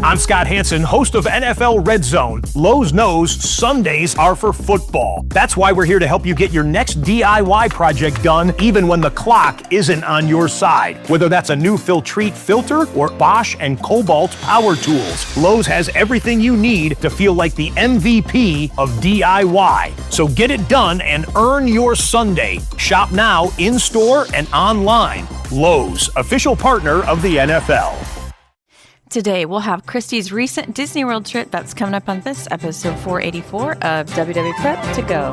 I'm Scott Hansen, host of NFL Red Zone. Lowe's knows Sundays are for football. That's why we're here to help you get your next DIY project done, even when the clock isn't on your side. Whether that's a new Filtrete filter or Bosch and Cobalt power tools, Lowe's has everything you need to feel like the MVP of DIY. So get it done and earn your Sunday. Shop now, in-store and online. Lowe's, official partner of the NFL. Today, we'll have Kristie's recent Disney World trip that's coming up on this episode 484 of WDW Prep To Go.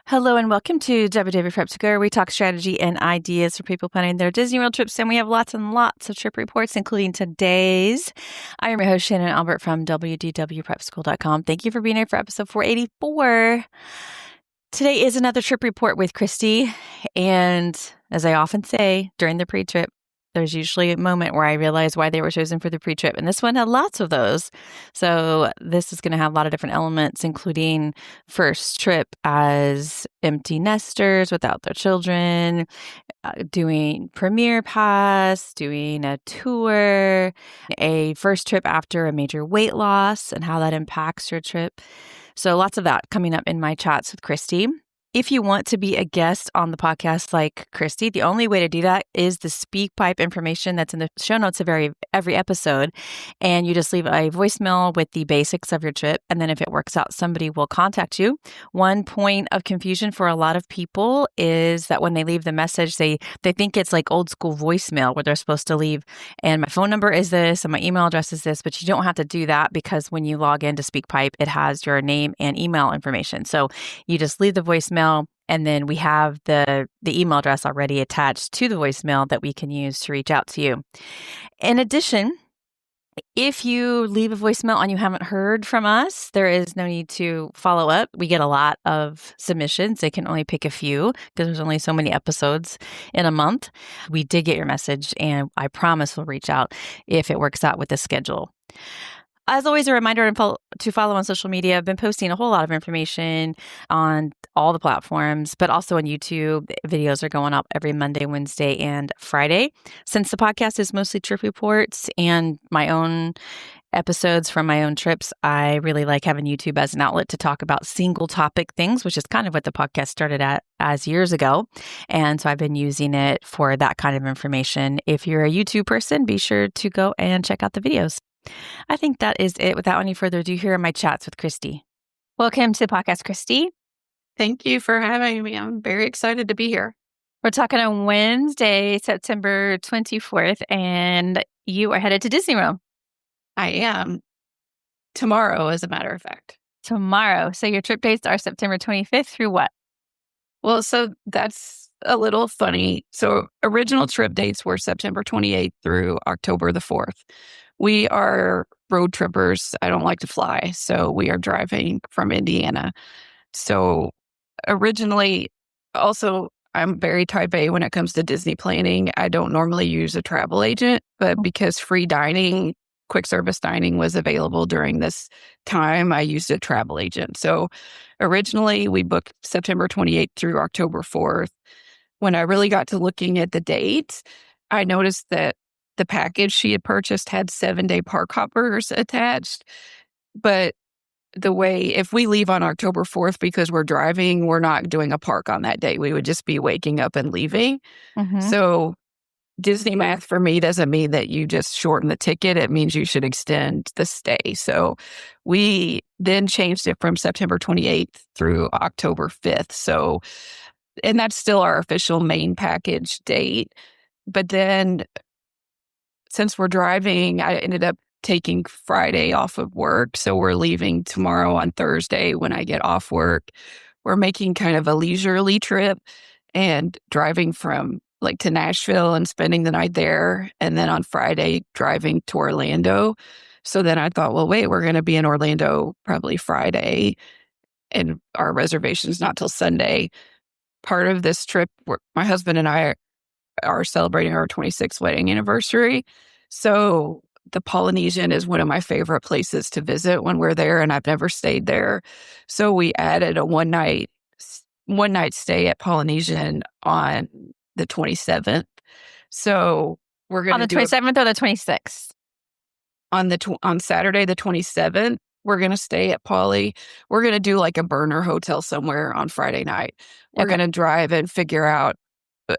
Hello and welcome to WDW Prep To Go, where we talk strategy and ideas for people planning their Disney World trips, and we have lots and lots of trip reports, including today's. I am your host, Shannon Albert from WDWPrepSchool.com. Thank you for being here for episode 484. Today is another trip report with Kristie, and as I often say during the pre-trip, there's usually a moment where I realize why they were chosen for the pre-trip, and this one had lots of those. So this is going to have a lot of different elements, including first trip as empty nesters without their children, doing Premier Pass, doing a tour, a first trip after a major weight loss, and how that impacts your trip. So lots of that coming up in my chats with Kristie. If you want to be a guest on the podcast like Kristie, the only way to do that is the SpeakPipe information that's in the show notes of every episode. And you just leave a voicemail with the basics of your trip. And then if it works out, somebody will contact you. One point of confusion for a lot of people is that when they leave the message, they think it's like old school voicemail where they're supposed to leave, and my phone number is this and my email address is this, but you don't have to do that because when you log into SpeakPipe, it has your name and email information. So you just leave the voicemail, and then we have the email address already attached to the voicemail that we can use to reach out to you. In addition, if you leave a voicemail and you haven't heard from us, there is no need to follow up. We get a lot of submissions. They can only pick a few because there's only so many episodes in a month. We did get your message, and I promise we'll reach out if it works out with the schedule. As always, a reminder to follow on social media. I've been posting a whole lot of information on all the platforms, but also on YouTube. Videos are going up every Monday, Wednesday, and Friday. Since the podcast is mostly trip reports and my own episodes from my own trips, I really like having YouTube as an outlet to talk about single topic things, which is kind of what the podcast started as years ago. And so I've been using it for that kind of information. If you're a YouTube person, be sure to go and check out the videos. I think that is it. Without any further ado, here are my chats with Kristie. Welcome to the podcast, Kristie. Thank you for having me. I'm very excited to be here. We're talking on Wednesday, September 24th, and you are headed to Disney World. I am. Tomorrow, as a matter of fact. Tomorrow. So your trip dates are September 25th through what? Well, so that's a little funny. So original trip dates were September 28th through October the 4th. We are road trippers. I don't like to fly, so we are driving from Indiana. So originally, also, I'm very type A when it comes to Disney planning. I don't normally use a travel agent, but because free dining, quick service dining was available during this time, I used a travel agent. So originally, we booked September 28th through October 4th. When I really got to looking at the dates, I noticed that the package she had purchased had 7-day park hoppers attached. But if we leave on October 4th because we're driving, we're not doing a park on that day. We would just be waking up and leaving. Mm-hmm. So Disney math for me doesn't mean that you just shorten the ticket. It means you should extend the stay. So we then changed it from September 28th through October 5th. So, and that's still our official main package date. But then since we're driving, I ended up taking Friday off of work. So we're leaving tomorrow on Thursday when I get off work. We're making kind of a leisurely trip and driving from to Nashville and spending the night there. And then on Friday, driving to Orlando. So then I thought, well, wait, we're going to be in Orlando probably Friday and our reservation's not till Sunday. Part of this trip, my husband and I are celebrating our 26th wedding anniversary. So the Polynesian is one of my favorite places to visit when we're there, and I've never stayed there. So we added a one night stay at Polynesian on the 27th. So we're going On the 27th or the 26th? On Saturday, the 27th, we're going to stay at Poly. We're going to do like a burner hotel somewhere on Friday night. We're going to drive and figure out.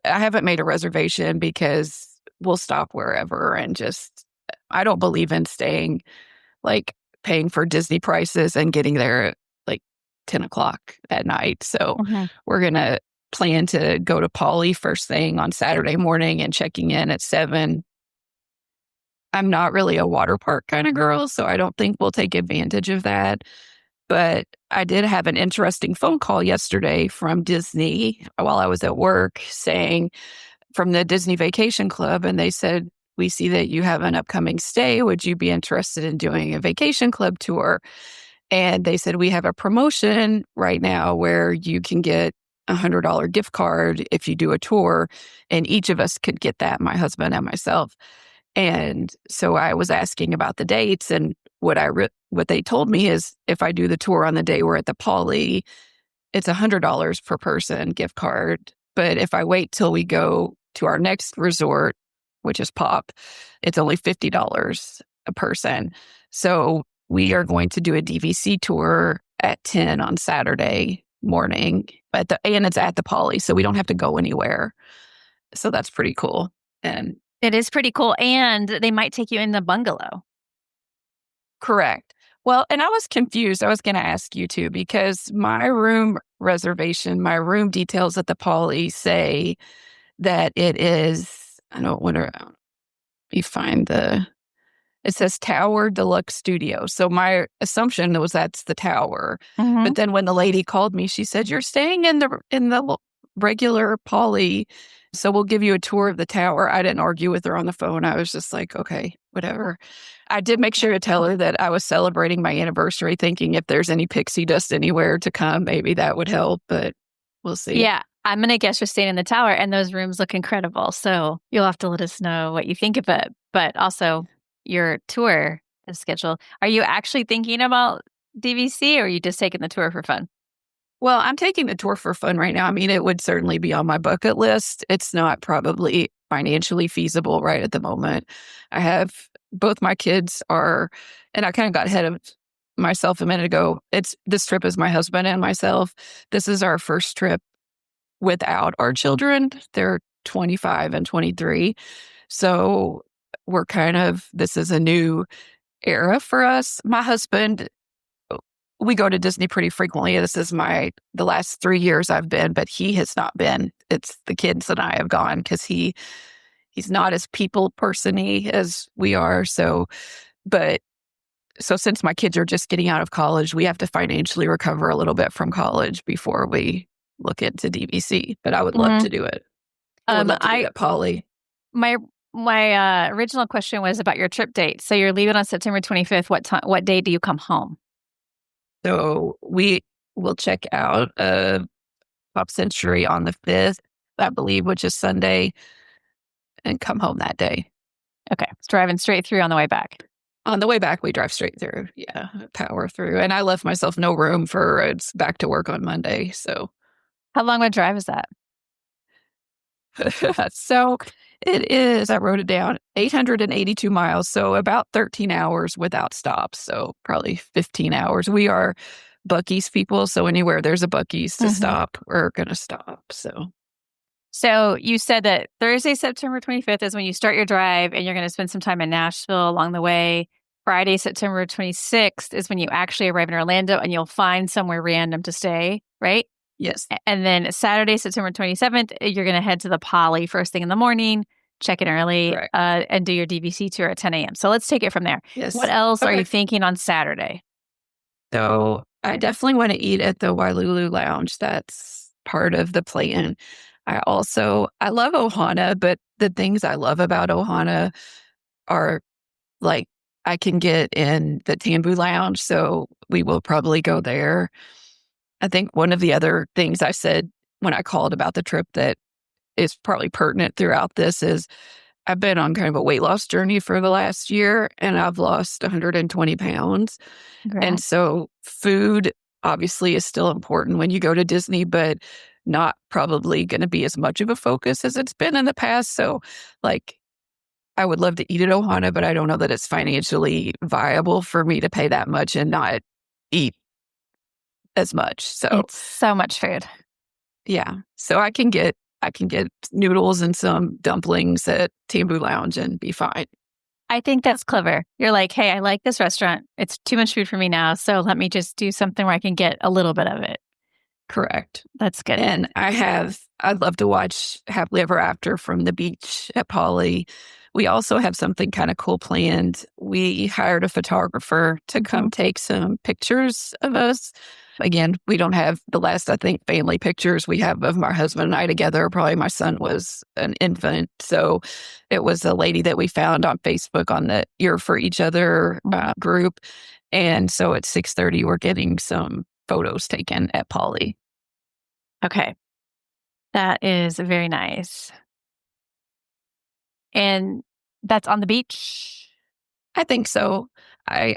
I haven't made a reservation because we'll stop wherever and just, I don't believe in staying, like paying for Disney prices and getting there at like 10 o'clock at night. So we're going to plan to go to Poly first thing on Saturday morning and checking in at 7. I'm not really a water park kind of girl, so I don't think we'll take advantage of that. But I did have an interesting phone call yesterday from Disney while I was at work saying from the Disney Vacation Club, and they said, we see that you have an upcoming stay. Would you be interested in doing a vacation club tour? And they said, we have a promotion right now where you can get a $100 gift card if you do a tour, and each of us could get that, my husband and myself. And so I was asking about the dates, and what they told me is if I do the tour on the day we're at the Poly, it's $100 per person gift card. But if I wait till we go to our next resort, which is Pop, it's only $50 a person. So we are going to do a DVC tour at 10 on Saturday morning, and it's at the Poly, so we don't have to go anywhere. So that's pretty cool. And it is pretty cool. And they might take you in the bungalow. Correct. Well, and I was confused. I was going to ask you too, because my room reservation, my room details at the Poly say that it is, I don't want to, let me find it says Tower Deluxe Studio. So my assumption was that's the tower. But then when the lady called me, she said, you're staying in the regular Poly, so we'll give you a tour of the tower. I didn't argue with her on the phone. I was just like, okay, whatever. I did make sure to tell her that I was celebrating my anniversary, thinking if there's any pixie dust anywhere to come, maybe that would help, but we'll see. Yeah, I'm going to guess you're staying in the tower, and those rooms look incredible. So you'll have to let us know what you think of it. But also, your tour is scheduled. Are you actually thinking about DVC, or are you just taking the tour for fun? Well, I'm taking the tour for fun right now. I mean, it would certainly be on my bucket list. It's not probably financially feasible right at the moment. I have both my kids are, and I kind of got ahead of myself a minute ago. This trip is my husband and myself. This is our first trip without our children. They're 25 and 23. So this is a new era for us. My husband, we go to Disney pretty frequently. This is the last 3 years I've been, but he has not been. It's the kids and I have gone because he's not as people person-y as we are. So since my kids are just getting out of college, we have to financially recover a little bit from college before we look into DVC. But I would love to do it. I would love to do it at Poly. My original question was about your trip date. So you're leaving on September 25th. What day do you come home? So we will check out Pop Century on the 5th, I believe, which is Sunday, and come home that day. Okay. It's driving straight through on the way back. On the way back, we drive straight through. Yeah, power through. And I left myself no room for it's back to work on Monday. So how long of a drive is that? So it is, I wrote it down, 882 miles. So about 13 hours without stops. So probably 15 hours. We are Buc-ee's people. So anywhere there's a Buc-ee's to stop, we're going to stop. So you said that Thursday, September 25th is when you start your drive, and you're going to spend some time in Nashville along the way. Friday, September 26th is when you actually arrive in Orlando, and you'll find somewhere random to stay, right? Yes. And then Saturday, September 27th, you're going to head to the Poly first thing in the morning, check in early, and do your DVC tour at 10 a.m. So let's take it from there. Yes. What else are you thinking on Saturday? So I definitely want to eat at the Lulu Lounge. That's part of the plan. I love Ohana, but the things I love about Ohana are like I can get in the Tambu Lounge, so we will probably go there. I think one of the other things I said when I called about the trip that is probably pertinent throughout this is I've been on kind of a weight loss journey for the last year, and I've lost 120 pounds. And so food obviously is still important when you go to Disney, but not probably going to be as much of a focus as it's been in the past. So like, I would love to eat at Ohana, but I don't know that it's financially viable for me to pay that much and not eat as much. So It's so much food. yeah. So I can get noodles and some dumplings at Tambu Lounge and be fine. I think that's clever. You're like, hey, I like this restaurant. It's too much food for me now. So let me just do something where I can get a little bit of it. Correct. That's good. And I'd love to watch Happily Ever After from the beach at Poly. We also have something kind of cool planned. We hired a photographer to come take some pictures of us. Again, we don't have the last, I think, family pictures we have of my husband and I together. Probably my son was an infant. So it was a lady that we found on Facebook on the Ear for Each Other group. And so at 6:30, we're getting some photos taken at Poly. Okay. That is very nice. And that's on the beach? I think so. I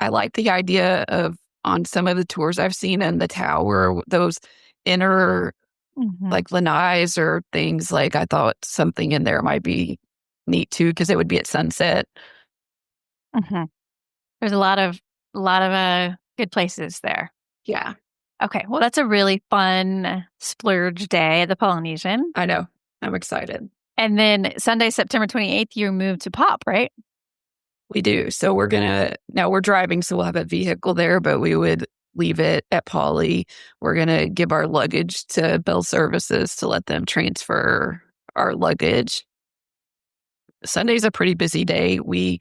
like the idea of on some of the tours I've seen in the tower, those inner like lanais or things like I thought something in there might be neat too, because it would be at sunset. There's a lot of good places there. Yeah. Okay. Well, that's a really fun splurge day at the Polynesian. I know. I'm excited. And then Sunday, September 28th, you move to Pop, right? We do. So now we're driving, so we'll have a vehicle there, but we would leave it at Poly. We're going to give our luggage to Bell Services to let them transfer our luggage. Sunday's a pretty busy day. We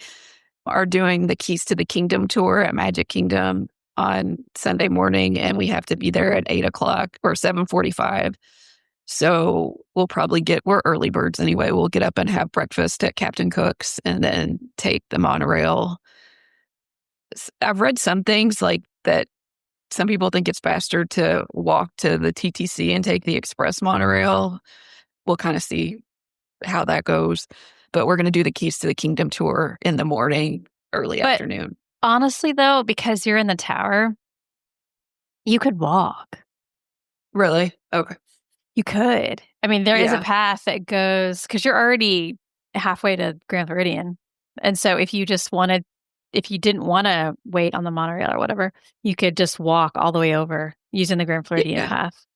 are doing the Keys to the Kingdom tour at Magic Kingdom on Sunday morning, and we have to be there at 8:00 or 7:45. So we'll probably we're early birds anyway. We'll get up and have breakfast at Captain Cook's and then take the monorail. I've read some things like that. Some people think it's faster to walk to the TTC and take the express monorail. We'll kind of see how that goes. But we're going to do the Keys to the Kingdom tour in the morning, early afternoon. Honestly, though, because you're in the tower, you could walk. Really? Okay. You could. I mean, there is a path that goes, because you're already halfway to Grand Floridian. And so if you didn't want to wait on the monorail or whatever, you could just walk all the way over using the Grand Floridian path.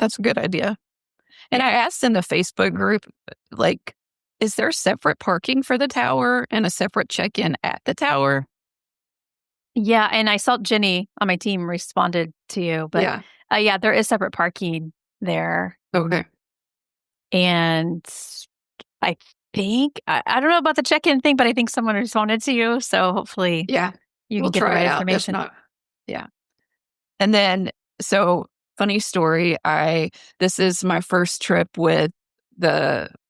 That's a good idea. And I asked in the Facebook group, like, is there separate parking for the tower and a separate check-in at the tower? Yeah, and I saw Jenny on my team responded to you. But yeah, there is separate parking there. Okay. And I think, I don't know about the check-in thing, but I think someone responded to you. So hopefully you can get the right information. And then, so funny story, this is my first trip with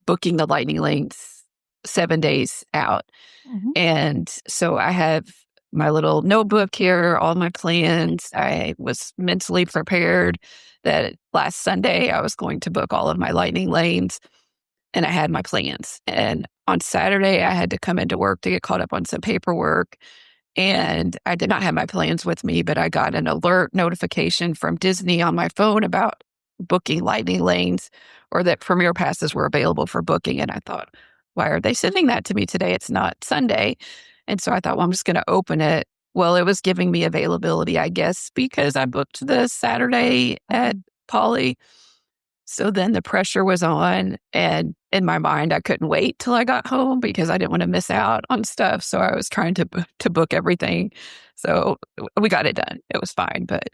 booking the lightning lanes 7 days out. And so I have my little notebook here, all my plans. I was mentally prepared that last Sunday I was going to book all of my lightning lanes, and I had my plans. And on Saturday, I had to come into work to get caught up on some paperwork. And I did not have my plans with me, but I got an alert notification from Disney on my phone about booking lightning lanes, or that Premier passes were available for booking. And I thought, why are they sending that to me today? It's not Sunday. And so I thought, well, I'm just going to open it. Well, it was giving me availability, I guess, because I booked the Saturday at Poly. So then the pressure was on, and in my mind, I couldn't wait till I got home because I didn't want to miss out on stuff. So I was trying to book everything. So we got it done. It was fine. But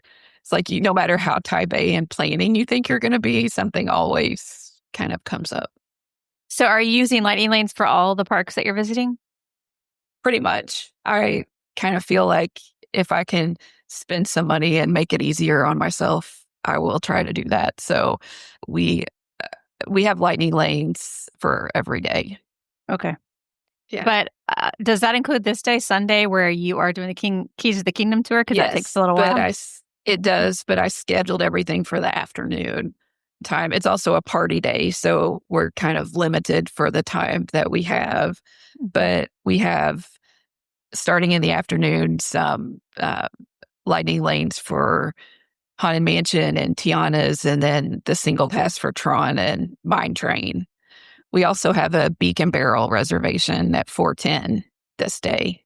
it's like, no matter how type A and planning you think you're going to be, something always kind of comes up. So are you using lightning lanes for all the parks that you're visiting? Pretty much. I kind of feel like if I can spend some money and make it easier on myself, I will try to do that. So we have lightning lanes for every day. Okay. Yeah. But does that include this day, Sunday, where you are doing the Keys to the Kingdom tour? Because that takes a little while. It does, but I scheduled everything for the afternoon. time. It's also a party day, so we're kind of limited for the time that we have. But we have, starting in the afternoon, some lightning lanes for Haunted Mansion and Tiana's, and then the single pass for Tron and Mine Train. We also have a Beacon Barrel reservation at 4:10 this day.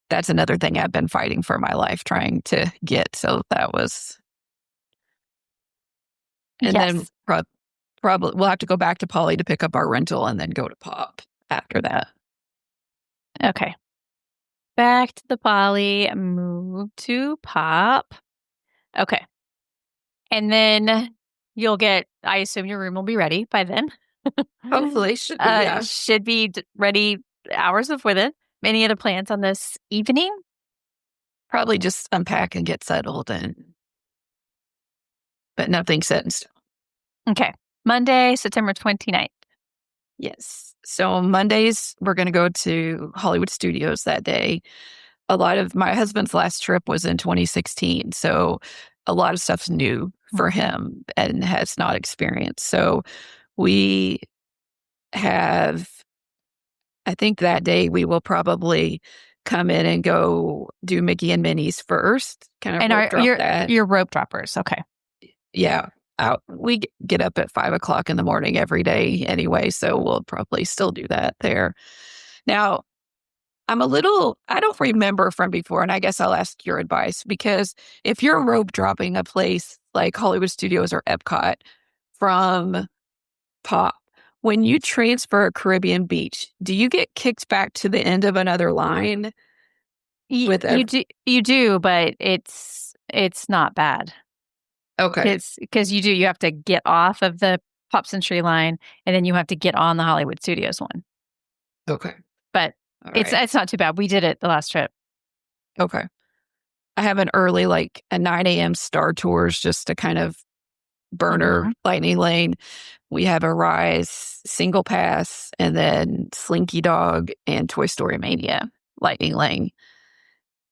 That's another thing I've been fighting for my life trying to get. So that was, and then probably we'll have to go back to Poly to pick up our rental and then go to Pop after that. Okay. Back to the Poly, move to Pop. Okay. And then you'll get, I assume your room will be ready by then. Hopefully, should be, yeah. Should be ready hours before then. Any other plans on this evening? Probably just unpack and get settled, but nothing set in stone. Okay. Monday, September 29th. Yes. So Mondays, we're going to go to Hollywood Studios that day. A lot of my husband's last trip was in 2016. So a lot of stuff's new for him and has not experienced. So we have, I think that day we will probably come in and go do Mickey and Minnie's first. Kind of and rope drop that. Your rope droppers. Okay. Yeah. We get up at 5 o'clock in the morning every day anyway, so we'll probably still do that there. Now, I don't remember from before, and I guess I'll ask your advice, because if you're rope dropping a place like Hollywood Studios or Epcot from Pop, when you transfer a Caribbean beach, do you get kicked back to the end of another line? You do, but it's not bad. Okay. It's because you have to get off of the Pop Century line, and then you have to get on the Hollywood Studios one. Okay. But it's not too bad. We did it the last trip. Okay. I have an early, like a 9 a.m. Star Tours just to kind of burner lightning lane. We have a Rise single pass, and then Slinky Dog and Toy Story Mania lightning lane.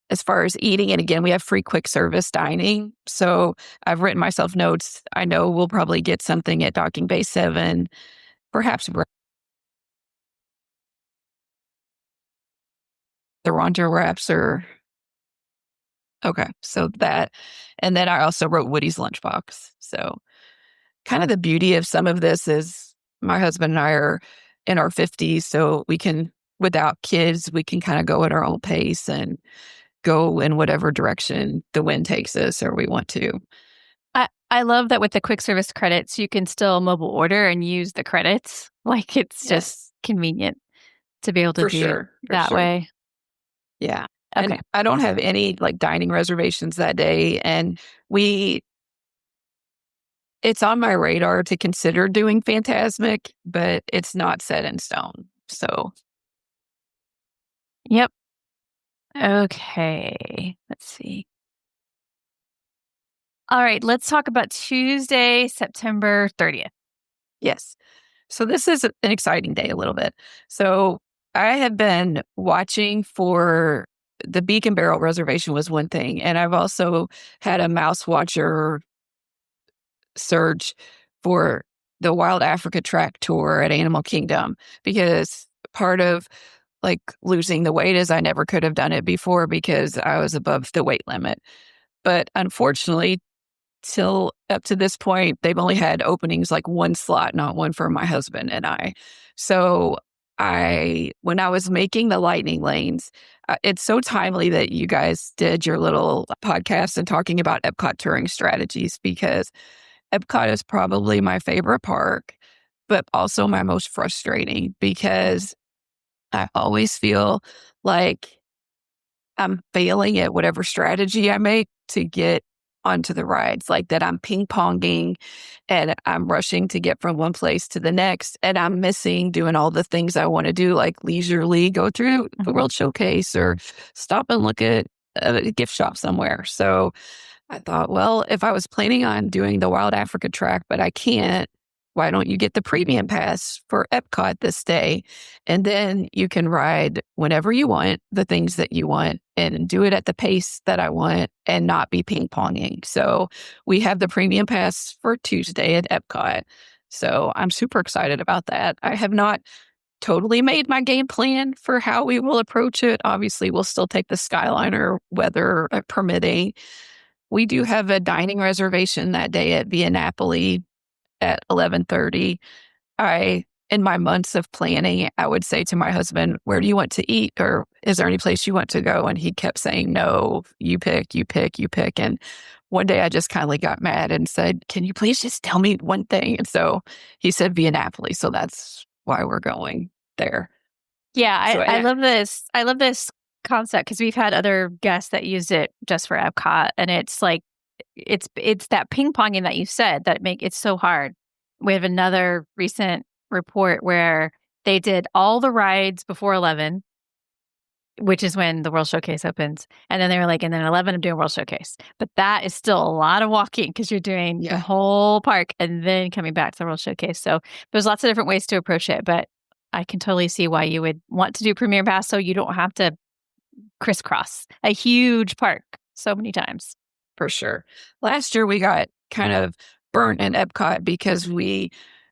As far as eating, and again, we have free quick service dining. So I've written myself notes. I know we'll probably get something at Docking Bay 7, perhaps the Ronto wraps or... Okay, so that. And then I also wrote Woody's Lunchbox. So kind of the beauty of some of this is my husband and I are in our 50s, so we can, without kids, we can kind of go at our own pace and go in whatever direction the wind takes us or we want to. I love that with the quick service credits, you can still mobile order and use the credits. Like it's just convenient to be able to do it that way. Yeah. Okay. And I don't have any like dining reservations that day. And it's on my radar to consider doing Fantasmic, but it's not set in stone. So. Yep. Okay, let's see. All right, let's talk about Tuesday, September 30th. Yes. So this is an exciting day a little bit. So I have been watching for the Beacon Barrel reservation was one thing. And I've also had a mouse watcher search for the Wild Africa Track Tour at Animal Kingdom, because part of like losing the weight is I never could have done it before because I was above the weight limit. But unfortunately, till up to this point, they've only had openings like one slot, not one for my husband and I. So when I was making the lightning lanes, it's so timely that you guys did your little podcast and talking about Epcot touring strategies, because Epcot is probably my favorite park, but also my most frustrating, because I always feel like I'm failing at whatever strategy I make to get onto the rides, like that I'm ping-ponging and I'm rushing to get from one place to the next, and I'm missing doing all the things I want to do, like leisurely go through the World Showcase or stop and look at a gift shop somewhere. So I thought, well, if I was planning on doing the Wild Africa track, but I can't, why don't you get the premium pass for Epcot this day? And then you can ride whenever you want, the things that you want, and do it at the pace that I want and not be ping-ponging. So we have the premium pass for Tuesday at Epcot. So I'm super excited about that. I have not totally made my game plan for how we will approach it. Obviously, we'll still take the Skyliner, weather permitting. We do have a dining reservation that day at Via Napoli at 11:30. In my months of planning, I would say to my husband, where do you want to eat? Or is there any place you want to go? And he kept saying, no, you pick, you pick, you pick. And one day I just kind of got mad and said, can you please just tell me one thing? And so he said Via Napoli. So that's why we're going there. Yeah, So I love this. I love this concept because we've had other guests that use it just for Epcot, and it's like it's that ping ponging that you said that make it so hard. We have another recent report where they did all the rides before 11, which is when the World Showcase opens, and then they were like, and then 11 I'm doing World Showcase, but that is still a lot of walking because you're doing the whole park and then coming back to the World Showcase. So there's lots of different ways to approach it, but I can totally see why you would want to do Premier Pass so you don't have to crisscross a huge park so many times. For sure. Last year we got kind of burnt in Epcot because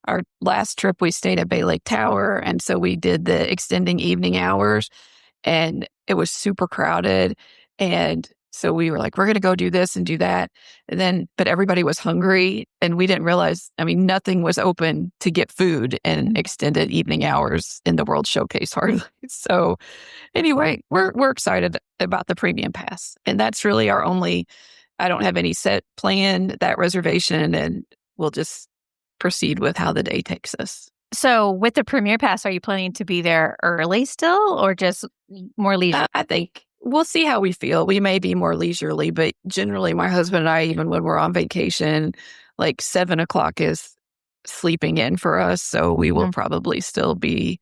our last trip we stayed at Bay Lake Tower, and so we did the extending evening hours, and it was super crowded. And so we were like, we're going to go do this and do that. And then, but everybody was hungry, and we didn't realize, nothing was open to get food in extended evening hours in the World Showcase hardly. So anyway, we're excited about the Premium Pass. And that's really our only, I don't have any set plan, that reservation, and we'll just proceed with how the day takes us. So with the Premier Pass, are you planning to be there early still or just more leisure? I think we'll see how we feel. We may be more leisurely, but generally my husband and I, even when we're on vacation, like 7:00 is sleeping in for us. So we will probably still be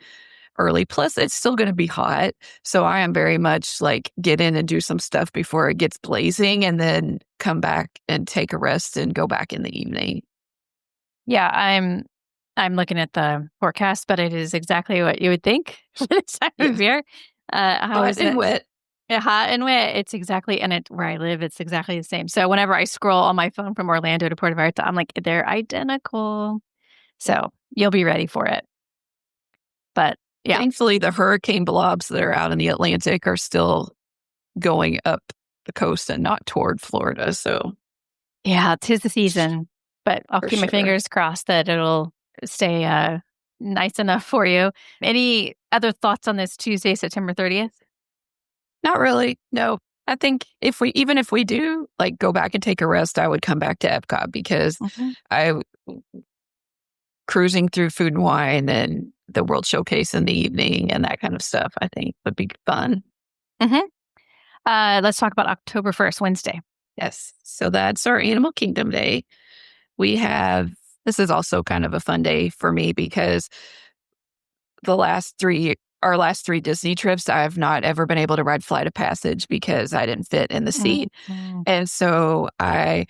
early. Plus, it's still going to be hot. So I am very much like get in and do some stuff before it gets blazing and then come back and take a rest and go back in the evening. Yeah, I'm looking at the forecast, but it is exactly what you would think for this time of year. Hot and wet. Yeah, hot and wet. It's exactly, and where I live, it's exactly the same. So whenever I scroll on my phone from Orlando to Puerto Vallarta, I'm like, they're identical. So you'll be ready for it. But yeah. Thankfully, the hurricane blobs that are out in the Atlantic are still going up the coast and not toward Florida. So yeah, 'tis the season. But I'll keep my fingers crossed that it'll stay nice enough for you. Any other thoughts on this Tuesday, September 30th? Not really. No. I think even if we do like go back and take a rest, I would come back to Epcot because cruising through Food and Wine and the World Showcase in the evening and that kind of stuff, I think would be fun. Let's talk about October 1st, Wednesday. Yes. So that's our Animal Kingdom Day. This is also kind of a fun day for me because our last three Disney trips, I've not ever been able to ride Flight of Passage because I didn't fit in the seat. And so I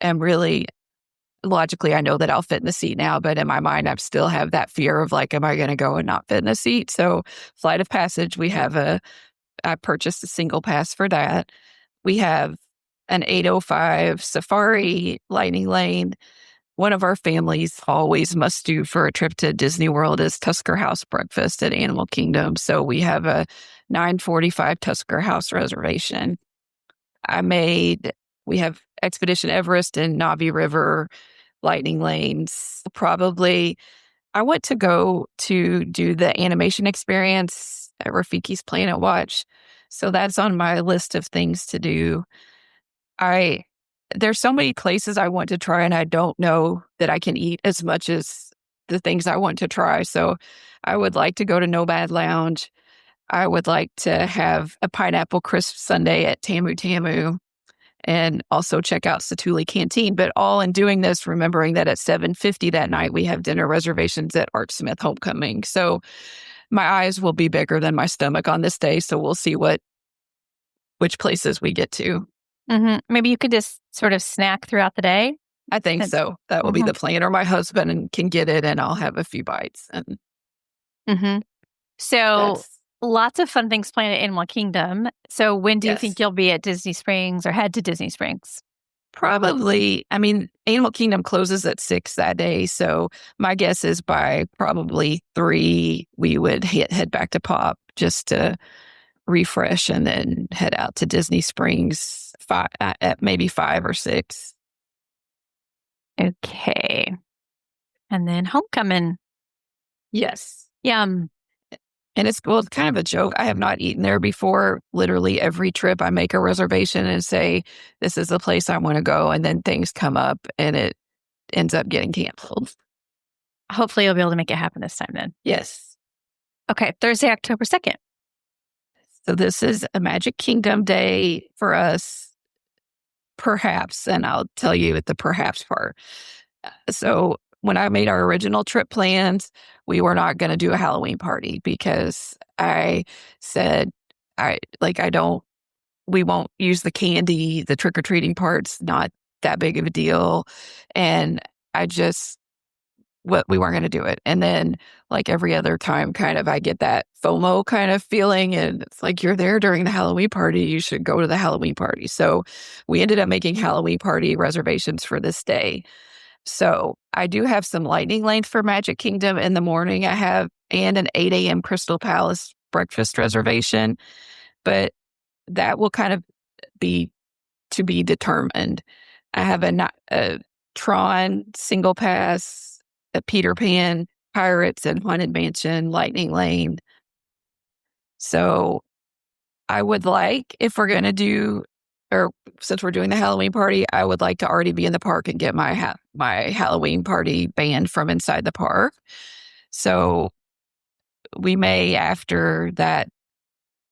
am really, logically, I know that I'll fit in the seat now, but in my mind, I still have that fear of like, am I going to go and not fit in the seat? So Flight of Passage, I purchased a single pass for that. We have an 8:05 Safari Lightning Lane. One of our families always must do for a trip to Disney World is Tusker House breakfast at Animal Kingdom. So we have a 9:45 Tusker House reservation. We have Expedition Everest and Navi River Lightning Lanes. Probably, I want to go to do the animation experience at Rafiki's Planet Watch. So that's on my list of things to do. There's so many places I want to try, and I don't know that I can eat as much as the things I want to try. So I would like to go to Nomad Lounge. I would like to have a pineapple crisp sundae at Tamu Tamu and also check out Satuli Canteen. But all in doing this, remembering that at 7:50 that night, we have dinner reservations at Art Smith Homecoming. So my eyes will be bigger than my stomach on this day. So we'll see which places we get to. Maybe you could just sort of snack throughout the day. I think so. That will be the plan. Or my husband can get it and I'll have a few bites. And So lots of fun things planned at Animal Kingdom. So when do you think you'll be at Disney Springs or head to Disney Springs? Probably, I mean, Animal Kingdom closes at 6 that day. So my guess is by probably 3, we would head back to Pop just to refresh and then head out to Disney Springs at maybe 5 or 6. Okay. And then Homecoming. Yes. Yum. And it's kind of a joke. I have not eaten there before. Literally every trip I make a reservation and say, this is the place I want to go. And then things come up and it ends up getting canceled. Hopefully you'll be able to make it happen this time then. Yes. Okay. Thursday, October 2nd. So this is a Magic Kingdom day for us, perhaps. And I'll tell you at the perhaps part. So when I made our original trip plans, we were not going to do a Halloween party because I said, we won't use the candy, the trick-or-treating part's not that big of a deal. And we weren't going to do it. And then like every other time, kind of, I get that FOMO kind of feeling. And it's like, you're there during the Halloween party. You should go to the Halloween party. So we ended up making Halloween party reservations for this day. So I do have some lightning lanes for Magic Kingdom in the morning. I have and an 8 a.m. Crystal Palace breakfast reservation, but that will kind of be to be determined. I have a Tron single pass, a Peter Pan, Pirates, and Haunted Mansion lightning lane. So I would like, if we're going to do, or since we're doing the Halloween party, I would like to already be in the park and get my Halloween party banned from inside the park. So we may, after that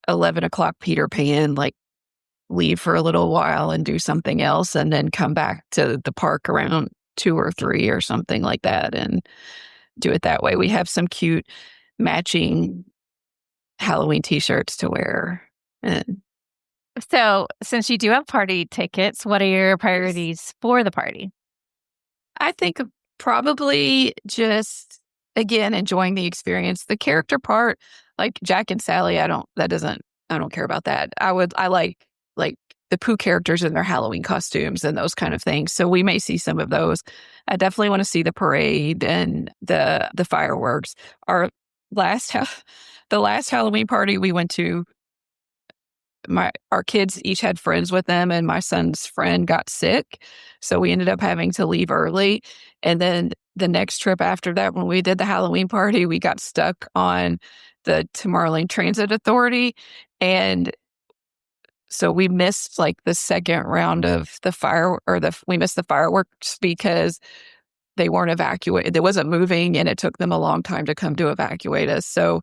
11 o'clock Peter Pan, like leave for a little while and do something else and then come back to the park around 2 or 3 or something like that and do it that way. We have some cute matching Halloween t-shirts to wear. And so since you do have party tickets, what are your priorities for the party? I think probably just, again, enjoying the experience. The character part, like Jack and Sally, I don't care about that. I like the Pooh characters in their Halloween costumes and those kind of things. So we may see some of those. I definitely want to see the parade and the fireworks. The last Halloween party we went to, our kids each had friends with them, and my son's friend got sick. So we ended up having to leave early. And then the next trip after that, when we did the Halloween party, we got stuck on the Tomorrowland Transit Authority. And so we missed like the second round of we missed the fireworks because they weren't evacuated. It wasn't moving and it took them a long time to come to evacuate us. So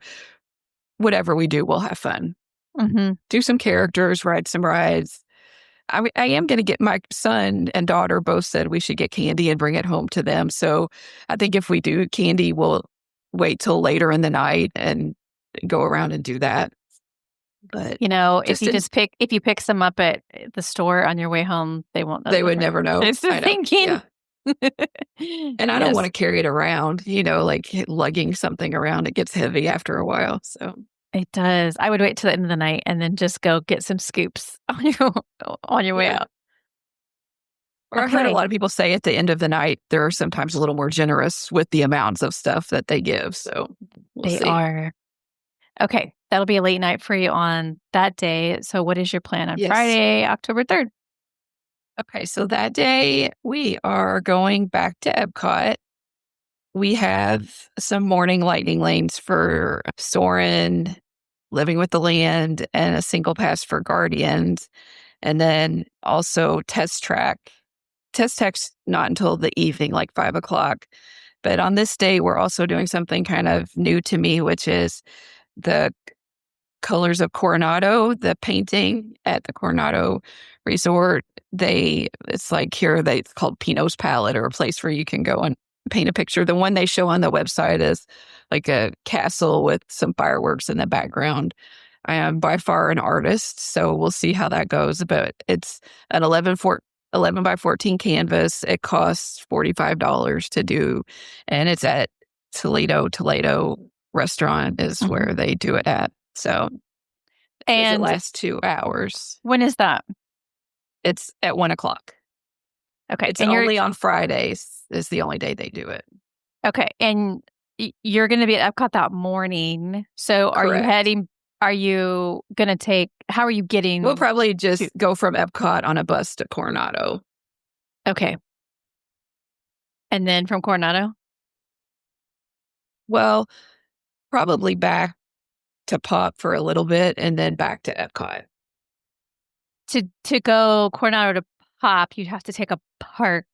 whatever we do, we'll have fun. Mm-hmm. Do some characters, ride some rides. I am going to get, my son and daughter both said we should get candy and bring it home to them. So I think if we do candy, we'll wait till later in the night and go around and do that. But if you pick some up at the store on your way home, they won't know. They would never know. It's the thinking. Yeah. And I don't want to carry it around, like lugging something around. It gets heavy after a while. So it does. I would wait till the end of the night and then just go get some scoops on your way out. Or I've heard a lot of people say at the end of the night, they're sometimes a little more generous with the amounts of stuff that they give. So they are. Okay. That'll be a late night for you on that day. So what is your plan on Friday, October 3rd? Okay. So that day we are going back to Epcot. We have some morning lightning lanes for Soarin', Living with the Land, and a single pass for Guardians. And then also Test Track. Test Track's not until the evening, like 5 o'clock. But on this day, we're also doing something kind of new to me, which is the Colors of Coronado, the painting at the Coronado Resort. It's called Pino's Palette, or a place where you can go and paint a picture. The one they show on the website is like a castle with some fireworks in the background. I am by far an artist, so we'll see how that goes. But it's an 11 11 by 14 canvas. It costs $45 to do, and it's at Toledo restaurant is where they do it at. So, and it lasts 2 hours. When is that? It's at 1:00. Okay. It's only on Fridays is the only day they do it. Okay. And you're going to be at Epcot that morning. So are you heading, how are you getting? We'll probably just go from Epcot on a bus to Coronado. Okay. And then from Coronado? Well, probably back to Pop for a little bit and then back to Epcot. To go Coronado to Pop, you'd have to take a park.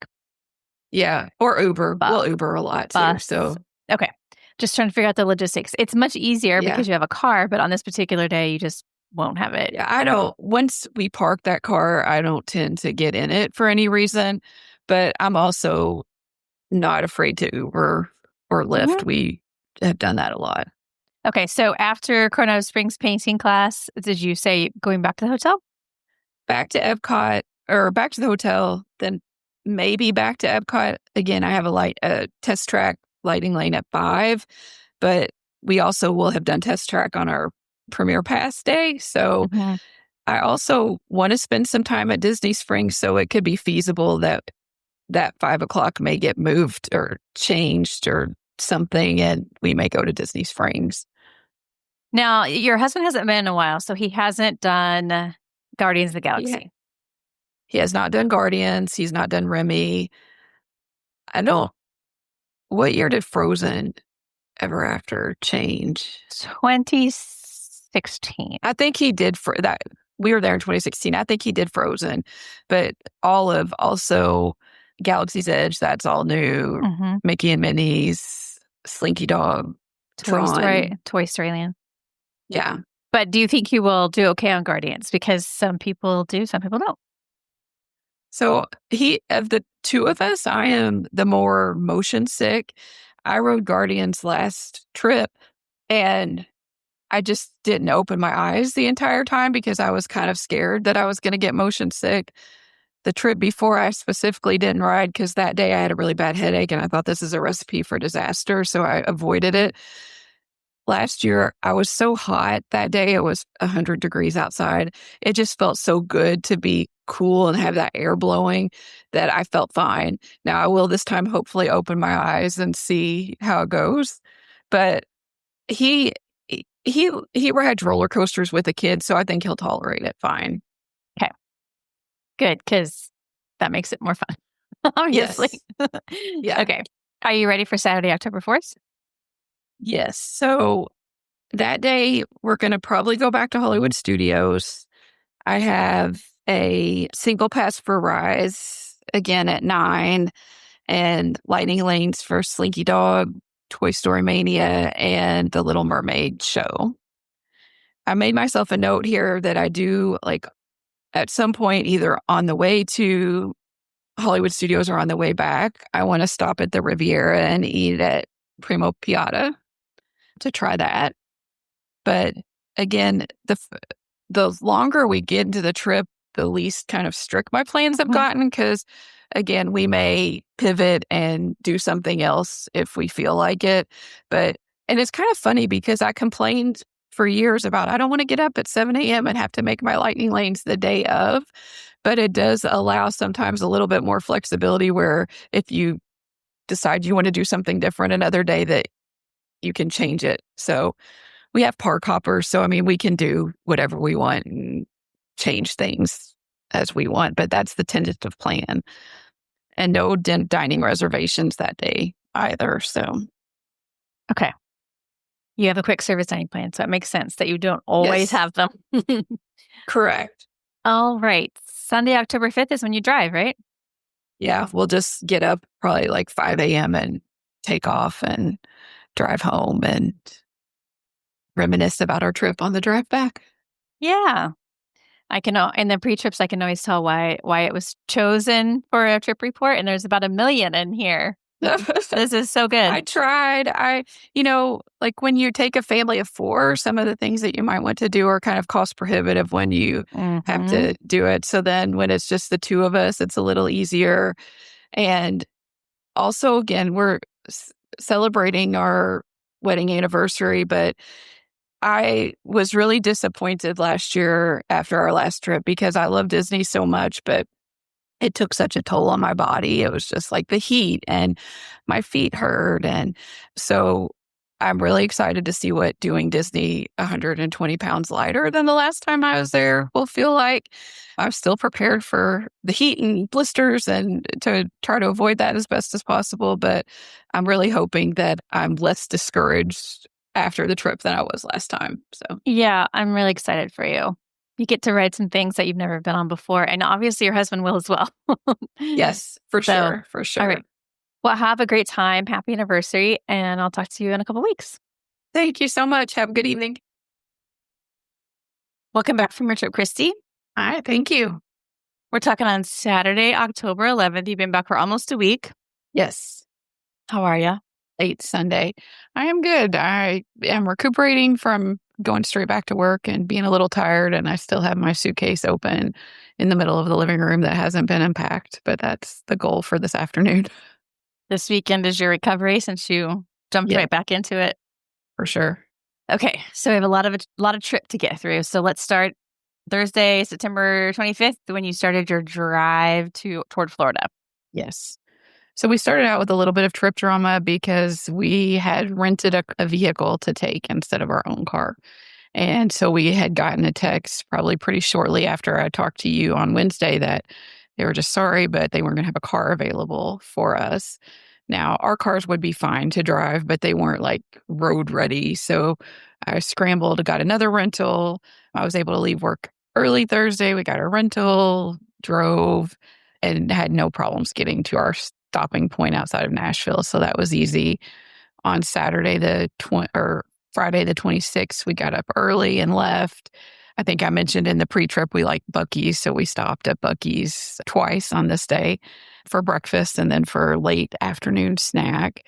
Yeah, or Uber. We'll Uber a lot too. So okay, just trying to figure out the logistics. It's much easier because you have a car, but on this particular day, you just won't have it. Yeah, I don't. Once we park that car, I don't tend to get in it for any reason. But I'm also not afraid to Uber or Lyft. We have done that a lot. Okay, so after Coronado Springs painting class, did you say going back to the hotel? Back to Epcot or back to the hotel, then maybe back to Epcot. Again, I have a test track lighting lane at 5, but we also will have done test track on our Premier Pass day. So I also want to spend some time at Disney Springs, so it could be feasible that 5:00 may get moved or changed or something, and we may go to Disney Springs. Now, your husband hasn't been in a while, so he hasn't done Guardians of the Galaxy. He has not done Guardians. He's not done Remy. What year did Frozen Ever After change? 2016. I think he did for that. We were there in 2016. I think he did Frozen, but also Galaxy's Edge, that's all new. Mickey and Minnie's, Slinky Dog, Tron. Toy Story Land. Yeah. But do you think he will do okay on Guardians? Because some people do, some people don't. So of the two of us, I am the more motion sick. I rode Guardians last trip and I just didn't open my eyes the entire time because I was kind of scared that I was going to get motion sick. The trip before, I specifically didn't ride because that day I had a really bad headache and I thought this is a recipe for disaster, so I avoided it. Last year, I was so hot that day. It was 100 degrees outside. It just felt so good to be cool and have that air blowing that I felt fine. Now, I will this time hopefully open my eyes and see how it goes. But he rides roller coasters with a kid, so I think he'll tolerate it fine. Okay. Good, because that makes it more fun, obviously. Yes. Yeah. Okay. Are you ready for Saturday, October 4th? Yes. So that day, we're going to probably go back to Hollywood Studios. I have a single pass for Rise again at 9 and lightning lanes for Slinky Dog, Toy Story Mania, and The Little Mermaid show. I made myself a note here that I do at some point, either on the way to Hollywood Studios or on the way back, I want to stop at the Riviera and eat at Primo Piata to try that. But again, the longer we get into the trip, the least kind of strict my plans have gotten because, again, we may pivot and do something else if we feel like it. And it's kind of funny because I complained for years about I don't want to get up at 7 a.m. and have to make my lightning lanes the day of. But it does allow sometimes a little bit more flexibility where if you decide you want to do something different another day that you can change it. So we have park hoppers. So, I mean, we can do whatever we want and change things as we want. But that's the tentative plan. And no dining reservations that day either. So. Okay. You have a quick service dining plan, so it makes sense that you don't always have them. Correct. All right. Sunday, October 5th is when you drive, right? Yeah. We'll just get up probably 5 a.m. and take off and drive home and reminisce about our trip on the drive back. Yeah. In the pre-trips, I can always tell why it was chosen for a trip report, and there's about 1 million in here. This is so good. I tried. Like when you take a family of 4, some of the things that you might want to do are kind of cost prohibitive when you have to do it. So then when it's just the 2 of us, it's a little easier. And also, again, we're celebrating our wedding anniversary, but I was really disappointed last year after our last trip because I love Disney so much, but it took such a toll on my body. It was just like the heat and my feet hurt. And so I'm really excited to see what doing Disney 120 pounds lighter than the last time I was there will feel like. I'm still prepared for the heat and blisters and to try to avoid that as best as possible. But I'm really hoping that I'm less discouraged after the trip than I was last time. So Yeah, I'm really excited for you. You get to ride some things that you've never been on before. And obviously your husband will as well. yes, for sure. All right. Well, have a great time. Happy anniversary. And I'll talk to you in a couple weeks. Thank you so much. Have a good evening. Welcome back from your trip, Kristie. All right. Thank you. We're talking on Saturday, October 11th. You've been back for almost a week. Yes. How are you? Late Sunday. I am good. I am recuperating from going straight back to work and being a little tired, and I still have my suitcase open in the middle of the living room that hasn't been unpacked, but that's the goal for this afternoon. This weekend is your recovery since you jumped right back into it. For sure. Okay, so we have a lot of trip to get through. So let's start Thursday, September 25th, when you started your drive toward Florida. Yes. So we started out with a little bit of trip drama because we had rented a vehicle to take instead of our own car. And so we had gotten a text probably pretty shortly after I talked to you on Wednesday that they were just sorry, but they weren't going to have a car available for us. Now, our cars would be fine to drive, but they weren't like road ready. So I scrambled, got another rental. I was able to leave work early Thursday. We got a rental, drove, and had no problems getting to our stopping point outside of Nashville. So that was easy. On Saturday, Friday the 26th, we got up early and left. I think I mentioned in the pre-trip we like Buc-ee's, so we stopped at Buc-ee's twice on this day for breakfast and then for late afternoon snack.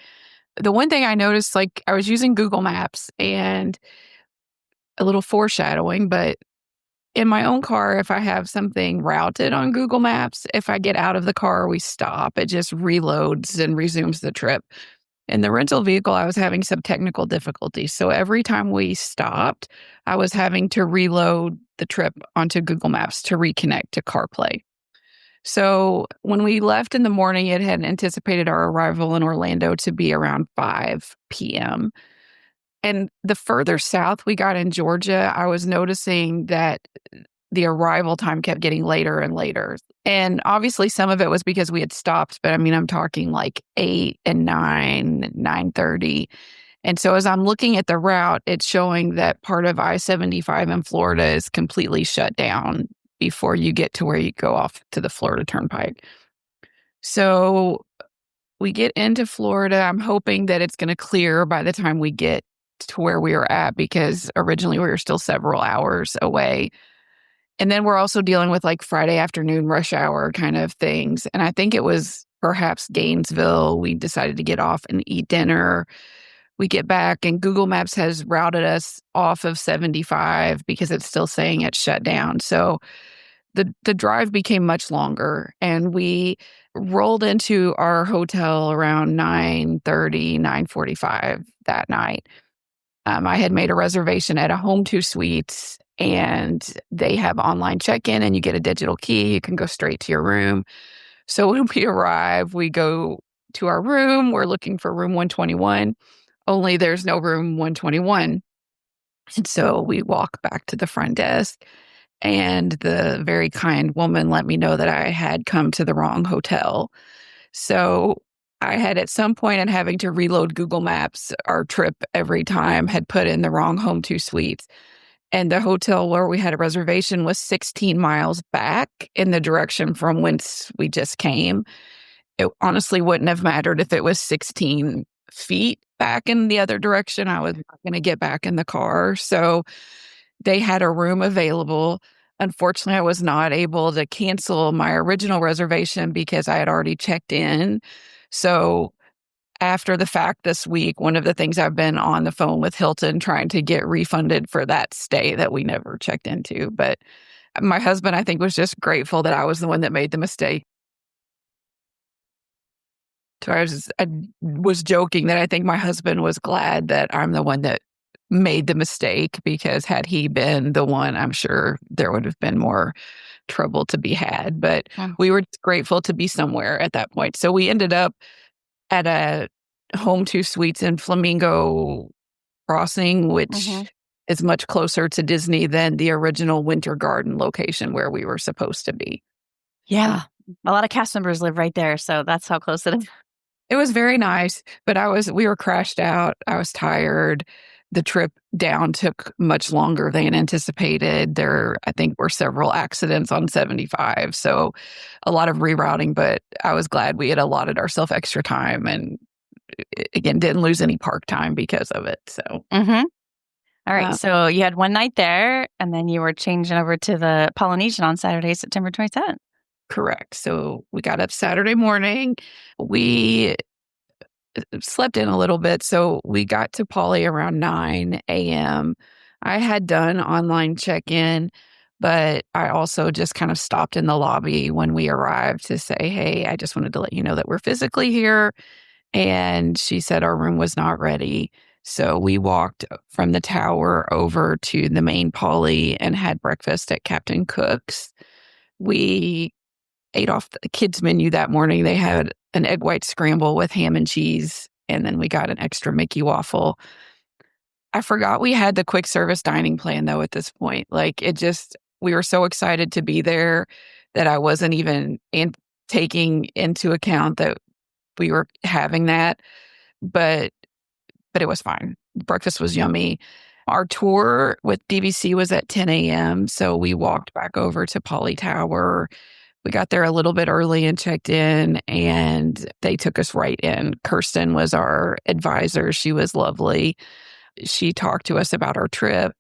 The one thing I noticed, like I was using Google Maps and a little foreshadowing, but in my own car, if I have something routed on Google Maps, if I get out of the car, we stop. It just reloads and resumes the trip. In the rental vehicle, I was having some technical difficulties. So every time we stopped, I was having to reload the trip onto Google Maps to reconnect to CarPlay. So when we left in the morning, it had anticipated our arrival in Orlando to be around 5 p.m. And the further south we got in Georgia, I was noticing that the arrival time kept getting later and later. And obviously some of it was because we had stopped, but I mean, I'm talking like 8 and 9, 9:30. And so as I'm looking at the route, it's showing that part of I-75 in Florida is completely shut down before you get to where you go off to the Florida Turnpike. So we get into Florida. I'm hoping that it's going to clear by the time we get to where we were at, because originally we were still several hours away. And then we're also dealing with like Friday afternoon rush hour kind of things. And I think it was perhaps Gainesville. We decided to get off and eat dinner. We get back and Google Maps has routed us off of 75 because it's still saying it's shut down. So the drive became much longer, and we rolled into our hotel around 9:30, 9:45 that night. I had made a reservation at a Home2 Suites, and they have online check-in and you get a digital key. You can go straight to your room. So when we arrive, we go to our room. We're looking for room 121, only there's no room 121. And so we walk back to the front desk, and the very kind woman let me know that I had come to the wrong hotel. So I had at some point in having to reload Google Maps, our trip every time had put in the wrong Home2 Suites. And the hotel where we had a reservation was 16 miles back in the direction from whence we just came. It honestly wouldn't have mattered if it was 16 feet back in the other direction. I was not going to get back in the car. So they had a room available. Unfortunately, I was not able to cancel my original reservation because I had already checked in. So after the fact this week, one of the things I've been on the phone with Hilton trying to get refunded for that stay that we never checked into. But my husband, I think, was just grateful that I was the one that made the mistake. So I was joking that I think my husband was glad that I'm the one that made the mistake, because had he been the one, I'm sure there would have been more trouble to be had. But we were grateful to be somewhere at that point. So we ended up at a Home 2 Suites in Flamingo Crossing, which is much closer to Disney than the original Winter Garden location where we were supposed to be. Yeah. A lot of cast members live right there, so that's how close it is. It was very nice, but we were crashed out. I was tired. The trip down took much longer than anticipated. There, I think, were several accidents on 75, so a lot of rerouting, but I was glad we had allotted ourselves extra time and, again, didn't lose any park time because of it. So, All right, so you had one night there, and then you were changing over to the Polynesian on Saturday, September 27th. Correct. So we got up Saturday morning. We slept in a little bit. So we got to Poly around 9 a.m. I had done online check-in, but I also just kind of stopped in the lobby when we arrived to say, hey, I just wanted to let you know that we're physically here. And she said our room was not ready. So we walked from the tower over to the main Poly and had breakfast at Captain Cook's. We ate off the kids' menu that morning. They had an egg white scramble with ham and cheese, and then we got an extra Mickey waffle. I forgot we had the quick service dining plan, though, at this point. We were so excited to be there that I wasn't even taking into account that we were having that. But it was fine. Breakfast was yummy. Our tour with DVC was at 10 a.m., so we walked back over to Poly Tower. We got there a little bit early and checked in, and they took us right in. Kirsten was our advisor. She was lovely. She talked to us about our trip.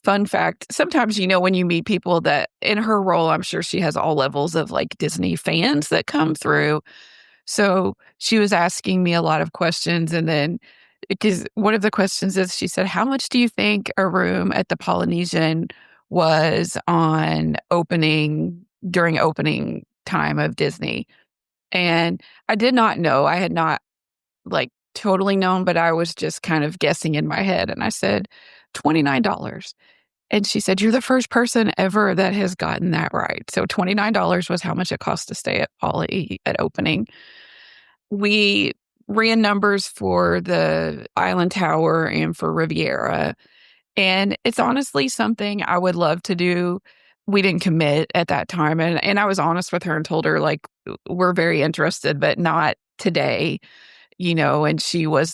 Fun fact, sometimes, when you meet people that in her role, I'm sure she has all levels of like Disney fans that come through. So she was asking me a lot of questions. And then, because one of the questions is, she said, how much do you think a room at the Polynesian was on during opening time of Disney? And I did not know. I had not totally known, but I was just kind of guessing in my head. And I said, $29. And she said, you're the first person ever that has gotten that right. So $29 was how much it cost to stay at Poly at opening. We ran numbers for the Island Tower and for Riviera. And it's honestly something I would love to do. We didn't commit at that time. And I was honest with her and told her, we're very interested, but not today, and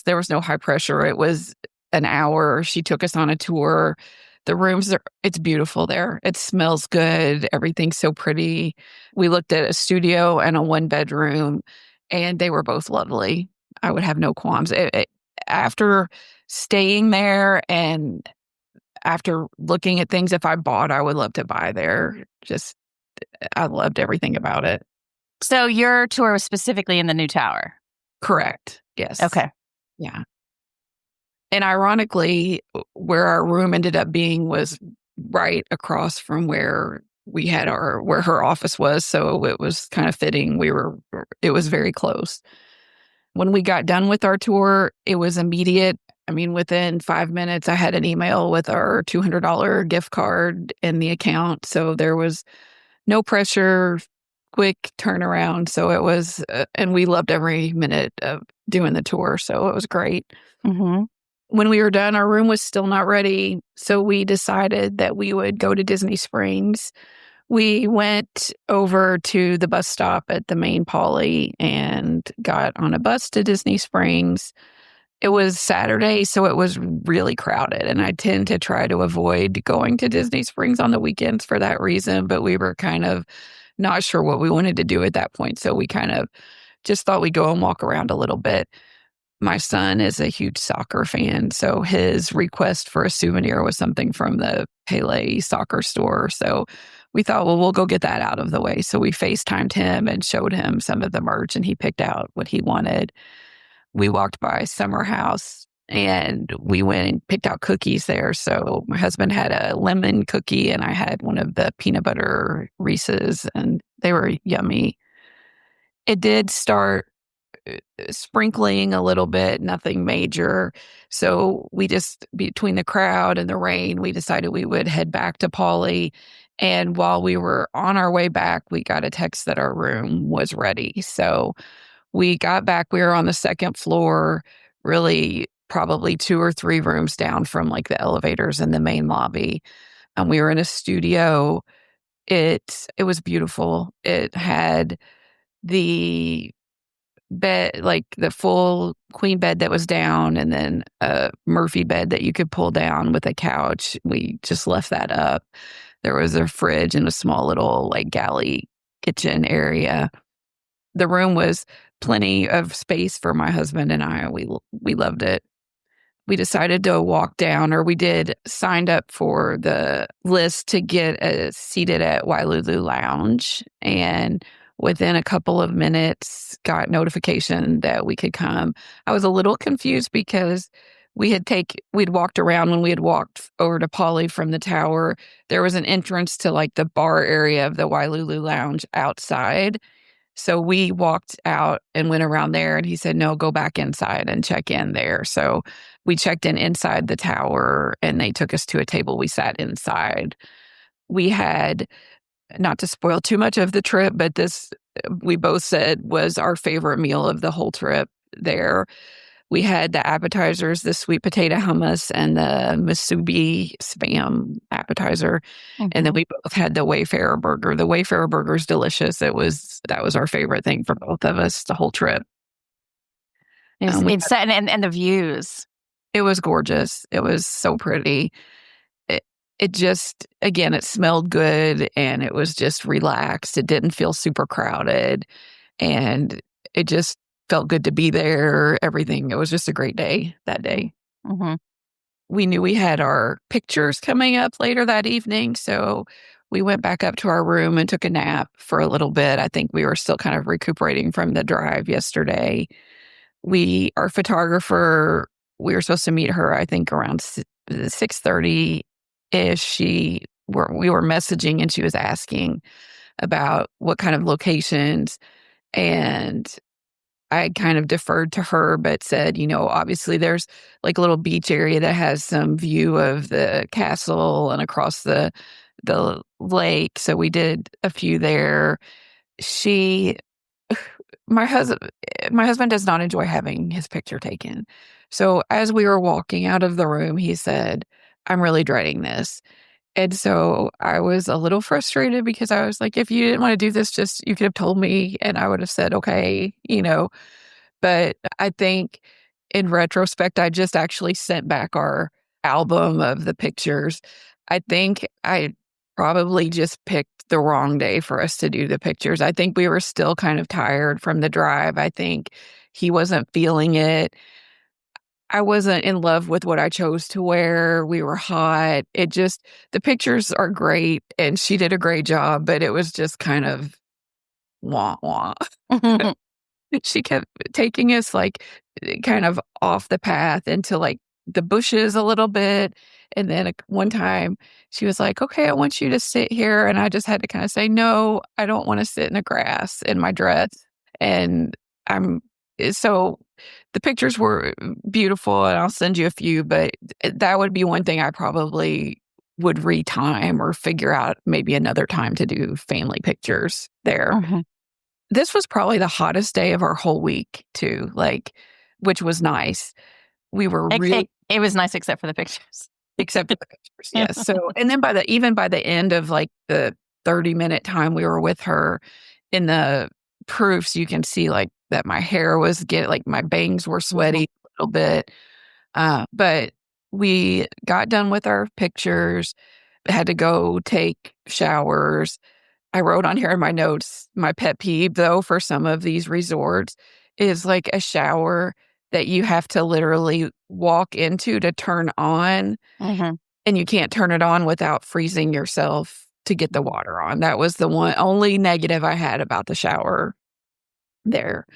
there was no high pressure. It was an hour. She took us on a tour. The rooms it's beautiful there. It smells good. Everything's so pretty. We looked at a studio and a 1-bedroom, and they were both lovely. I would have no qualms. After staying there and after looking at things, if I bought, I would love to buy there. I loved everything about it. So your tour was specifically in the new tower? Correct. Yes. Okay. Yeah. And ironically, where our room ended up being was right across from where where her office was. So it was kind of fitting. It was very close. When we got done with our tour, it was immediate. I mean, within 5 minutes, I had an email with our $200 gift card in the account. So there was no pressure, quick turnaround. So it was, and we loved every minute of doing the tour. So it was great. Mm-hmm. When we were done, our room was still not ready. So we decided that we would go to Disney Springs. We went over to the bus stop at the main Poly and got on a bus to Disney Springs. It was Saturday, so it was really crowded, and I tend to try to avoid going to Disney Springs on the weekends for that reason, but we were kind of not sure what we wanted to do at that point, so we kind of just thought we'd go and walk around a little bit. My son is a huge soccer fan, so his request for a souvenir was something from the Pele soccer store, so we thought, well, we'll go get that out of the way. So we FaceTimed him and showed him some of the merch, and he picked out what he wanted. we walked by Summer House and we went and picked out cookies there. So my husband had a lemon cookie and I had one of the peanut butter Reese's, and they were yummy. It did start sprinkling a little bit, nothing major. So we just, between the crowd and the rain, we decided we would head back to Poly. And while we were on our way back, we got a text that our room was ready. So we got back, we were on the second floor, really probably 2 or 3 rooms down from like the elevators in the main lobby. And we were in a studio. It was beautiful. It had the bed, like the full queen bed that was down, and then a Murphy bed that you could pull down with a couch. We just left that up. There was a fridge and a small little like galley kitchen area. The room was plenty of space for my husband and I. We loved it. We decided to walk down, or we did signed up for the list to get seated at Lulu Lounge, and within a couple of minutes got notification that we could come. I was a little confused because we'd walked around when we had walked over to Poly from the tower. There was an entrance to like the bar area of the Lulu Lounge outside. So we walked out and went around there, and he said, no, go back inside and check in there. So we checked in inside the tower and they took us to a table. We sat inside. We had, not to spoil too much of the trip, but this, we both said, was our favorite meal of the whole trip there. We had the appetizers, the sweet potato hummus and the musubi spam appetizer. Mm-hmm. And then we both had the Wayfarer burger. The Wayfarer burger is delicious. That was our favorite thing for both of us the whole trip. And the views. It was gorgeous. It was so pretty. It just, again, it smelled good and it was just relaxed. It didn't feel super crowded and it just felt good to be there, everything. It was just a great day that day. Mm-hmm. We knew we had our pictures coming up later that evening, so we went back up to our room and took a nap for a little bit. I think we were still kind of recuperating from the drive yesterday. Our photographer, we were supposed to meet her, I think, around 6:30-ish. We were messaging and she was asking about what kind of locations, and I kind of deferred to her, but said, obviously there's like a little beach area that has some view of the castle and across the lake. So we did a few there. My husband does not enjoy having his picture taken. So as we were walking out of the room, he said, I'm really dreading this. And so I was a little frustrated because I was like, if you didn't want to do this, you could have told me and I would have said, okay, But I think in retrospect, I just actually sent back our album of the pictures. I think I probably just picked the wrong day for us to do the pictures. I think we were still kind of tired from the drive. I think he wasn't feeling it. I wasn't in love with what I chose to wear. We were hot. The pictures are great and she did a great job, but it was just kind of wah wah. She kept taking us like kind of off the path into like the bushes a little bit. And then one time she was like, okay, I want you to sit here. And I just had to kind of say, no, I don't want to sit in the grass in my dress. And so the pictures were beautiful and I'll send you a few, but that would be one thing I probably would retime or figure out maybe another time to do family pictures there. Mm-hmm. This was probably the hottest day of our whole week too, which was nice. We were it was nice except for the pictures. Except for the pictures, yes. So, and then by the end of like the 30-minute time we were with her, in the proofs you can see like that my hair was my bangs were sweaty a little bit. But we got done with our pictures, had to go take showers. I wrote on here in my notes, my pet peeve though for some of these resorts is like a shower that you have to literally walk into to turn on. Mm-hmm. And you can't turn it on without freezing yourself to get the water on. That was the only negative I had about the shower there.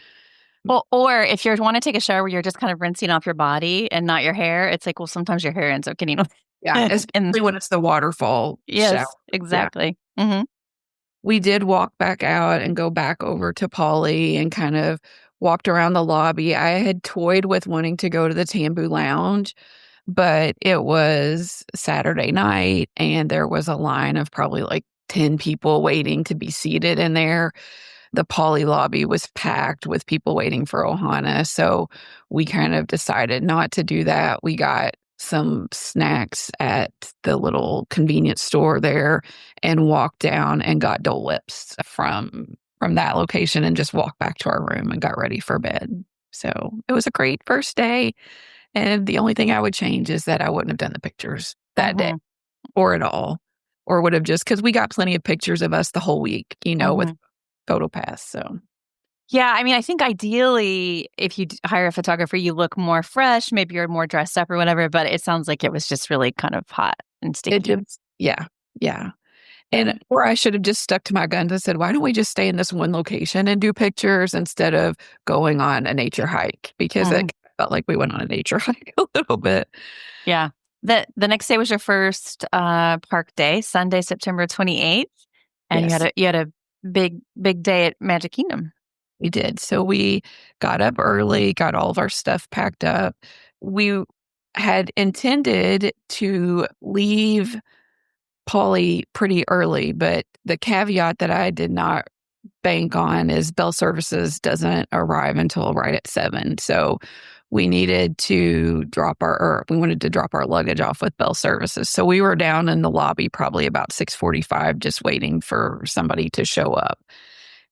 Well, or if you want to take a shower where you're just kind of rinsing off your body and not your hair, it's like, well, sometimes your hair ends up getting Yeah, and especially when it's the waterfall shower. yes, Yeah. exactly. Hmm. We did walk back out and go back over to Polly and kind of walked around the lobby. I had toyed with wanting to go to the Tambu Lounge, but it was Saturday night and there was a line of probably like 10 people waiting to be seated in there. The Polly lobby was packed with people waiting for Ohana. So we kind of decided not to do that. We got some snacks at the little convenience store there and walked down and got Dole Whips from that location and just walked back to our room and got ready for bed. So it was a great first day. And the only thing I would change is that I wouldn't have done the pictures that day or at all, or would have just, because we got plenty of pictures of us the whole week, with PhotoPass. So Yeah, I mean, I think ideally, if you hire a photographer, you look more fresh. Maybe you're more dressed up or whatever. But it sounds like it was just really kind of hot and sticky. it just, yeah. And or I should have just stuck to my guns and said, why don't we just stay in this one location and do pictures instead of going on a nature hike? Because it felt like we went on a nature hike a little bit. Yeah. The next day was your first park day, Sunday, September 28th. And Yes. you had a big day at Magic Kingdom. We did. So we got up early, got all of our stuff packed up. We had intended to leave Polly pretty early, but the caveat that I did not bank on is Bell Services doesn't arrive until right at 7. So we needed to we wanted to drop our luggage off with Bell Services. So we were down in the lobby probably about 6:45, just waiting for somebody to show up.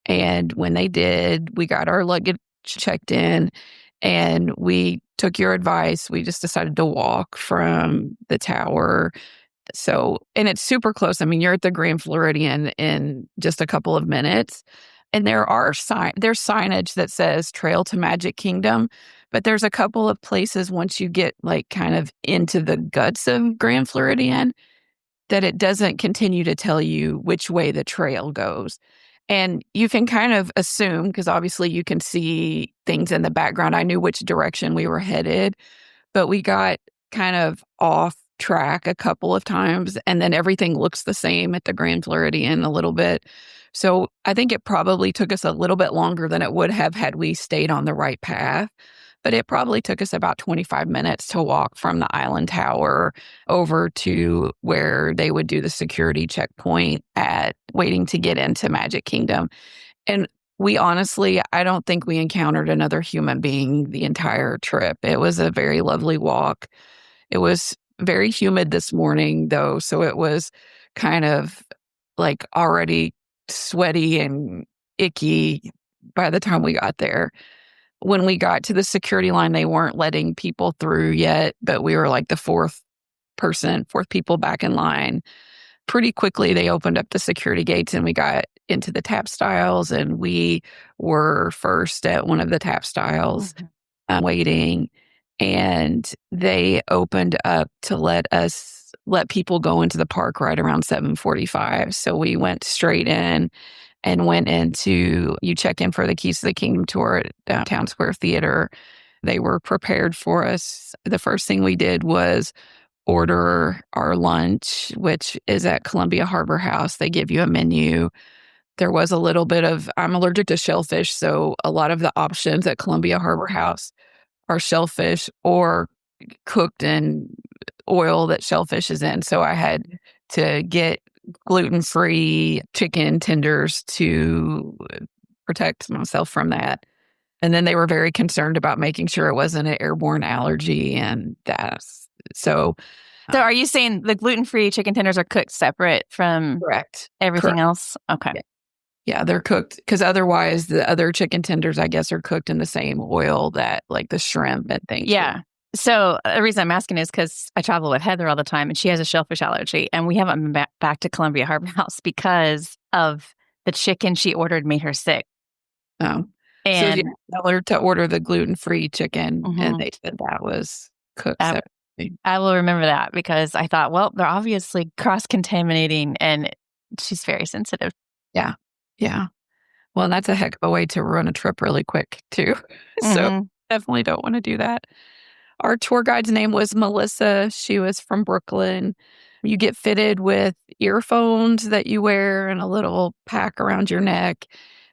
And when they did, we got our luggage checked in and we took your advice. We just decided to walk from the tower. So, and it's super close. I mean, you're at the Grand Floridian in just a couple of minutes. And there's signage that says Trail to Magic Kingdom, but there's a couple of places once you get like kind of into the guts of Grand Floridian that it doesn't continue to tell you which way the trail goes. And you can kind of assume, because obviously you can see things in the background. I knew which direction we were headed, but we got kind of off track a couple of times, and then everything looks the same at the Grand Floridian a little bit. So I think it probably took us a little bit longer than it would have had we stayed on the right path. But it probably took us about 25 minutes to walk from the Island Tower over to where they would do the security checkpoint at waiting to get into Magic Kingdom. And we honestly, I don't think we encountered another human being the entire trip. It was a very lovely walk. It was very humid this morning, though, so it was kind of like already sweaty and icky by the time we got there. When we got to the security line, they weren't letting people through yet, but we were like the fourth people back in line. Pretty quickly, they opened up the security gates and we got into the tap styles, and we were first at one of the tap styles waiting. And they opened up to let people go into the park right around 7:45. So we went straight in and you check in for the Keys to the Kingdom tour at Downtown Square Theater. They were prepared for us. The first thing we did was order our lunch, which is at Columbia Harbor House. They give you a menu. There was a little bit I'm allergic to shellfish, so a lot of the options at Columbia Harbor House are shellfish or cooked in oil that shellfish is in. So I had to get gluten-free chicken tenders to protect myself from that. And then they were very concerned about making sure it wasn't an airborne allergy and that. So are you saying the gluten-free chicken tenders are cooked separate from correct. everything Correct. else? Okay. Yeah, they're cooked because otherwise the other chicken tenders, I guess, are cooked in the same oil that like the shrimp and things. Yeah. So the reason I'm asking is because I travel with Heather all the time and she has a shellfish allergy, and we haven't been back to Columbia Harbor House because of the chicken she ordered made her sick. Oh. And so you tell her to order the gluten-free chicken, and they said that was cooked separately. I will remember that because I thought, well, they're obviously cross-contaminating, and she's very sensitive. Yeah. Well, that's a heck of a way to run a trip really quick, too. So definitely don't want to do that. Our tour guide's name was Melissa. She was from Brooklyn. You get fitted with earphones that you wear and a little pack around your neck.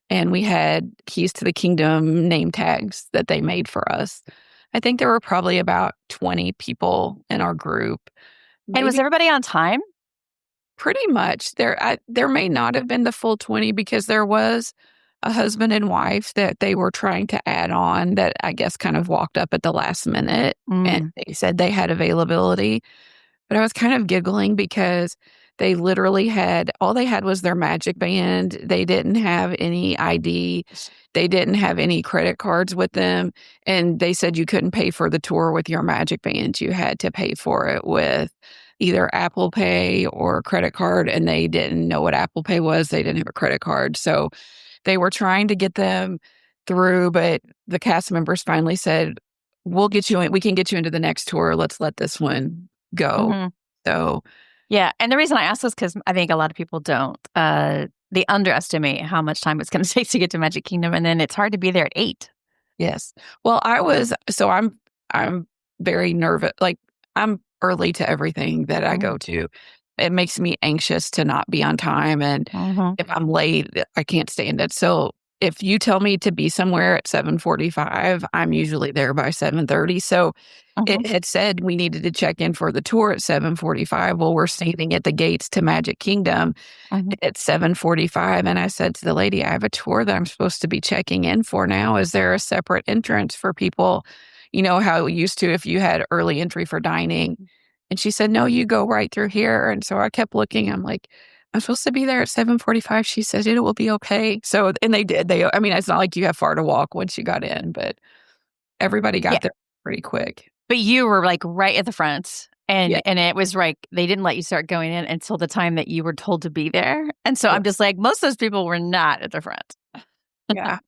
And we had Keys to the Kingdom name tags that they made for us. I think there were probably about 20 people in our group. And was Maybe everybody on time? pretty much. There may not have been the full 20 because there was a husband and wife that they were trying to add on that I guess kind of walked up at the last minute and they said they had availability. But I was kind of giggling because they literally all they had was their magic band. They didn't have any ID. They didn't have any credit cards with them. And they said you couldn't pay for the tour with your magic band. You had to pay for it with either Apple Pay or credit card. And they didn't know what Apple Pay was. They didn't have a credit card. So they were trying to get them through, but the cast members finally said, we'll get you in. We can get you into the next tour. Let's let this one go. So, yeah. And the reason I ask this because I think a lot of people don't. They underestimate how much time it's going to take to get to Magic Kingdom, and then it's hard to be there at 8. yes. Well, I'm very nervous. Like I'm early to everything that I go to. It makes me anxious to not be on time. And if I'm late, I can't stand it. So if you tell me to be somewhere at 7:45, I'm usually there by 7:30. So it had said we needed to check in for the tour at 7:45. Well, we're standing at the gates to Magic Kingdom at 7:45. And I said to the lady, I have a tour that I'm supposed to be checking in for now. Is there a separate entrance for people? You know how it used to if you had early entry for dining. And she said, no, you go right through here. And so I kept looking. I'm like, I'm supposed to be there at 7:45. She said, it will be okay. So, and they did. I mean, it's not like you have far to walk once you got in, but everybody got there pretty quick. But you were like right at the front. And it was like they didn't let you start going in until the time that you were told to be there. And so I'm just like, most of those people were not at the front. Yeah.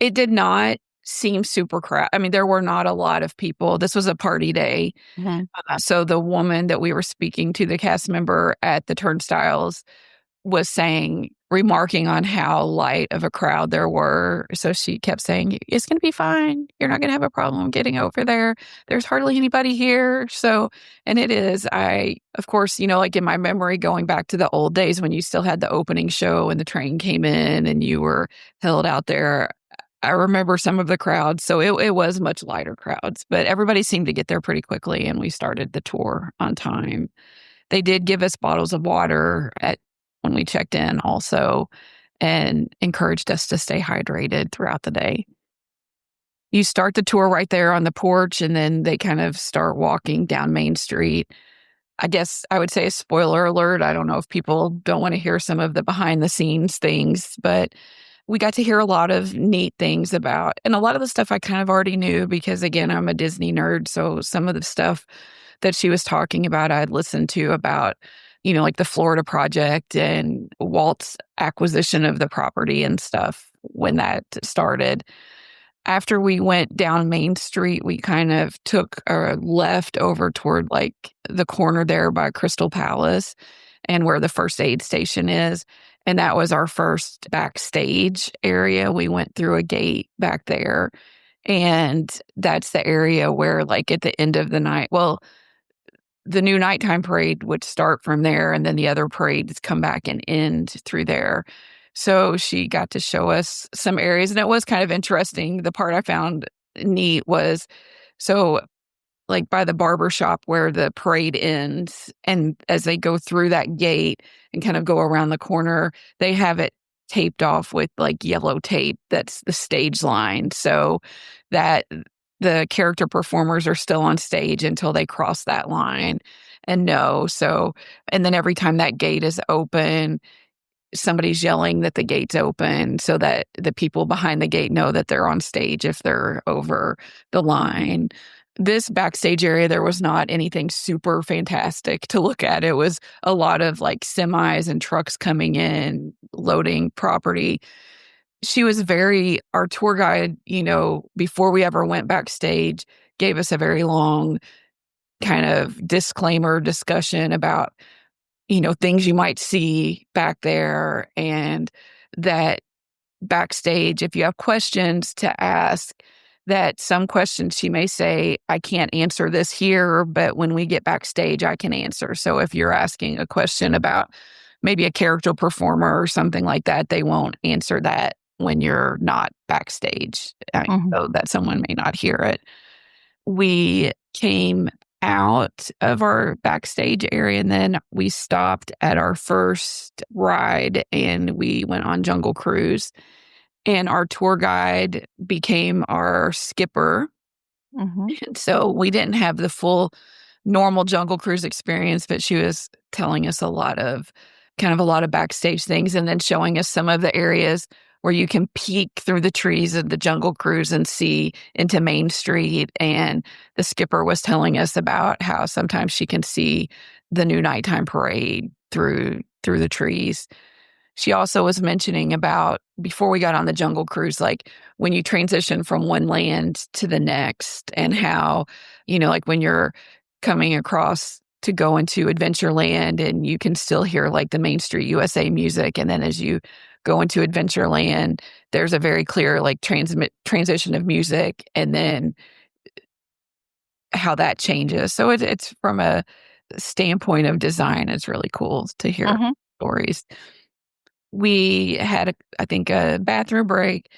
It did not seem super crowded. I mean, there were not a lot of people. This was a party day. So the woman that we were speaking to, the cast member at the turnstiles, was remarking on how light of a crowd there were. So she kept saying, it's going to be fine. You're not going to have a problem getting over there. There's hardly anybody here. So, and it is, of course, like in my memory, going back to the old days when you still had the opening show and the train came in and you were held out there. I remember some of the crowds. So it was much lighter crowds, but everybody seemed to get there pretty quickly and we started the tour on time. They did give us bottles of water when we checked in also and encouraged us to stay hydrated throughout the day. You start the tour right there on the porch and then they kind of start walking down Main Street. I guess I would say a spoiler alert. I don't know if people don't want to hear some of the behind the scenes things, but we got to hear a lot of neat things about, and a lot of the stuff I kind of already knew because, again, I'm a Disney nerd. So some of the stuff that she was talking about, I'd listened to about, like the Florida project and Walt's acquisition of the property and stuff when that started. After we went down Main Street, we kind of took a left over toward like the corner there by Crystal Palace and where the first aid station is. And that was our first backstage area. We went through a gate back there. And that's the area where, like, at the end of the night, well, the new nighttime parade would start from there. And then the other parades come back and end through there. So she got to show us some areas. And it was kind of interesting. The part I found neat was, so like by the barber shop where the parade ends. And as they go through that gate and kind of go around the corner, they have it taped off with like yellow tape. That's the stage line. So that the character performers are still on stage until they cross that line. And then every time that gate is open, somebody's yelling that the gate's open so that the people behind the gate know that they're on stage if they're over the line. This backstage area, there was not anything super fantastic to look at. It was a lot of like semis and trucks coming in, loading property. She was our tour guide, before we ever went backstage, gave us a very long kind of disclaimer discussion about, things you might see back there and that backstage, if you have questions to ask, that some questions she may say, I can't answer this here, but when we get backstage, I can answer. So if you're asking a question about maybe a character performer or something like that, they won't answer that when you're not backstage, so that someone may not hear it. We came out of our backstage area and then we stopped at our first ride and we went on Jungle Cruise. And our tour guide became our skipper. And so we didn't have the full normal Jungle Cruise experience, but she was telling us a lot of backstage things and then showing us some of the areas where you can peek through the trees of the Jungle Cruise and see into Main Street. And the skipper was telling us about how sometimes she can see the new nighttime parade through the trees. She also was mentioning about, before we got on the Jungle Cruise, like when you transition from one land to the next and how, like when you're coming across to go into Adventureland and you can still hear like the Main Street USA music. And then as you go into Adventureland, there's a very clear like transition of music and then how that changes. So it's from a standpoint of design, it's really cool to hear stories. We had, I think, a bathroom break.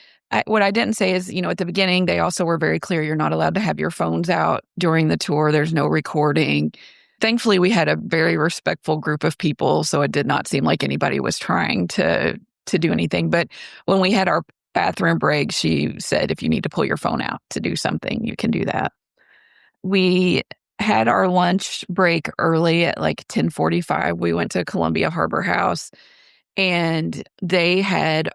What I didn't say is, at the beginning, they also were very clear, you're not allowed to have your phones out during the tour. There's no recording. Thankfully, we had a very respectful group of people, so it did not seem like anybody was trying to do anything. But when we had our bathroom break, she said, if you need to pull your phone out to do something, you can do that. We had our lunch break early at like 10:45. We went to Columbia Harbor House. And they had,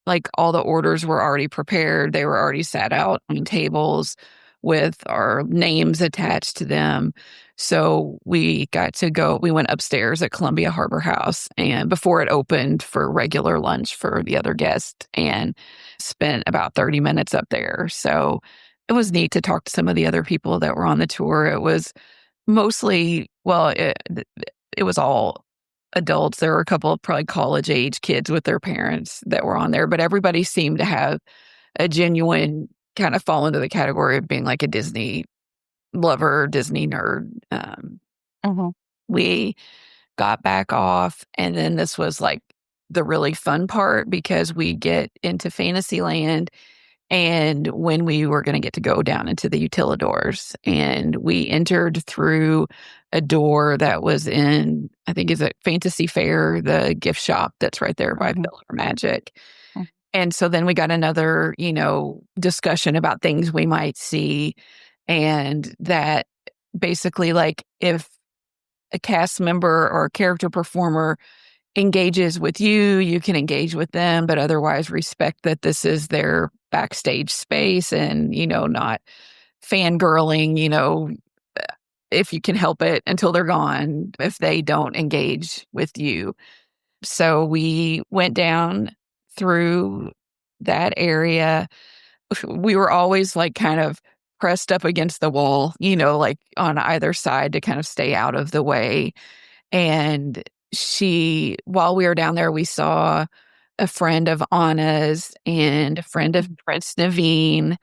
like, all the orders were already prepared. They were already sat out on tables with our names attached to them. So we got to go, we went upstairs at Columbia Harbor House and before it opened for regular lunch for the other guests and spent about 30 minutes up there. So it was neat to talk to some of the other people that were on the tour. It was mostly, it was all adults. There were a couple of probably college age kids with their parents that were on there, but everybody seemed to have a genuine kind of fall into the category of being like a Disney lover, Disney nerd. We got back off, and then this was like the really fun part because we get into Fantasyland. And when we were going to get to go down into the utilidors, and we entered through a door that was in, I think is it Fantasy Fair, the gift shop that's right there by Miller Magic. And so then we got another, discussion about things we might see. And that basically, like, if a cast member or a character performer engages with you, you can engage with them, but otherwise respect that this is their backstage space and, not fangirling, if you can help it until they're gone, if they don't engage with you. So we went down through that area. We were always like kind of pressed up against the wall, like on either side to kind of stay out of the way. And while we were down there, we saw a friend of Anna's and a friend of Prince Naveen.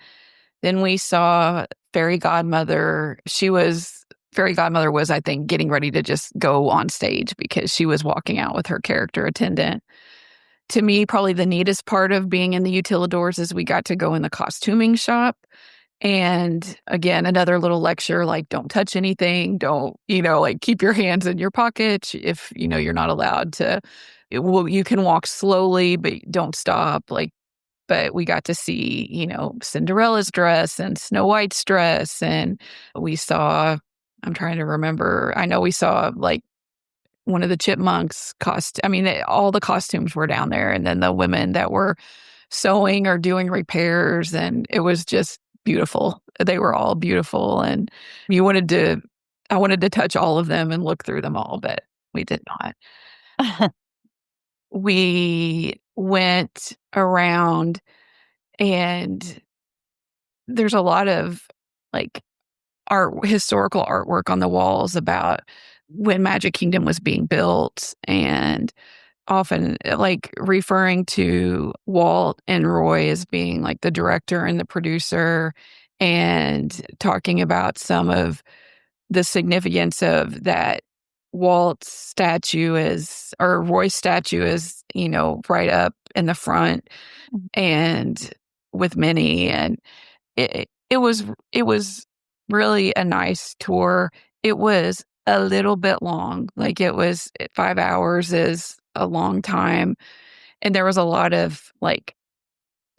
Then we saw Fairy Godmother. Fairy Godmother was, I think, getting ready to just go on stage because she was walking out with her character attendant. To me, probably the neatest part of being in the utilidors is we got to go in the costuming shop. And again, another little lecture, like, don't touch anything. Don't, like, keep your hands in your pockets. If, you're not allowed to, you can walk slowly, but don't stop. But we got to see, Cinderella's dress and Snow White's dress. And we saw, I'm trying to remember, I know we saw like one of the chipmunks all the costumes were down there. And then the women that were sewing or doing repairs. And it was just beautiful. They were all beautiful. And I wanted to touch all of them and look through them all, but we did not. We went around and there's a lot of like historical artwork on the walls about when Magic Kingdom was being built and often like referring to Walt and Roy as being like the director and the producer, and talking about some of the significance of that. Walt's statue is, or Roy's statue is, right up in the front and with Minnie. And it was really a nice tour. It was a little bit long. Like, it was 5 hours is a long time. And there was a lot of like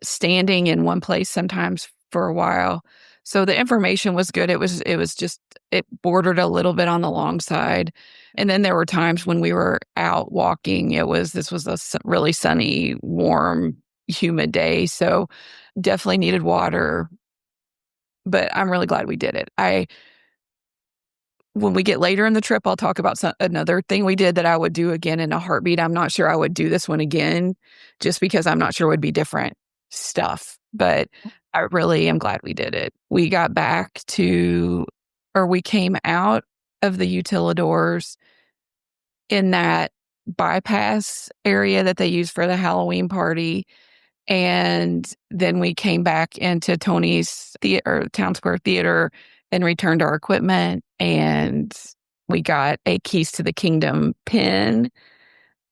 standing in one place sometimes for a while. So the information was good. It was just, it bordered a little bit on the long side. And then there were times when we were out walking. This was a really sunny, warm, humid day. So definitely needed water, but I'm really glad we did it. When we get later in the trip, I'll talk about another thing we did that I would do again in a heartbeat. I'm not sure I would do this one again, just because I'm not sure it would be different stuff. But I really am glad we did it. We got back to, or we came out of the utilidors in that bypass area that they use for the Halloween party. And then we came back into Tony's Town Square Theater and returned our equipment. And we got a Keys to the Kingdom pin,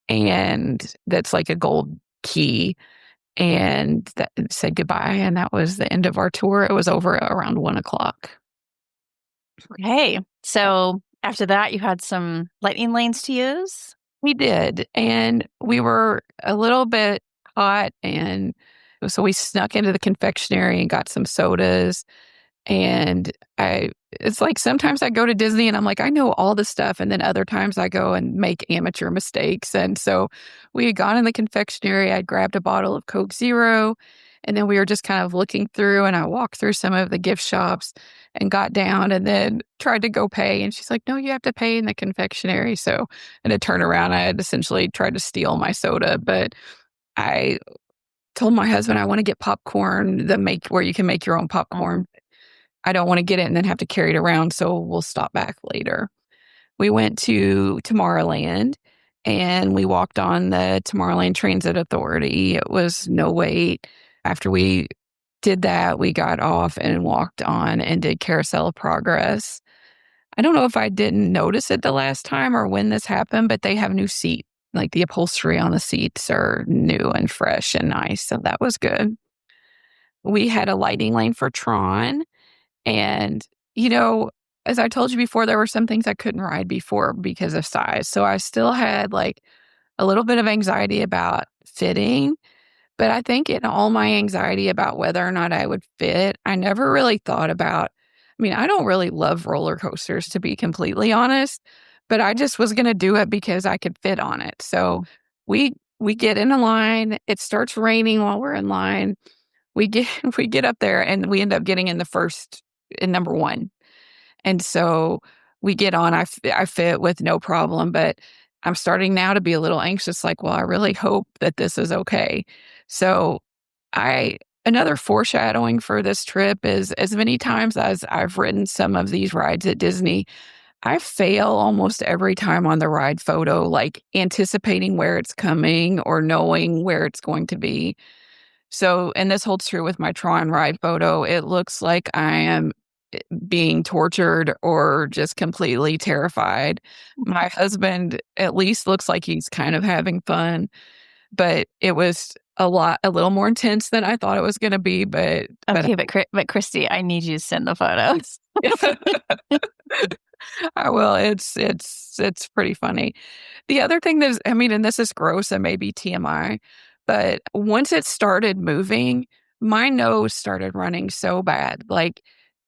and that's like a gold key. And that said goodbye. And that was the end of our tour. It was over around 1:00. Okay. So after that, you had some lightning lanes to use? We did. And we were a little bit hot. And so we snuck into the confectionery and got some sodas. And it's like sometimes I go to Disney and I'm like, I know all the stuff. And then other times I go and make amateur mistakes. And so we had gone in the confectionery. I grabbed a bottle of Coke Zero. And then we were just kind of looking through, and I walked through some of the gift shops and got down and then tried to go pay. And she's like, no, you have to pay in the confectionery. So, and to turn around, I had essentially tried to steal my soda. But I told my husband I want to get popcorn, where you can make your own popcorn. I don't want to get it and then have to carry it around, so we'll stop back later. We went to Tomorrowland, and we walked on the Tomorrowland Transit Authority. It was no wait. After we did that, we got off and walked on and did Carousel of Progress. I don't know if I didn't notice it the last time or when this happened, but they have new seat. Like, the upholstery on the seats are new and fresh and nice, so that was good. We had a lighting lane for Tron. And, as I told you before, there were some things I couldn't ride before because of size. So I still had like a little bit of anxiety about fitting. But I think in all my anxiety about whether or not I would fit, I never really thought about, I don't really love roller coasters, to be completely honest, but I just was going to do it because I could fit on it. So we get in a line. It starts raining while we're in line. We get up there, and we end up getting in number one. And so we get on, I fit with no problem, but I'm starting now to be a little anxious, like, well, I really hope that this is okay. So another foreshadowing for this trip is, as many times as I've ridden some of these rides at Disney, I fail almost every time on the ride photo, like anticipating where it's coming or knowing where it's going to be. So, and this holds true with my Tron ride photo. It looks like I am being tortured or just completely terrified. My husband at least looks like he's kind of having fun, but it was a little more intense than I thought it was going to be. But Kristie, I need you to send the photos. I will. It's pretty funny. The other thing that is, and this is gross and maybe TMI, but once it started moving, my nose started running so bad. Like,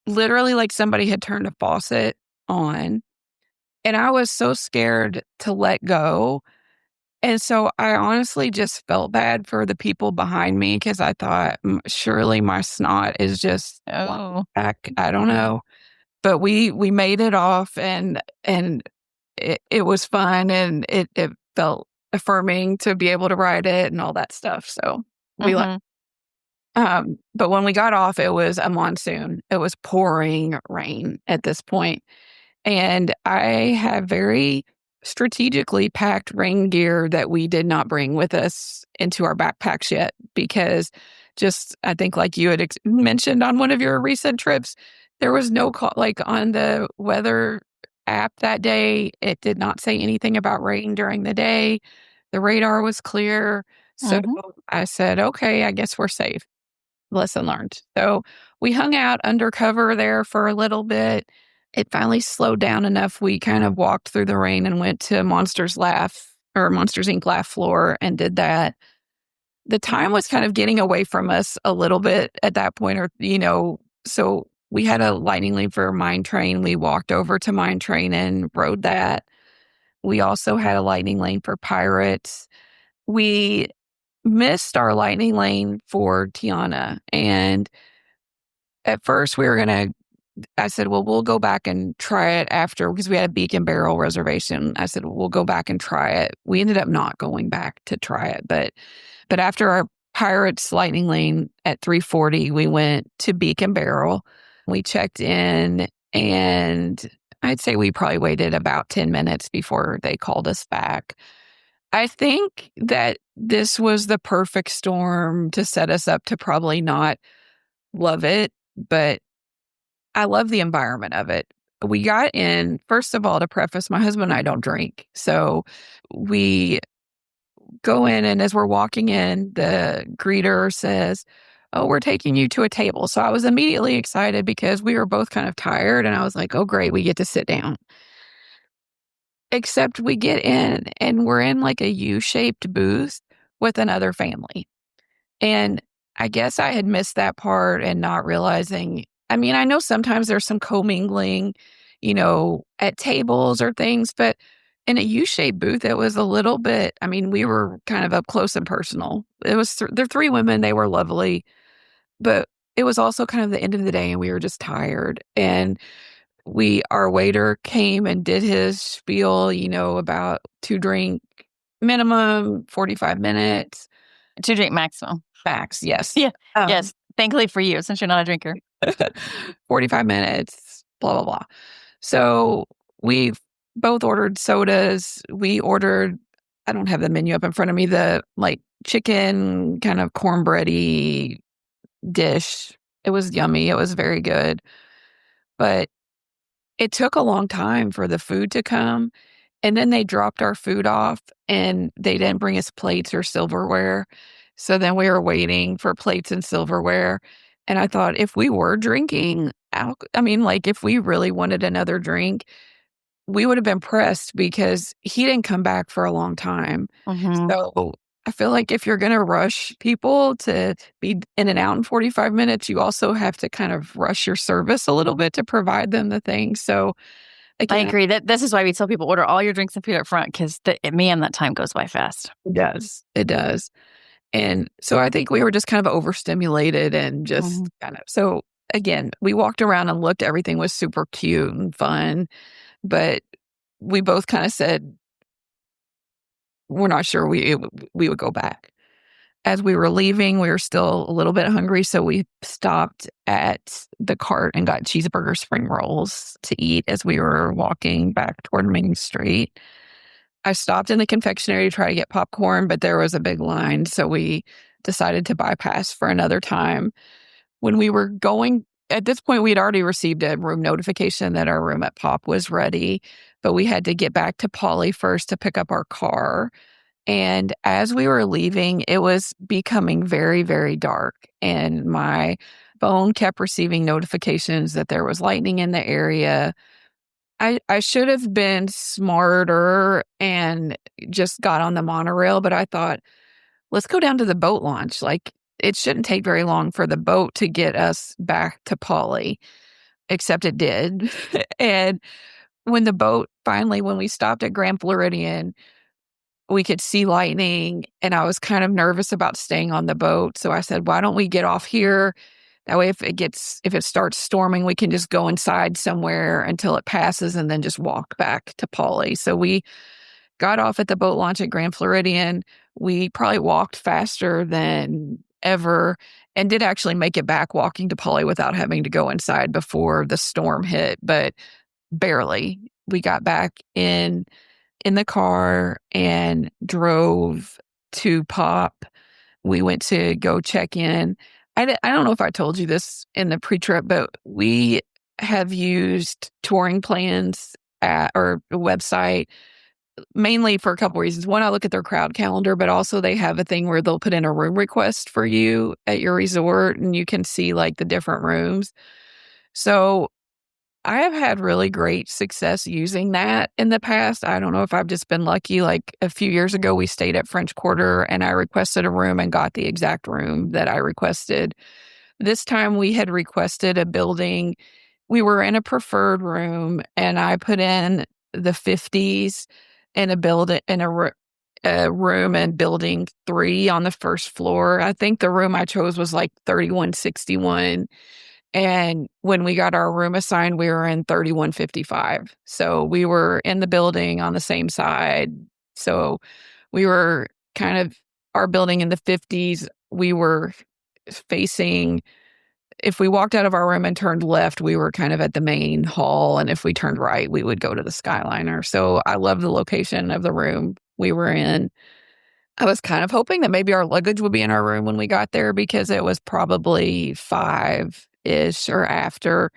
literally, like somebody had turned a faucet on, and I was so scared to let go. And so I honestly just felt bad for the people behind me, because I thought, surely my snot is just back. I don't know. But we made it off, and it was fun, and it felt affirming to be able to ride it and all that stuff. So we but when we got off, it was a monsoon. It was pouring rain at this point. And I have very strategically packed rain gear that we did not bring with us into our backpacks yet because just, I think like you had mentioned on one of your recent trips, there was no call, like on the weather app that day, it did not say anything about rain during the day. The radar was clear. So I said, okay, I guess we're safe. Lesson learned. So we hung out undercover there for a little bit. It finally slowed down enough. We kind of walked through the rain and went to Monsters Inc. Laugh Floor and did that. The time was kind of getting away from us a little bit at that point, so we had a lightning lane for Mine Train. We walked over to Mine Train and rode that. We also had a lightning lane for Pirates. We missed our lightning lane for Tiana. And at first I said, well, we'll go back and try it after, because we had a Beak and Barrel reservation. I said, we'll go back and try it. We ended up not going back to try it. But after our Pirates lightning lane at 3:40, we went to Beak and Barrel. We checked in, and I'd say we probably waited about 10 minutes before they called us back. I think that this was the perfect storm to set us up to probably not love it, but I love the environment of it. We got in, first of all, to preface, my husband and I don't drink. So we go in, and as we're walking in, the greeter says, oh, we're taking you to a table. So I was immediately excited because we were both kind of tired, and I was like, oh, great, we get to sit down. Except we get in, and we're in like a U-shaped booth with another family. And I guess I had missed that part and not realizing. I mean, I know sometimes there's some commingling, at tables or things, but in a U-shaped booth, it was a little bit, I mean, we were kind of up close and personal. It was, they're three women, they were lovely, but it was also kind of the end of the day and we were just tired. And our waiter came and did his spiel, about 2-drink minimum, 45 minutes. 2-drink maximum. Max, yes. Yeah. Yes. Thankfully for you, since you're not a drinker. 45 minutes, blah, blah, blah. So we both ordered sodas. We ordered, I don't have the menu up in front of me, the like chicken kind of cornbready dish. It was yummy. It was very good. But it took a long time for the food to come. And then they dropped our food off and they didn't bring us plates or silverware. So then we were waiting for plates and silverware. And I thought, if we were drinking if we really wanted another drink, we would have been pressed because he didn't come back for a long time. So I feel like if you're going to rush people to be in and out in 45 minutes, you also have to kind of rush your service a little bit to provide them the things. So again, I agree. This is why we tell people order all your drinks and food up front, because that time goes by fast. It does. And so I think we were just kind of overstimulated and just so again, we walked around and looked, everything was super cute and fun, but we both kind of said, we're not sure we would go back. As we were leaving, we were still a little bit hungry, so we stopped at the cart and got cheeseburger spring rolls to eat as we were walking back toward Main Street. I stopped in the confectionery to try to get popcorn, but there was a big line, so we decided to bypass for another time. When we were going, at this point, we had already received a room notification that our room at Pop was ready, but we had to get back to Poly first to pick up our car. And as we were leaving, it was becoming very, very dark. And my phone kept receiving notifications that there was lightning in the area. I should have been smarter and just got on the monorail, but I thought, let's go down to the boat launch. Like, it shouldn't take very long for the boat to get us back to Poly, except it did. And when we stopped at Grand Floridian, we could see lightning, and I was kind of nervous about staying on the boat. So I said, why don't we get off here? That way, if it starts storming, we can just go inside somewhere until it passes and then just walk back to Poly. So we got off at the boat launch at Grand Floridian. We probably walked faster than ever and did actually make it back walking to Poly without having to go inside before the storm hit, but barely. We got back in in the car and drove to Pop. We went to go check in. I don't know if I told you this in the pre-trip, but we have used touring plans or a website mainly for a couple reasons. One, I look at their crowd calendar, but also they have a thing where they'll put in a room request for you at your resort and you can see like the different rooms. So I have had really great success using that in the past. I don't know if I've just been lucky. Like a few years ago, we stayed at French Quarter and I requested a room and got the exact room that I requested. This time we had requested a building. We were in a preferred room and I put in the 50s in a room in building 3 on the first floor. I think the room I chose was like 3161. And when we got our room assigned, we were in 3155. So we were in the building on the same side. So we were kind of our building in the 50s. We were facing, if we walked out of our room and turned left, we were kind of at the main hall. And if we turned right, we would go to the Skyliner. So I love the location of the room we were in. I was kind of hoping that maybe our luggage would be in our room when we got there because it was probably 5-ish or after.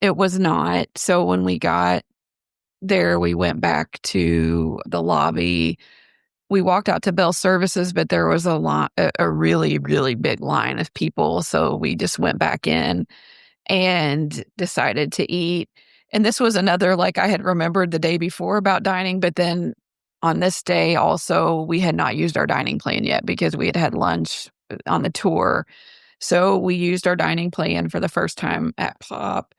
It was not. So when we got there, we went back to the lobby. We walked out to Bell Services, but there was a really, really big line of people. So we just went back in and decided to eat. And this was another, like I had remembered the day before about dining, but then on this day also, we had not used our dining plan yet because we had had lunch on the tour. So we used our dining plan for the first time at Pop.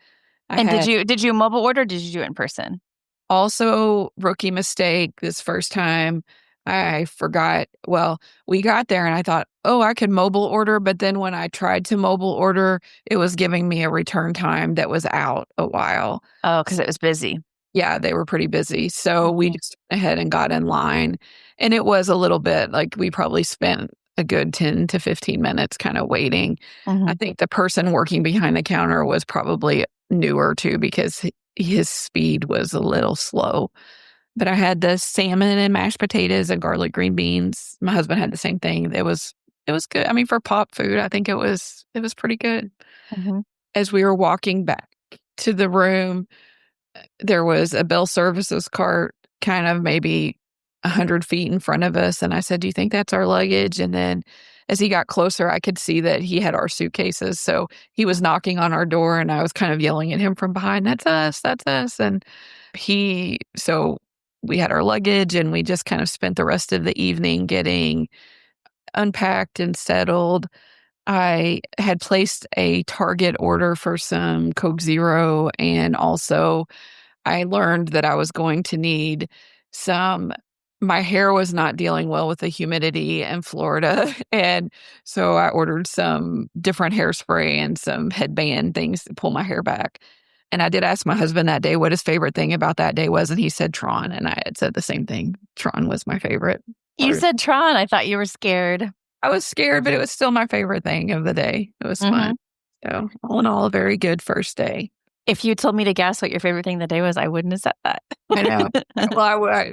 Did you mobile order or did you do it in person? Also, rookie mistake this first time. I forgot. Well, we got there and I thought, oh, I could mobile order. But then when I tried to mobile order, it was giving me a return time that was out a while. Oh, because it was busy. Yeah, they were pretty busy. So we just went ahead and got in line. And it was a little bit like we probably spent a good 10 to 15 minutes kind of waiting. Mm-hmm. I think the person working behind the counter was probably newer too because his speed was a little slow. But I had the salmon and mashed potatoes and garlic green beans. My husband had the same thing. It was good. I mean, for Pop food, I think it was pretty good. Mm-hmm. As we were walking back to the room, there was a Bell Services cart kind of maybe 100 feet in front of us. And I said, do you think that's our luggage? And then as he got closer, I could see that he had our suitcases. So he was knocking on our door and I was kind of yelling at him from behind, that's us, that's us. And so we had our luggage and we just kind of spent the rest of the evening getting unpacked and settled. I had placed a Target order for some Coke Zero, and also I learned that I was going to need my hair was not dealing well with the humidity in Florida, and so I ordered some different hairspray and some headband things to pull my hair back. And I did ask my husband that day what his favorite thing about that day was, and he said Tron, and I had said the same thing. Tron was my favorite. You said Tron. I thought you were scared. I was scared, but it was still my favorite thing of the day. It was fun. So all in all, a very good first day. If you told me to guess what your favorite thing of the day was, I wouldn't have said that. I know. Well,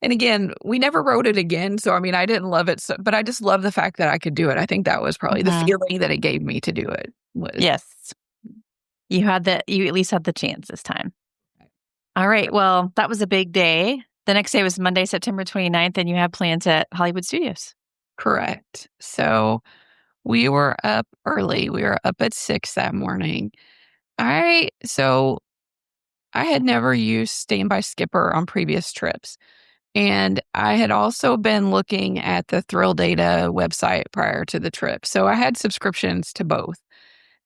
and again, we never rode it again. So, I mean, I didn't love it, but I just love the fact that I could do it. I think that was probably the feeling that it gave me to do it. Yes. You at least had the chance this time. All right. Well, that was a big day. The next day was Monday, September 29th, and you had plans at Hollywood Studios. Correct. So we were up early. We were up at 6 that morning. So I had never used Standby Skipper on previous trips. And I had also been looking at the Thrill Data website prior to the trip. So I had subscriptions to both.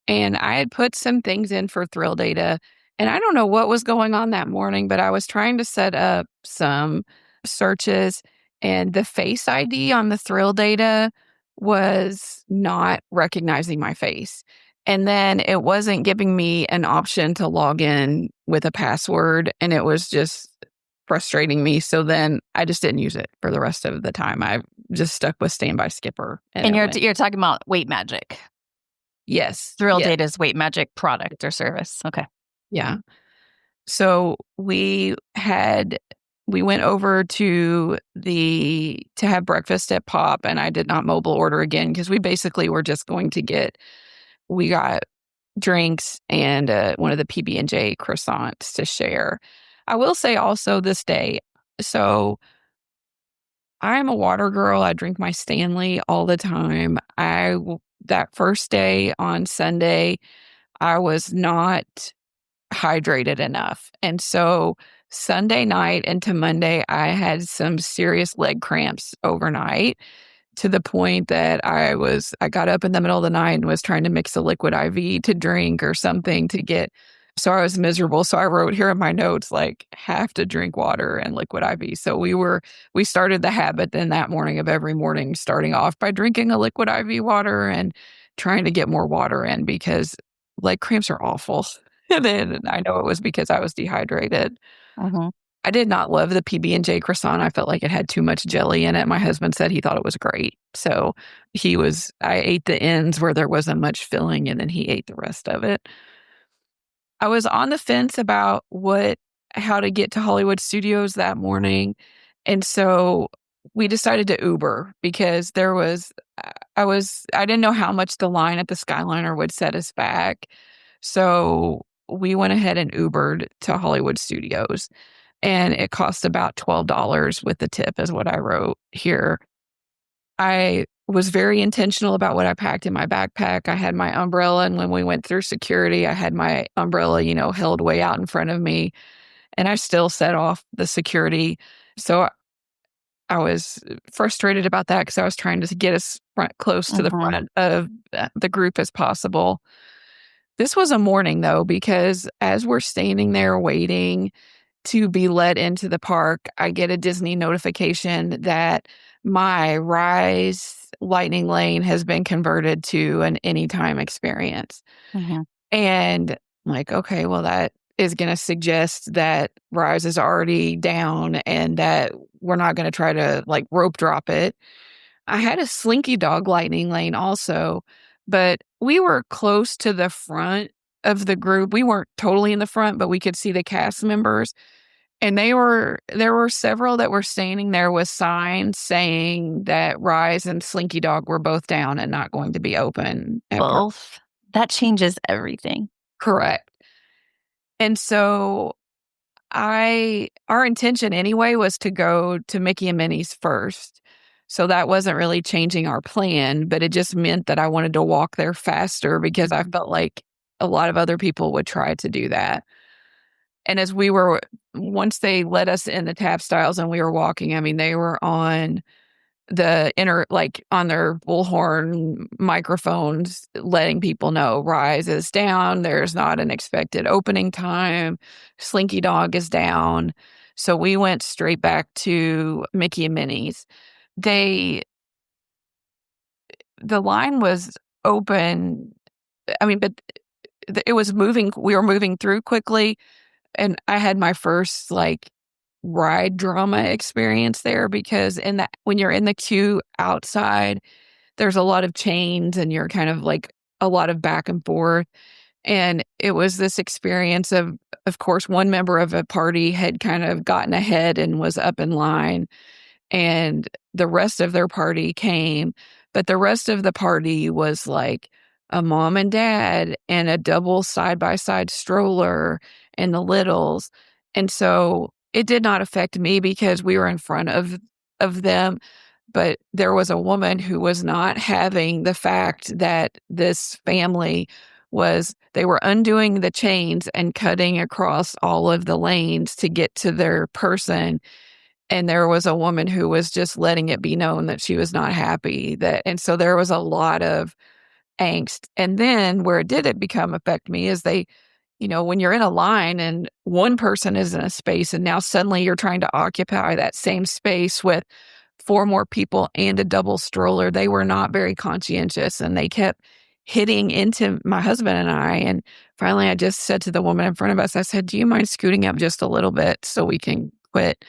And I had put some things in for Thrill Data. And I don't know what was going on that morning, but I was trying to set up some searches. And the Face ID on the Thrill Data was not recognizing my face. And then it wasn't giving me an option to log in with a password. And it was just frustrating me. So then I just didn't use it for the rest of the time. I just stuck with Standby Skipper. And you're talking about Weight Magic. Yes. Thrill Data's Weight Magic product or service. Okay. Yeah. So we had we went over to have breakfast at Pop, and I did not mobile order again because we basically were just going to we got drinks and one of the PB&J croissants to share. I will say also this day, so I'm a water girl. I drink my Stanley all the time. That first day on Sunday, I was not hydrated enough. And so Sunday night into Monday, I had some serious leg cramps overnight to the point that I got up in the middle of the night and was trying to mix a liquid IV to drink or something so I was miserable. So I wrote here in my notes, like, have to drink water and liquid IV. So we started the habit then that morning of every morning starting off by drinking a liquid IV water and trying to get more water in because leg cramps are awful. And then I know it was because I was dehydrated. Mm-hmm. I did not love the PB&J croissant. I felt like it had too much jelly in it. My husband said he thought it was great. So I ate the ends where there wasn't much filling, and then he ate the rest of it. I was on the fence about how to get to Hollywood Studios that morning. And so we decided to Uber because I didn't know how much the line at the Skyliner would set us back. So we went ahead and Ubered to Hollywood Studios, and it cost about $12 with the tip is what I wrote here. I was very intentional about what I packed in my backpack. I had my umbrella, and when we went through security, I had my umbrella, held way out in front of me, and I still set off the security. So I was frustrated about that because I was trying to get us close to the front of the group as possible. This was a morning, though, because as we're standing there waiting to be let into the park, I get a Disney notification that my Rise Lightning Lane has been converted to an anytime experience. Mm-hmm. And I'm like, okay, well, that is going to suggest that Rise is already down and that we're not going to try to rope drop it. I had a Slinky Dog Lightning Lane also, but we were close to the front of the group. We weren't totally in the front, but we could see the cast members. And there were several that were standing there with signs saying that Rise and Slinky Dog were both down and not going to be open. Both. That changes everything. Correct. And so our intention anyway was to go to Mickey and Minnie's first. So that wasn't really changing our plan, but it just meant that I wanted to walk there faster because I felt like a lot of other people would try to do that. And once they let us in the tap styles and we were walking, I mean, they were on the on their bullhorn microphones, letting people know Rise is down. There's not an expected opening time. Slinky Dog is down. So we went straight back to Mickey and Minnie's. The line was open. I mean, but it was moving. We were moving through quickly. And I had my first ride drama experience there because when you're in the queue outside, there's a lot of chains and you're kind of a lot of back and forth. And it was this experience of course, one member of a party had kind of gotten ahead and was up in line, and the rest of their party came, but the rest of the party was a mom and dad and a double side-by-side stroller and the littles. And so it did not affect me because we were in front of them. But there was a woman who was not having the fact that this family they were undoing the chains and cutting across all of the lanes to get to their person. And there was a woman who was just letting it be known that she was not happy. And so there was a lot of angst. And then where it become affect me is when you're in a line and one person is in a space and now suddenly you're trying to occupy that same space with 4 more people and a double stroller, they were not very conscientious and they kept hitting into my husband and I. And finally I just said to the woman in front of us, I said, do you mind scooting up just a little bit so we can quit?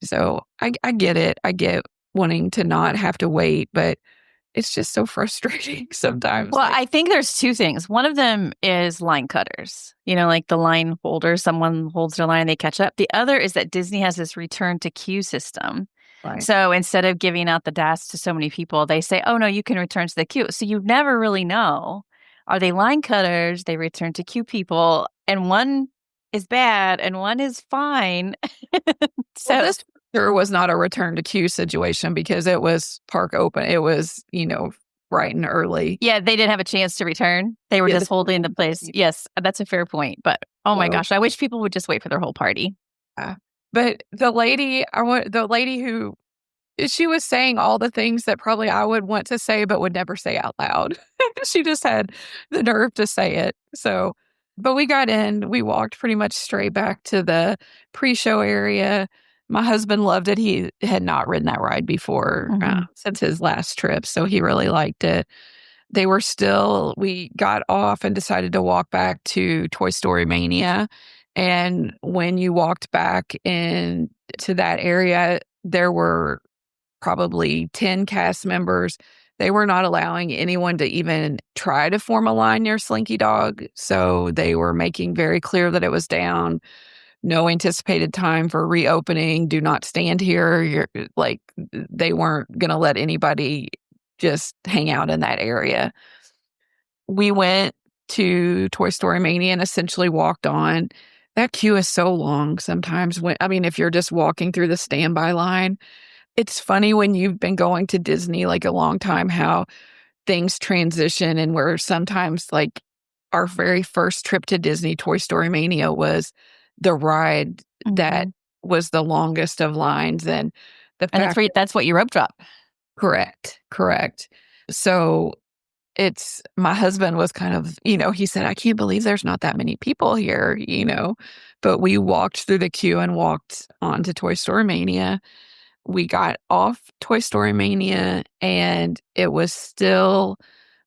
So I get it. I get wanting to not have to wait, but it's just so frustrating sometimes. Well, I think there's two things. One of them is line cutters, like the line holders. Someone holds their line, they catch up. The other is that Disney has this return to queue system. Right. So instead of giving out the DAS to so many people, they say, oh, no, you can return to the queue. So you never really know. Are they line cutters? They return to queue people. And one is bad and one is fine. So this sure was not a return to queue situation because it was park open. It was, bright and early. Yeah, they didn't have a chance to return. They were just holding the place. Yes, that's a fair point. But oh my gosh, I wish people would just wait for their whole party. But the lady who she was saying all the things that probably I would want to say but would never say out loud. She just had the nerve to say it. So, but we got in. We walked pretty much straight back to the pre-show area. My husband loved it. He had not ridden that ride before since his last trip, so he really liked it. We got off and decided to walk back to Toy Story Mania. And when you walked back into that area, there were probably 10 cast members. They were not allowing anyone to even try to form a line near Slinky Dog. So they were making very clear that it was down. No anticipated time for reopening. Do not stand here. They weren't going to let anybody just hang out in that area. We went to Toy Story Mania and essentially walked on. That queue is so long sometimes. If you're just walking through the standby line, it's funny when you've been going to Disney like a long time, how things transition, and where sometimes like our very first trip to Disney, Toy Story Mania, was the ride that was the longest of lines. And that's what you rope drop. Correct. So my husband was kind of, he said, I can't believe there's not that many people here, but we walked through the queue and walked on to Toy Story Mania. We got off Toy Story Mania and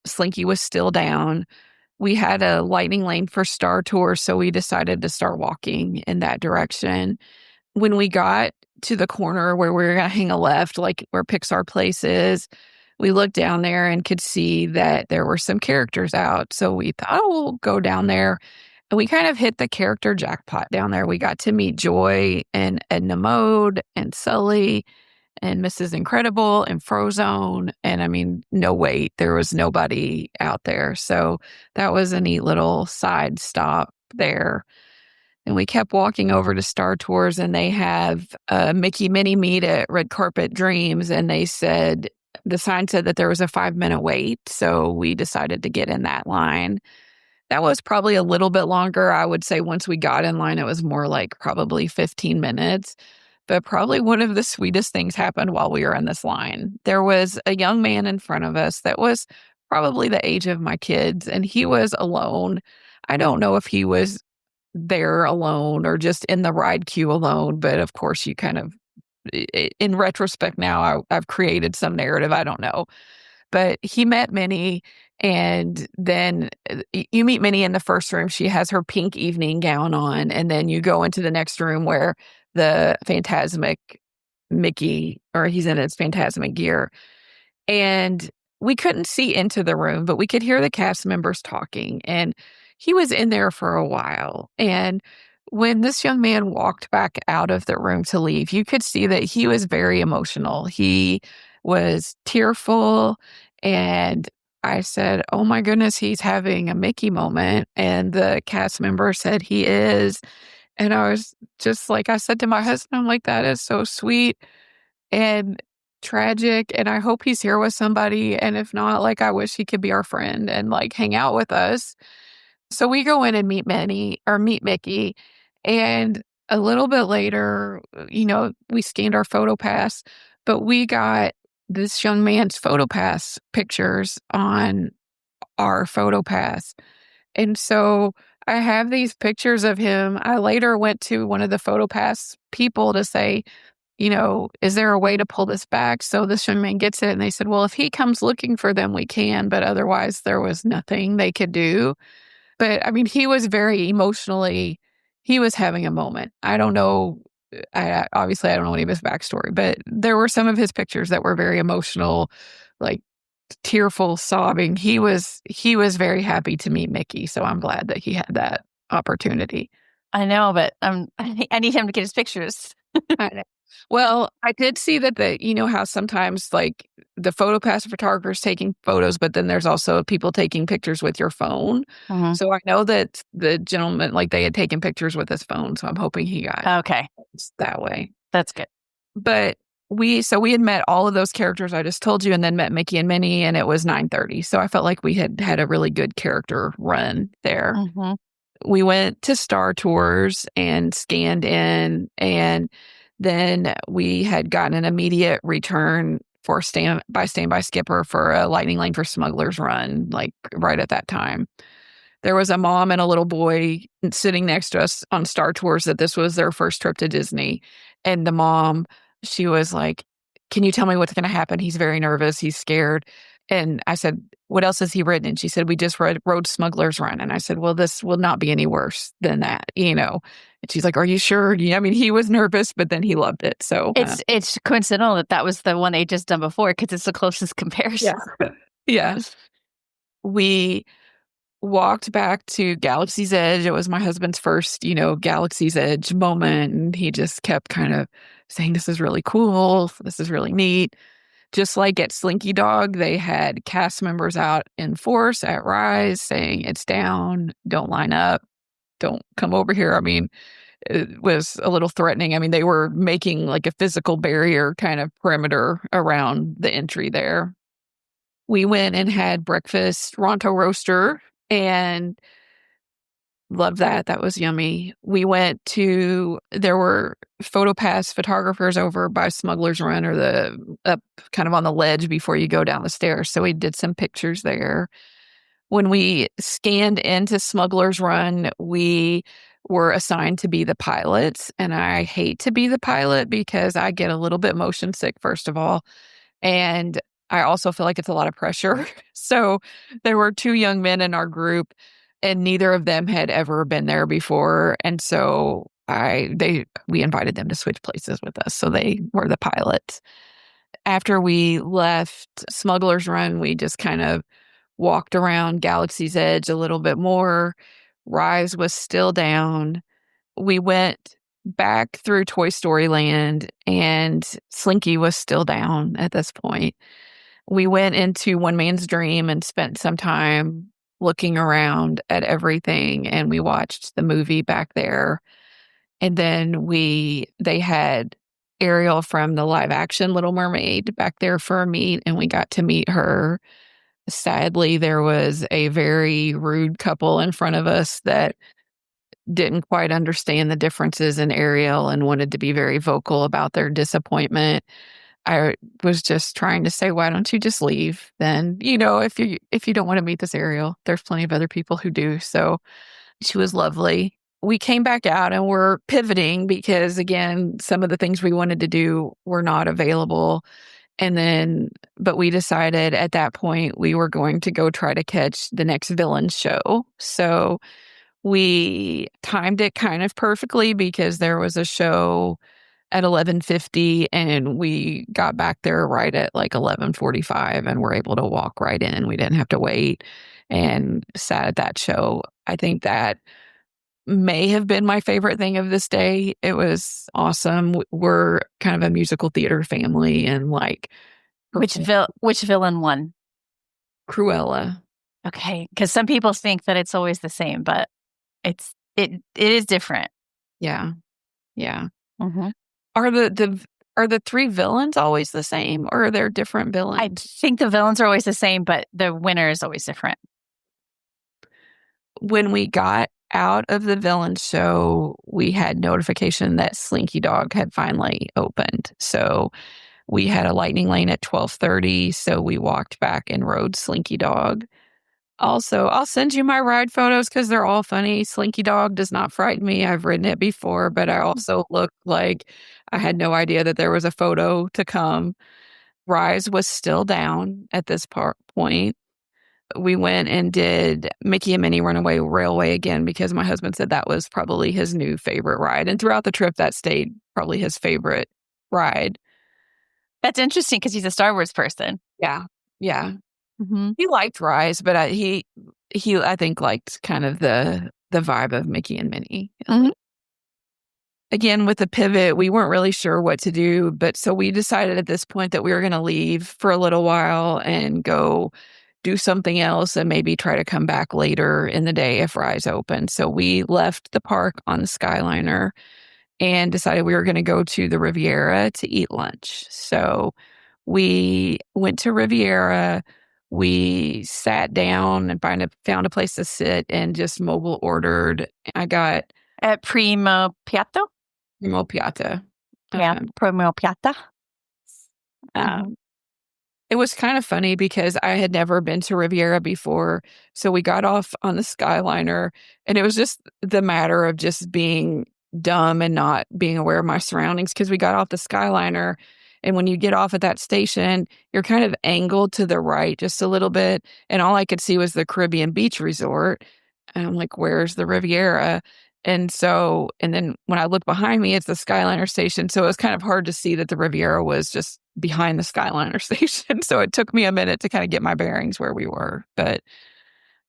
Slinky was still down. We had a lightning lane for Star Tours, so we decided to start walking in that direction. When we got to the corner where we were going to hang a left, like where Pixar Place is, we looked down there and could see that there were some characters out. So we thought, we'll go down there. And we kind of hit the character jackpot down there. We got to meet Joy and Edna Mode and Sully and Mrs. Incredible and Frozone. And no wait, there was nobody out there. So that was a neat little side stop there. And we kept walking over to Star Tours, and they have a Mickey Mini Meet at Red Carpet Dreams. And the sign said that there was a 5-minute wait. So we decided to get in that line. That was probably a little bit longer. I would say once we got in line, it was more like probably 15 minutes. But probably one of the sweetest things happened while we were in this line. There was a young man in front of us that was probably the age of my kids, and he was alone. I don't know if he was there alone or just in the ride queue alone, but of course you kind of, in retrospect now, I've created some narrative. I don't know. But he met Minnie, and then you meet Minnie in the first room. She has her pink evening gown on, and then you go into the next room where the Phantasmic Mickey, or he's in his Phantasmic gear. And we couldn't see into the room, but we could hear the cast members talking, and he was in there for a while. And when this young man walked back out of the room to leave, you could see that he was very emotional. He was tearful, and I said, oh my goodness, he's having a Mickey moment. And the cast member said he is. And I was just like, I said to my husband, I'm like, that is so sweet and tragic. And I hope he's here with somebody. And if not, like, I wish he could be our friend and like hang out with us. So we go in and meet Mickey. And a little bit later, we scanned our photo pass, but we got this young man's photo pass pictures on our photo pass. And so I have these pictures of him. I later went to one of the photo pass people to say, is there a way to pull this back so this young man gets it? And they said, well, if he comes looking for them, we can, but otherwise there was nothing they could do. But he was very emotionally, he was having a moment. I don't know. Obviously, I don't know any of his backstory, but there were some of his pictures that were very emotional, like tearful, sobbing. He was very happy to meet Mickey, so I'm glad that he had that opportunity. I know, but I need him to get his pictures. I know. Well, I did see that you know how sometimes like the PhotoPass photographer's taking photos, but then there's also people taking pictures with your phone. Mhm. So I know that the gentleman, like they had taken pictures with his phone. So I'm hoping he got Okay, that way. that's good. But we had met all of those characters I just told you, and then met Mickey and Minnie, and it was 9:30. So I felt like we had had a really good character run there. Mhm. We went to Star Tours and scanned in, and then we had gotten an immediate return for Stand by Skipper for a Lightning Lane for Smugglers run, like right at that time. There was a mom and a little boy sitting next to us on Star Tours that this was their first trip to Disney. And the mom, she was like, "Can you tell me what's going to happen? He's very nervous. He's scared." And I said, "What else has he written?" And she said, "We just rode Smuggler's Run." And I said, "Well, this will not be any worse than that, you know." And she's like, "Are you sure?" Yeah, I mean, he was nervous, but then he loved it. So It's coincidental that was the one they just done before because it's the closest comparison. yeah. Yeah. We walked back to Galaxy's Edge. It was my husband's first, you know, Galaxy's Edge moment. And he just kept kind of saying, "This is really cool. This is really neat." Just like at Slinky Dog, they had cast members out in force at Rise saying, "It's down, don't line up, don't come over here." I mean, it was a little threatening. I mean, they were making like a physical barrier kind of perimeter around the entry there. We went and had breakfast, Ronto roaster, and loved that. That was yummy. We went to, there were PhotoPass photographers over by Smuggler's Run, or the up kind of on the ledge before you go down the stairs. So we did some pictures there. When we scanned into Smuggler's Run, we were assigned to be the pilots. And I hate to be the pilot because I get a little bit motion sick, first of all. And I also feel like it's a lot of pressure. So there were two young men in our group, and neither of them had ever been there before. And so we invited them to switch places with us. So they were the pilots. After we left Smuggler's Run, we just kind of walked around Galaxy's Edge a little bit more. Rise was still down. We went back through Toy Story Land, and Slinky was still down at this point. We went into One Man's Dream and spent some time looking around at everything, and we watched the movie back there. And then they had Ariel from the live action Little Mermaid back there for a meet, and we got to meet her. Sadly, there was a very rude couple in front of us that didn't quite understand the differences in Ariel and wanted to be very vocal about their disappointment. I was just trying to say, "Why don't you just leave then? You know, if you don't want to meet this Ariel, there's plenty of other people who do." So she was lovely. We came back out and we're pivoting because, again, some of the things we wanted to do were not available. But we decided at that point we were going to go try to catch the next villain show. So we timed it kind of perfectly because there was a show at 11:50, and we got back there right at like 11:45, and were able to walk right in. We didn't have to wait, and sat at that show. I think that may have been my favorite thing of this day. It was awesome. We're kind of a musical theater family, and like Which villain won? Cruella. Okay, because some people think that it's always the same, but it is different. Yeah. Yeah. Mm-hmm. Are the three villains always the same, or are there different villains? I think the villains are always the same, but the winner is always different. When we got out of the villain show, we had notification that Slinky Dog had finally opened. So we had a lightning lane at 12:30. So we walked back and rode Slinky Dog. Also, I'll send you my ride photos because they're all funny. Slinky Dog does not frighten me. I've ridden it before, but I also looked like I had no idea that there was a photo to come. Rise was still down at this point. We went and did Mickey and Minnie Runaway Railway again because my husband said that was probably his new favorite ride. And throughout the trip, that stayed probably his favorite ride. That's interesting because he's a Star Wars person. Yeah. Yeah. He liked Rise, but he I think liked kind of the vibe of Mickey and Minnie. Again, with the pivot, we weren't really sure what to do, but so we decided at this point that we were going to leave for a little while and go do something else and maybe try to come back later in the day if Rise opened. So we left the park on the Skyliner and decided we were going to go to the Riviera to eat lunch. So we went to Riviera. We sat down and found a place to sit and just mobile ordered. I got At Primo Piata? Primo Piata. Primo Piata. It was kind of funny because I had never been to Riviera before. So we got off on the Skyliner, and it was just the matter of just being dumb and not being aware of my surroundings, because we got off the Skyliner, and when you get off at that station, you're kind of angled to the right just a little bit, and all I could see was the Caribbean Beach Resort. And I'm like, where's the Riviera? And then when I look behind me, it's the Skyliner station. So it was kind of hard to see that the Riviera was just behind the Skyliner station. So it took me a minute to kind of get my bearings where we were. But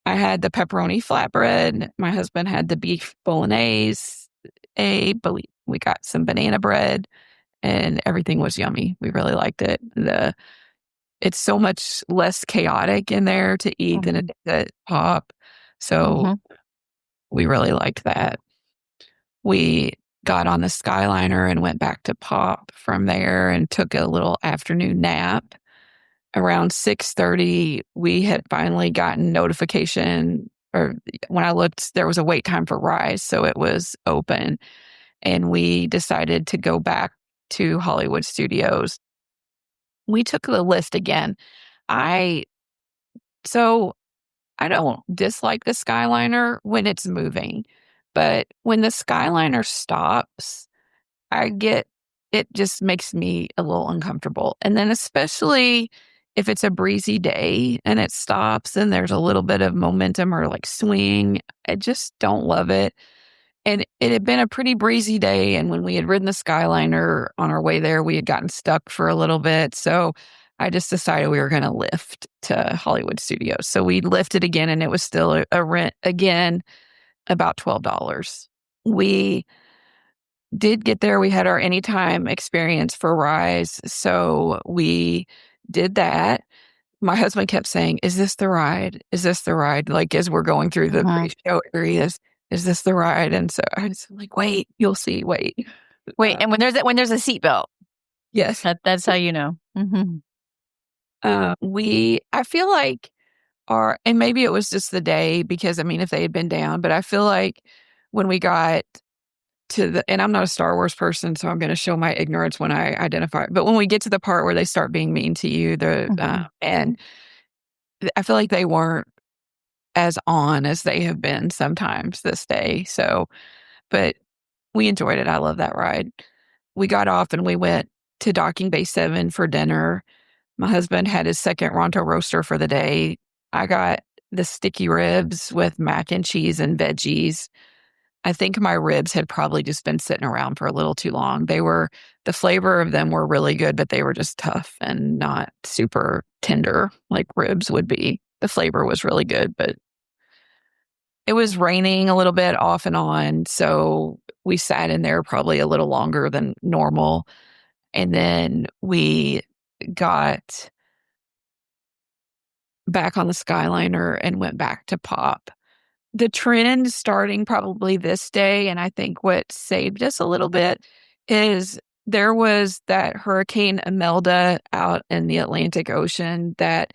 I had the pepperoni flatbread. My husband had the beef bolognese. We got some banana bread, and everything was yummy. We really liked it. It's so much less chaotic in there to eat than it is at Pop. So we really liked that. We got on the Skyliner and went back to Pop from there and took a little afternoon nap. Around 6:30, we had finally gotten notification, or when I looked, there was a wait time for Rise, so it was open. And we decided to go back to Hollywood Studios. We took the lift again. I don't dislike the Skyliner when it's moving, but when the Skyliner stops, it just makes me a little uncomfortable. And then especially if it's a breezy day and it stops and there's a little bit of momentum or like swing, I just don't love it. And it had been a pretty breezy day. And when we had ridden the Skyliner on our way there, we had gotten stuck for a little bit. So I just decided we were going to lift to Hollywood Studios. So we lifted again, and it was still a rent again, about $12. We did get there. We had our anytime experience for Rise. So we did that. My husband kept saying, "Is this the ride? Is this the ride?" Like as we're going through the pre-show areas, "Is this the ride?" And so I was like, "Wait, you'll see. Wait." And when there's a seatbelt. Yes. That's how you know. I feel like and maybe it was just the day, because I mean, if they had been down, but I feel like when we got and I'm not a Star Wars person, so I'm going to show my ignorance when I identify, but when we get to the part where they start being mean to you, and I feel like they weren't as on as they have been sometimes this day. So, but we enjoyed it. I love that ride. We got off and we went to Docking Bay 7 for dinner. My husband had his second Ronto roaster for the day. I got the sticky ribs with mac and cheese and veggies. I think my ribs had probably just been sitting around for a little too long. The flavor of them were really good, but they were just tough and not super tender like ribs would be. The flavor was really good, but it was raining a little bit off and on. So we sat in there probably a little longer than normal. And then we got back on the Skyliner and went back to Pop. The trend starting probably this day, and I think what saved us a little bit, is there was that Hurricane Imelda out in the Atlantic Ocean that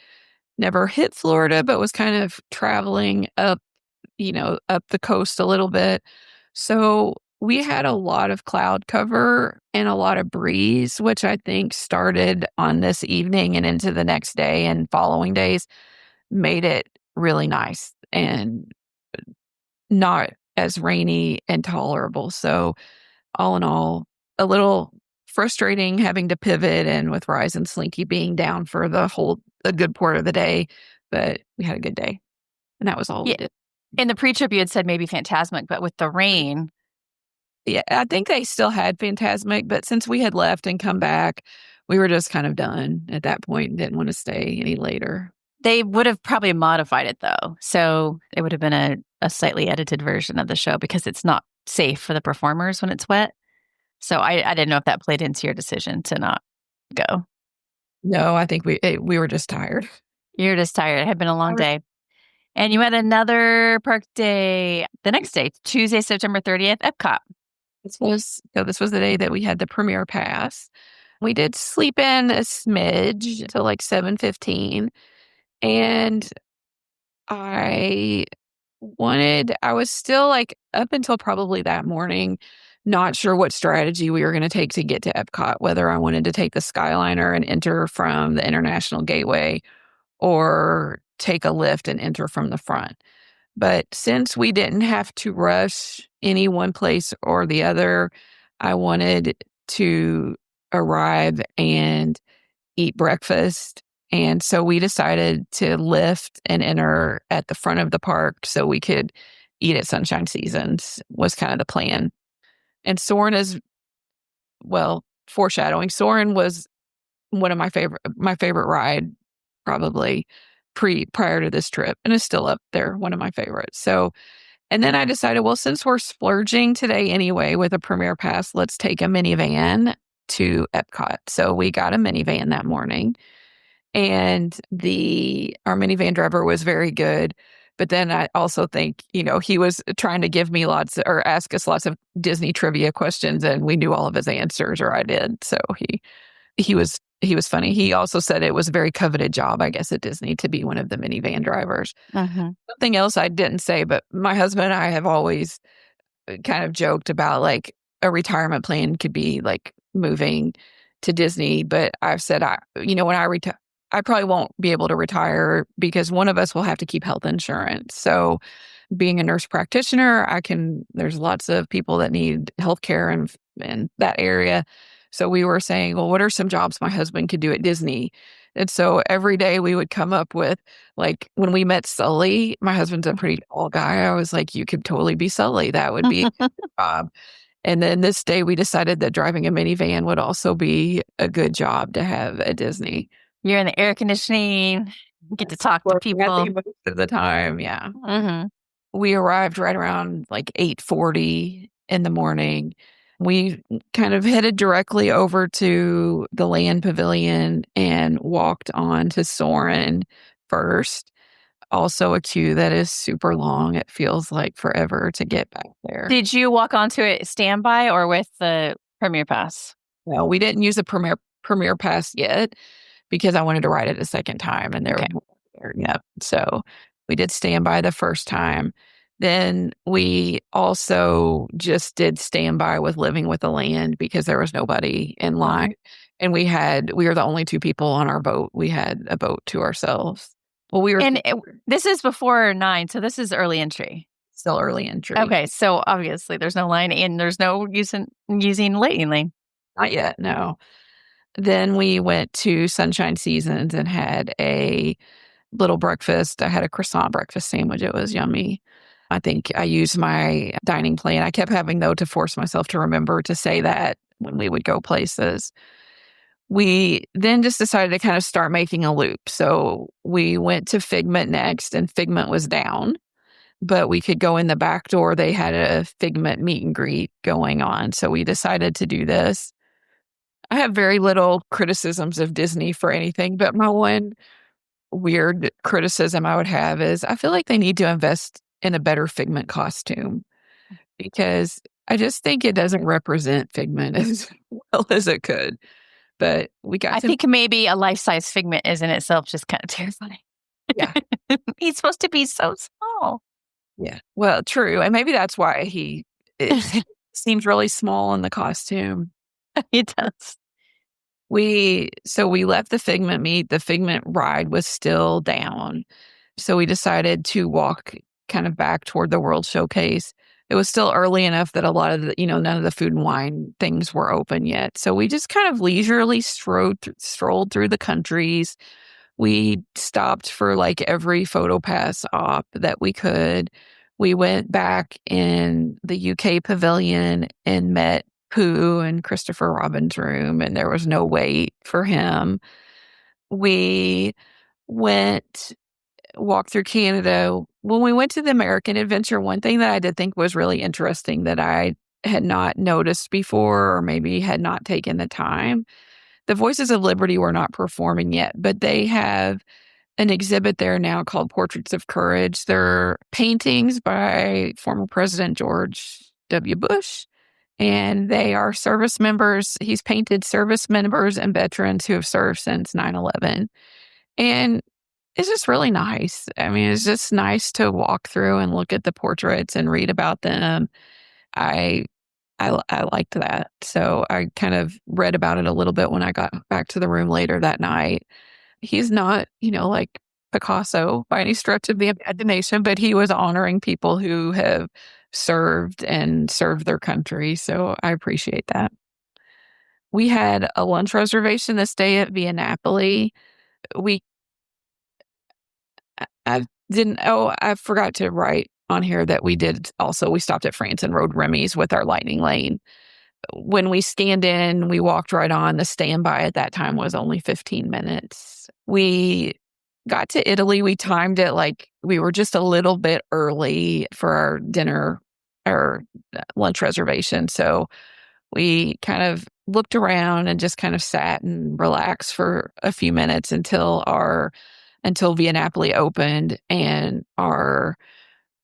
never hit Florida, but was kind of traveling up the coast a little bit. So we had a lot of cloud cover and a lot of breeze, which I think started on this evening and into the next day and following days, made it really nice and not as rainy and tolerable. So all in all, a little frustrating having to pivot, and with Rise and Slinky being down for a good part of the day, but we had a good day. And that was all we did. In the pre-trip, you had said maybe Fantasmic, but with the rain. Yeah, I think they still had Fantasmic, but since we had left and come back, we were just kind of done at that point and didn't want to stay any later. They would have probably modified it though. So it would have been a slightly edited version of the show because it's not safe for the performers when it's wet. So I didn't know if that played into your decision to not go. No, I think we were just tired. You're just tired. It had been a long day. And you had another park day the next day, Tuesday, September 30th, Epcot. This was the day that we had the premiere pass. We did sleep in a smidge till like 7:15. And I was still like up until probably that morning, not sure what strategy we were going to take to get to Epcot, whether I wanted to take the Skyliner and enter from the International Gateway or take a lift and enter from the front. But since we didn't have to rush any one place or the other, I wanted to arrive and eat breakfast. And so we decided to lift and enter at the front of the park so we could eat at Sunshine Seasons was kind of the plan. And Soarin' foreshadowing. Soarin' was one of my favorite ride probably prior to this trip, and it's still up there, one of my favorites. So, and then I decided, well, since we're splurging today anyway with a premiere pass, let's take a minivan to Epcot. So we got a minivan that morning, and our minivan driver was very good. But then I also think, he was trying to give me ask us lots of Disney trivia questions, and we knew all of his answers, or I did. So he was funny. He also said it was a very coveted job, I guess, at Disney to be one of the minivan drivers. Uh-huh. Something else I didn't say, but my husband and I have always kind of joked about like a retirement plan could be like moving to Disney. But I've said, when I retire, I probably won't be able to retire because one of us will have to keep health insurance. So being a nurse practitioner, there's lots of people that need healthcare in that area. So we were saying, well, what are some jobs my husband could do at Disney? And so every day we would come up with, like, when we met Sully, my husband's a pretty tall guy. I was like, you could totally be Sully. That would be a good job. And then this day we decided that driving a minivan would also be a good job to have at Disney. You're in the air conditioning, you get to talk to people. Most of the time, yeah. Mm-hmm. We arrived right around like 8:40 in the morning. We kind of headed directly over to the Land Pavilion and walked on to Soarin' first. Also a queue that is super long. It feels like forever to get back there. Did you walk onto it standby or with the Premier Pass? Well, we didn't use a Premier Pass yet because I wanted to ride it a second time, and there. Yep. So we did standby the first time. Then we also just did standby with Living with the Land because there was nobody in line. And we were the only two people on our boat. We had a boat to ourselves. Well, this is before 9, so this is early entry. Still early entry. Okay, so obviously there's no line and there's no using waiting lane. Not yet, no. Then we went to Sunshine Seasons and had a little breakfast. I had a croissant breakfast sandwich. It was yummy. I think I used my dining plan. I kept having, though, to force myself to remember to say that when we would go places. We then just decided to kind of start making a loop. So we went to Figment next, and Figment was down, but we could go in the back door. They had a Figment meet and greet going on. So we decided to do this. I have very little criticisms of Disney for anything, but my one weird criticism I would have is I feel like they need to invest in a better Figment costume because I just think it doesn't represent Figment as well as it could. But I think maybe a life-size Figment is in itself just kind of terrifying. Yeah. He's supposed to be so small. Yeah. Well, true. And maybe that's why he seems really small in the costume. He does. So we left the Figment meet. The Figment ride was still down. So we decided to walk kind of back toward the World Showcase. It was still early enough that a lot of none of the food and wine things were open yet. So we just kind of leisurely strolled through the countries. We stopped for like every PhotoPass op that we could. We went back in the UK pavilion and met Pooh and Christopher Robin's room, and there was no wait for him. We walked through Canada. When we went to the American Adventure, one thing that I did think was really interesting that I had not noticed before, or maybe had not taken the time. The Voices of Liberty were not performing yet, but they have an exhibit there now called Portraits of Courage. They're paintings by former President George W. Bush, and they are service members. He's painted service members and veterans who have served since 9/11. And it's just really nice. I mean, it's just nice to walk through and look at the portraits and read about them. I I liked that. So I kind of read about it a little bit when I got back to the room later that night. He's not, like Picasso by any stretch of the imagination, but he was honoring people who have served and served their country. So I appreciate that. We had a lunch reservation this day at Via Napoli. We I forgot to write on here that we stopped at France and rode Remy's with our Lightning Lane. When we scanned in, we walked right on. The standby at that time was only 15 minutes. We got to Italy. We timed it like we were just a little bit early for our dinner or lunch reservation. So we kind of looked around and just kind of sat and relaxed for a few minutes until Via Napoli opened and our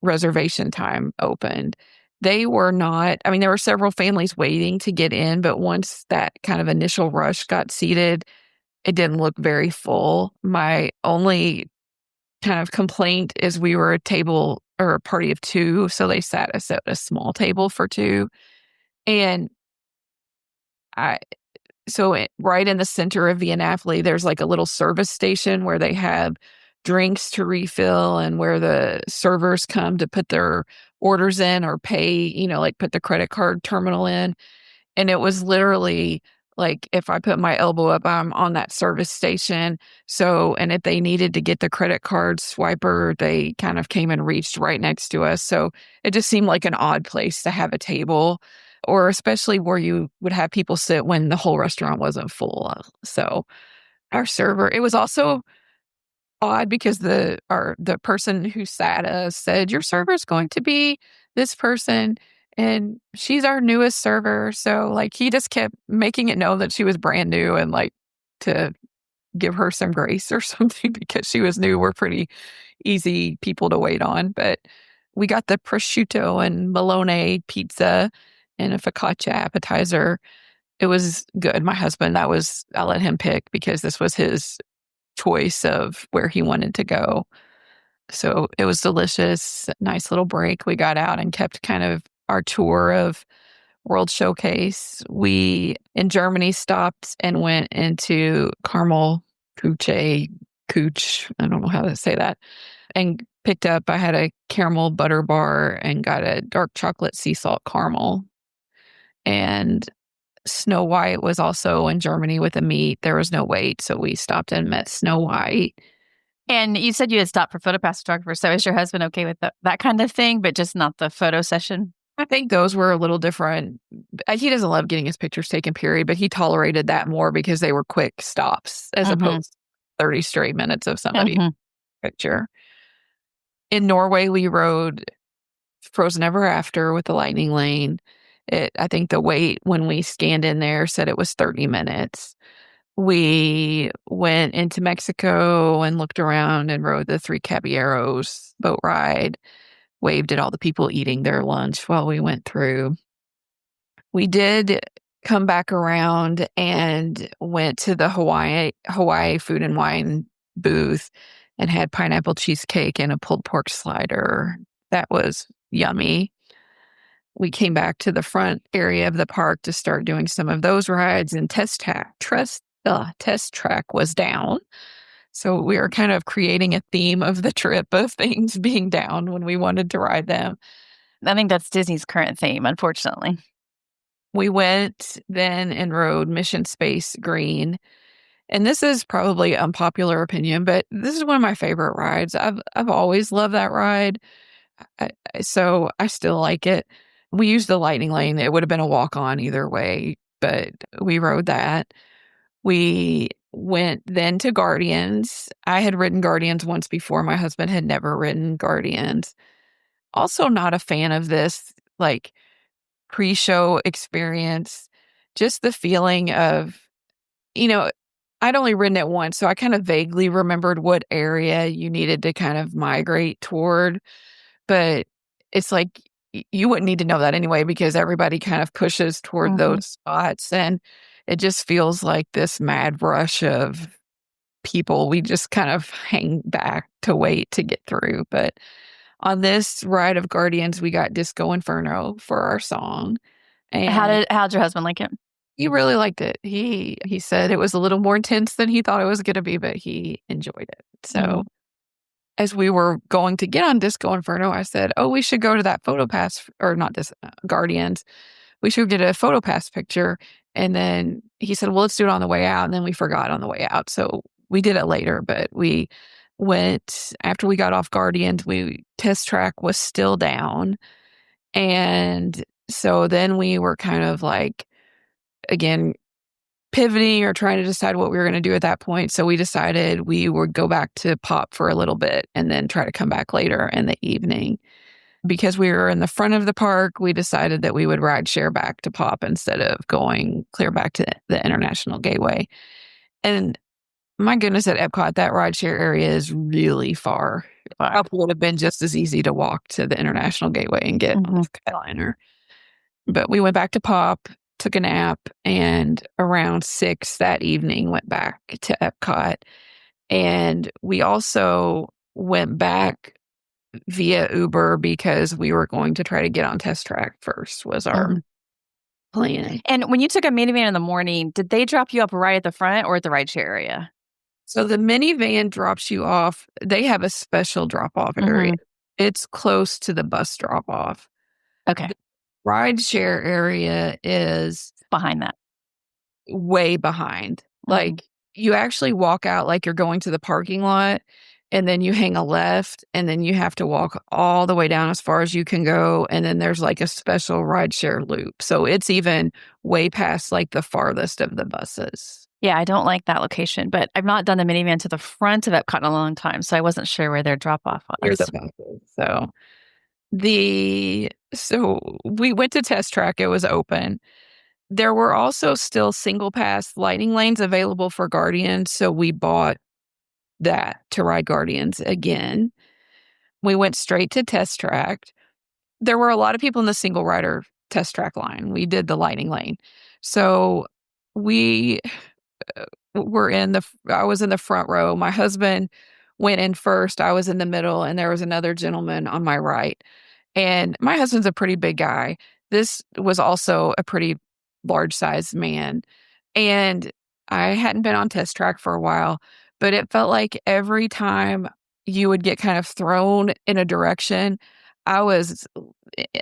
reservation time opened. There were several families waiting to get in, but once that kind of initial rush got seated, it didn't look very full. My only kind of complaint is we were a table or a party of two, so they sat us at a small table for two. And right in the center of Via Napoli, there's like a little service station where they have drinks to refill and where the servers come to put their orders in or pay, like put the credit card terminal in. And it was literally like if I put my elbow up, I'm on that service station. And if they needed to get the credit card swiper, they kind of came and reached right next to us. So it just seemed like an odd place to have a table, or especially where you would have people sit when the whole restaurant wasn't full. So our server, it was also odd because the person who sat us said, your server is going to be this person and she's our newest server. So like he just kept making it known that she was brand new and like to give her some grace or something because she was new. We're pretty easy people to wait on, but we got the prosciutto and bologna pizza and a focaccia appetizer. It was good. My husband, I let him pick because this was his choice of where he wanted to go. So it was delicious. Nice little break. We got out and kept kind of our tour of World Showcase. We in Germany stopped and went into Caramel Cooch. I don't know how to say that. And I had a caramel butter bar and got a dark chocolate sea salt caramel. And Snow White was also in Germany with a meet. There was no wait, so we stopped and met Snow White. And you said you had stopped for PhotoPass photographer. So is your husband okay with that kind of thing, but just not the photo session? I think those were a little different. He doesn't love getting his pictures taken, period, but he tolerated that more because they were quick stops as opposed to 30 straight minutes of somebody's picture. In Norway, we rode Frozen Ever After with the Lightning Lane. I think the wait when we scanned in there said it was 30 minutes. We went into Mexico and looked around and rode the Three Caballeros boat ride, waved at all the people eating their lunch while we went through. We did come back around and went to the Hawaii Food and Wine booth and had pineapple cheesecake and a pulled pork slider. That was yummy. We came back to the front area of the park to start doing some of those rides, and Test Track was down. So we were kind of creating a theme of the trip of things being down when we wanted to ride them. I think that's Disney's current theme, unfortunately. We went then and rode Mission Space Green. And this is probably unpopular opinion, but this is one of my favorite rides. I've always loved that ride. So I still like it. We used the Lightning Lane. It would have been a walk-on either way, but we rode that. We went then to Guardians. I had ridden Guardians once before. My husband had never ridden Guardians. Also not a fan of this, like, pre-show experience. Just the feeling of, I'd only ridden it once, so I kind of vaguely remembered what area you needed to kind of migrate toward. But it's like you wouldn't need to know that anyway because everybody kind of pushes toward those spots. And it just feels like this mad rush of people. We just kind of hang back to wait to get through. But on this ride of Guardians, we got Disco Inferno for our song. And how'd your husband like it? He really liked it. He said it was a little more intense than he thought it was going to be, but he enjoyed it. So as we were going to get on Disco Inferno, I said, "Oh, we should go to that photo pass, or not this Guardians. We should get a photo pass picture." And then he said, "Well, let's do it on the way out." And then we forgot on the way out, so we did it later. But we went after we got off Guardians. Test track was still down, and so then we were kind of like, again, pivoting or trying to decide what we were going to do at that point. So we decided we would go back to Pop for a little bit and then try to come back later in the evening. Because we were in the front of the park, we decided that we would ride share back to Pop instead of going clear back to the International Gateway. And my goodness, at Epcot, that ride share area is really far. Pop would have been just as easy to walk to the International Gateway and get on the Skyliner. But we went back to Pop, took a nap, and around 6 that evening went back to Epcot. And we also went back via Uber because we were going to try to get on test track first was our plan. And when you took a minivan in the morning, did they drop you up right at the front or at the rideshare area? So the minivan drops you off. They have a special drop-off area. It's close to the bus drop-off. Okay. Rideshare area is behind that. Way behind. Like, you actually walk out like you're going to the parking lot, and then you hang a left, and then you have to walk all the way down as far as you can go, and then there's like a special rideshare loop. So it's even way past like the farthest of the buses. Yeah, I don't like that location, but I've not done the minivan to the front of Epcot in a long time, so I wasn't sure where their drop-off was. So we went to test track. It was open. There were also still single pass lighting lanes available for Guardians, so we bought that to ride Guardians again. We went straight to test track. There were a lot of people in the single rider test track line. We did the lighting lane. So we I was in the front row. My husband went in first. I was in the middle, and there was another gentleman on my right. And my husband's a pretty big guy. This was also a pretty large-sized man. And I hadn't been on test track for a while, but it felt like every time you would get kind of thrown in a direction,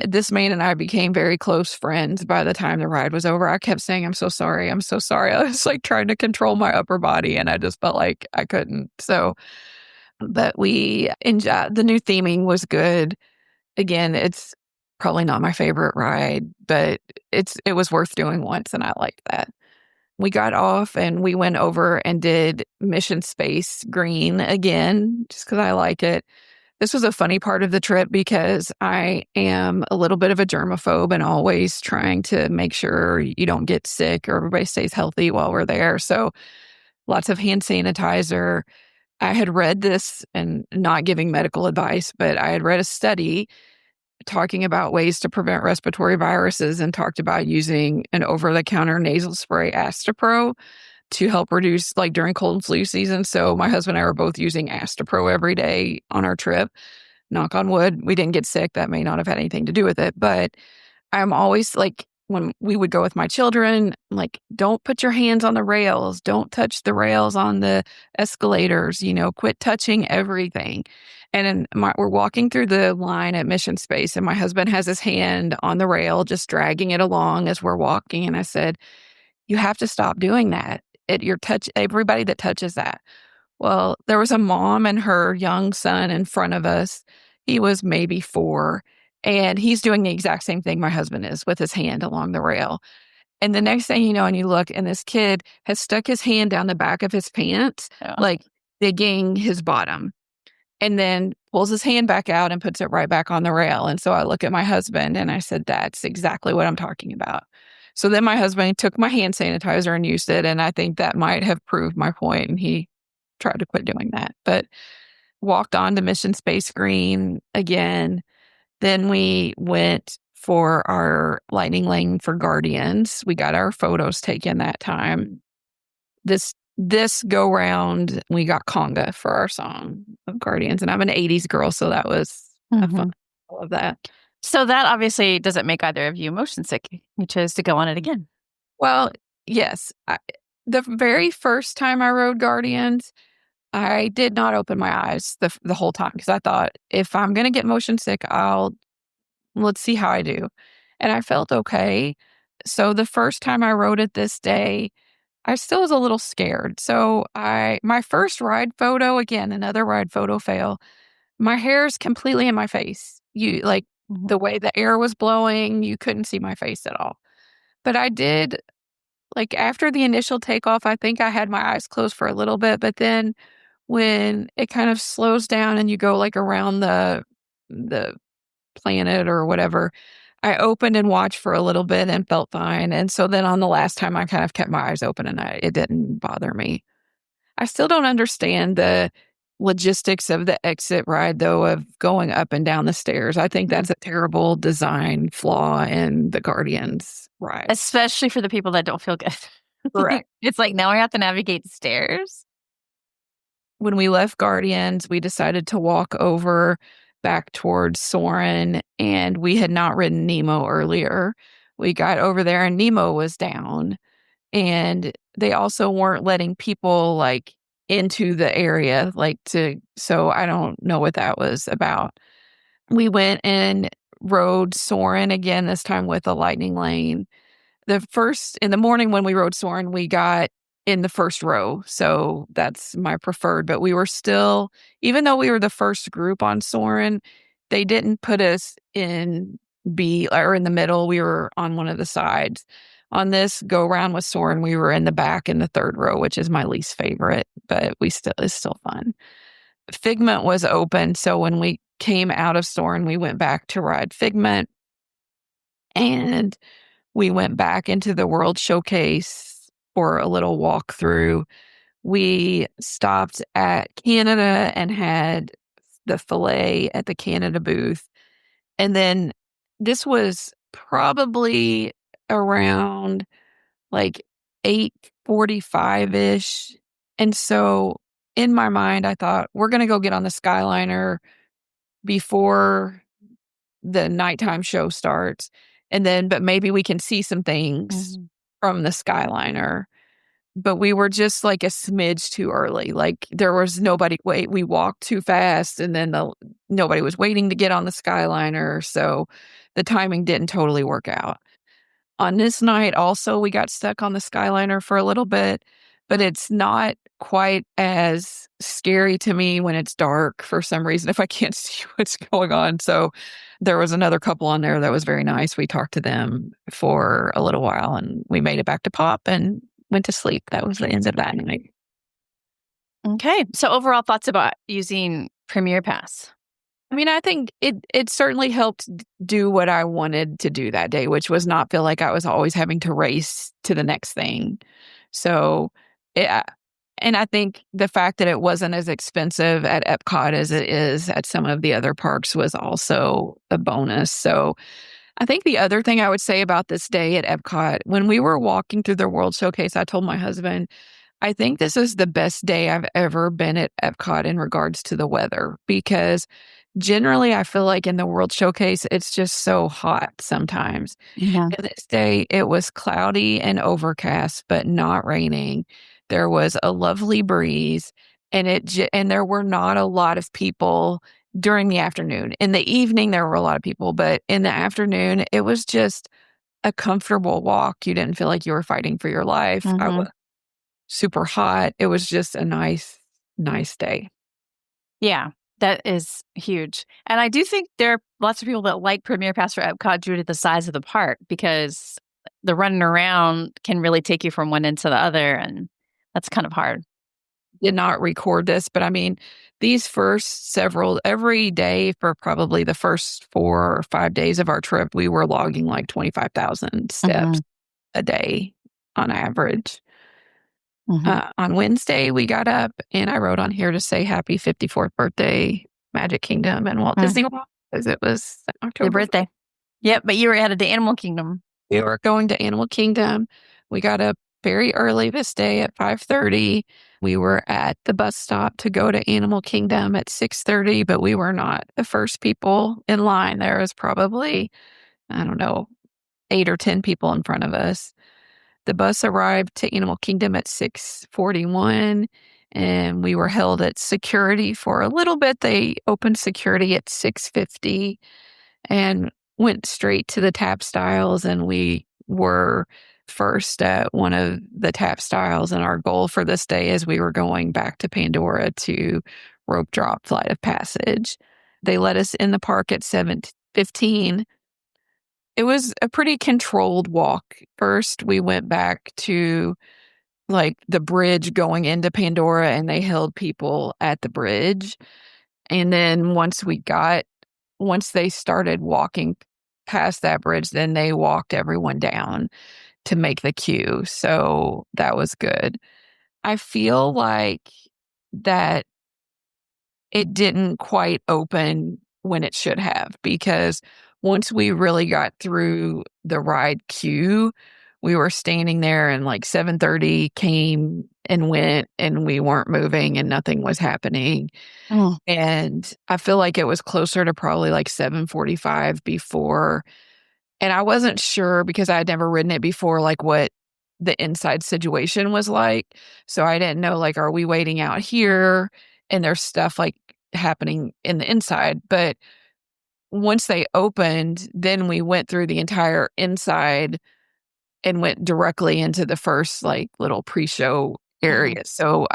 this man and I became very close friends by the time the ride was over. I kept saying, "I'm so sorry. I'm so sorry." I was like trying to control my upper body, and I just felt like I couldn't. But the new theming was good. Again, it's probably not my favorite ride, but it was worth doing once, and I liked that. We got off and we went over and did Mission Space Green again, just because I like it. This was a funny part of the trip because I am a little bit of a germaphobe and always trying to make sure you don't get sick or everybody stays healthy while we're there. So lots of hand sanitizer. I had read this, and not giving medical advice, but I had read a study talking about ways to prevent respiratory viruses and talked about using an over-the-counter nasal spray, Astapro, to help reduce, like, during cold and flu season. So my husband and I were both using Astapro every day on our trip. Knock on wood, we didn't get sick. That may not have had anything to do with it. But I'm always like, when we would go with my children, like, don't put your hands on the rails. Don't touch the rails on the escalators. Quit touching everything. And we're walking through the line at Mission Space, and my husband has his hand on the rail, just dragging it along as we're walking. And I said, "You have to stop doing that. Everybody that touches that." Well, there was a mom and her young son in front of us. He was maybe 4. And he's doing the exact same thing my husband is with his hand along the rail. And the next thing you know, and you look, and this kid has stuck his hand down the back of his pants, like digging his bottom, and then pulls his hand back out and puts it right back on the rail. And so I look at my husband and I said, that's exactly what I'm talking about. So then my husband took my hand sanitizer and used it. And I think that might have proved my point. And he tried to quit doing that, but walked on to Mission Space Green again. Then we went for our lightning lane for Guardians. We got our photos taken that time. This go round, we got conga for our song of Guardians. And I'm an 80s girl, so that was fun. I love that. So that obviously doesn't make either of you motion sick. You chose to go on it again. Well, yes. The very first time I rode Guardians, I did not open my eyes the whole time because I thought, if I'm going to get motion sick, let's see how I do. And I felt okay. So the first time I rode it this day, I still was a little scared. So my first ride photo, again, another ride photo fail, my hair is completely in my face. The way the air was blowing, you couldn't see my face at all. But I did, after the initial takeoff, I think I had my eyes closed for a little bit, but then when it kind of slows down and you go around the planet or whatever, I opened and watched for a little bit and felt fine. And so then on the last time, I kind of kept my eyes open and it didn't bother me. I still don't understand the logistics of the exit ride, though, of going up and down the stairs. I think that's a terrible design flaw in the Guardians ride. Especially for the people that don't feel good. Correct. It's now I have to navigate the stairs. When we left Guardians, we decided to walk over back towards Soarin', and we had not ridden Nemo earlier. We got over there and Nemo was down, and they also weren't letting people into the area so I don't know what that was about. We went and rode Soarin' again, this time with a lightning lane. In the morning when we rode Soarin', we got in the first row. So that's my preferred. But we were still, even though we were the first group on Soarin', they didn't put us in B or in the middle. We were on one of the sides. On this go round with Soarin', we were in the back in the third row, which is my least favorite, but it's still fun. Figment was open. So when we came out of Soarin', we went back to ride Figment, and we went back into the World Showcase for a little walkthrough. We stopped at Canada and had the filet at the Canada booth. And then this was probably around 8:45-ish. And so in my mind, I thought, we're going to go get on the Skyliner before the nighttime show starts. But maybe we can see some things from the Skyliner. But we were just a smidge too early. There was nobody we walked too fast, and then nobody was waiting to get on the Skyliner. So the timing didn't totally work out. On this night also, we got stuck on the Skyliner for a little bit, but it's not quite as scary to me when it's dark for some reason if I can't see what's going on. So there was another couple on there that was very nice. We talked to them for a little while, and we made it back to Pop and went to sleep. That was the end of that night. Okay. So overall thoughts about using Premier Pass? I mean, I think it certainly helped do what I wanted to do that day, which was not feel like I was always having to race to the next thing. So, and I think the fact that it wasn't as expensive at Epcot as it is at some of the other parks was also a bonus. So I think the other thing I would say about this day at Epcot, when we were walking through the World Showcase, I told my husband, I think this is the best day I've ever been at Epcot in regards to the weather, because generally I feel like in the World Showcase, it's just so hot sometimes. Yeah. And this day it was cloudy and overcast, but not raining. There was a lovely breeze, and there were not a lot of people during the afternoon. In the evening, there were a lot of people, but in the afternoon, it was just a comfortable walk. You didn't feel like you were fighting for your life. I was super hot. It was just a nice day. Yeah, that is huge. And I do think there are lots of people that like Premier Pass for Epcot due to the size of the park, because the running around can really take you from one end to the other, and that's kind of hard. Did not record this, but I mean, these first every day for probably the first 4 or 5 days of our trip, we were logging like 25,000 steps a day on average. On Wednesday, we got up and I wrote on here to say happy 54th birthday, Magic Kingdom and Walt Disney World, because it was October. Your birthday. Yep, but you were headed to Animal Kingdom. We were going to Animal Kingdom. We got up very early this day at 5:30. We were at the bus stop to go to Animal Kingdom at 6:30, but we were not the first people in line. There was probably, I don't know, 8 or 10 people in front of us. The bus arrived to Animal Kingdom at 6:41, and we were held at security for a little bit. They opened security at 6:50 and went straight to the tap styles, and we were first at one of the tap styles. And our goal for this day is we were going back to Pandora to rope drop Flight of Passage. They let us in the park at 7:15. It was a pretty controlled walk. First, we went back to like the bridge going into Pandora, and they held people at the bridge. And then once they started walking past that bridge, then they walked everyone down to make the queue. So that was good. I feel like that it didn't quite open when it should have, because once we really got through the ride queue, we were standing there and like 7:30 came and went and we weren't moving and nothing was happening. And I feel like it was closer to probably like 7:45 before. And I wasn't sure because I had never ridden it before, like what the inside situation was like. So I didn't know, like, are we waiting out here? And there's stuff like happening in the inside. But once they opened, then we went through the entire inside and went directly into the first like little pre-show area. So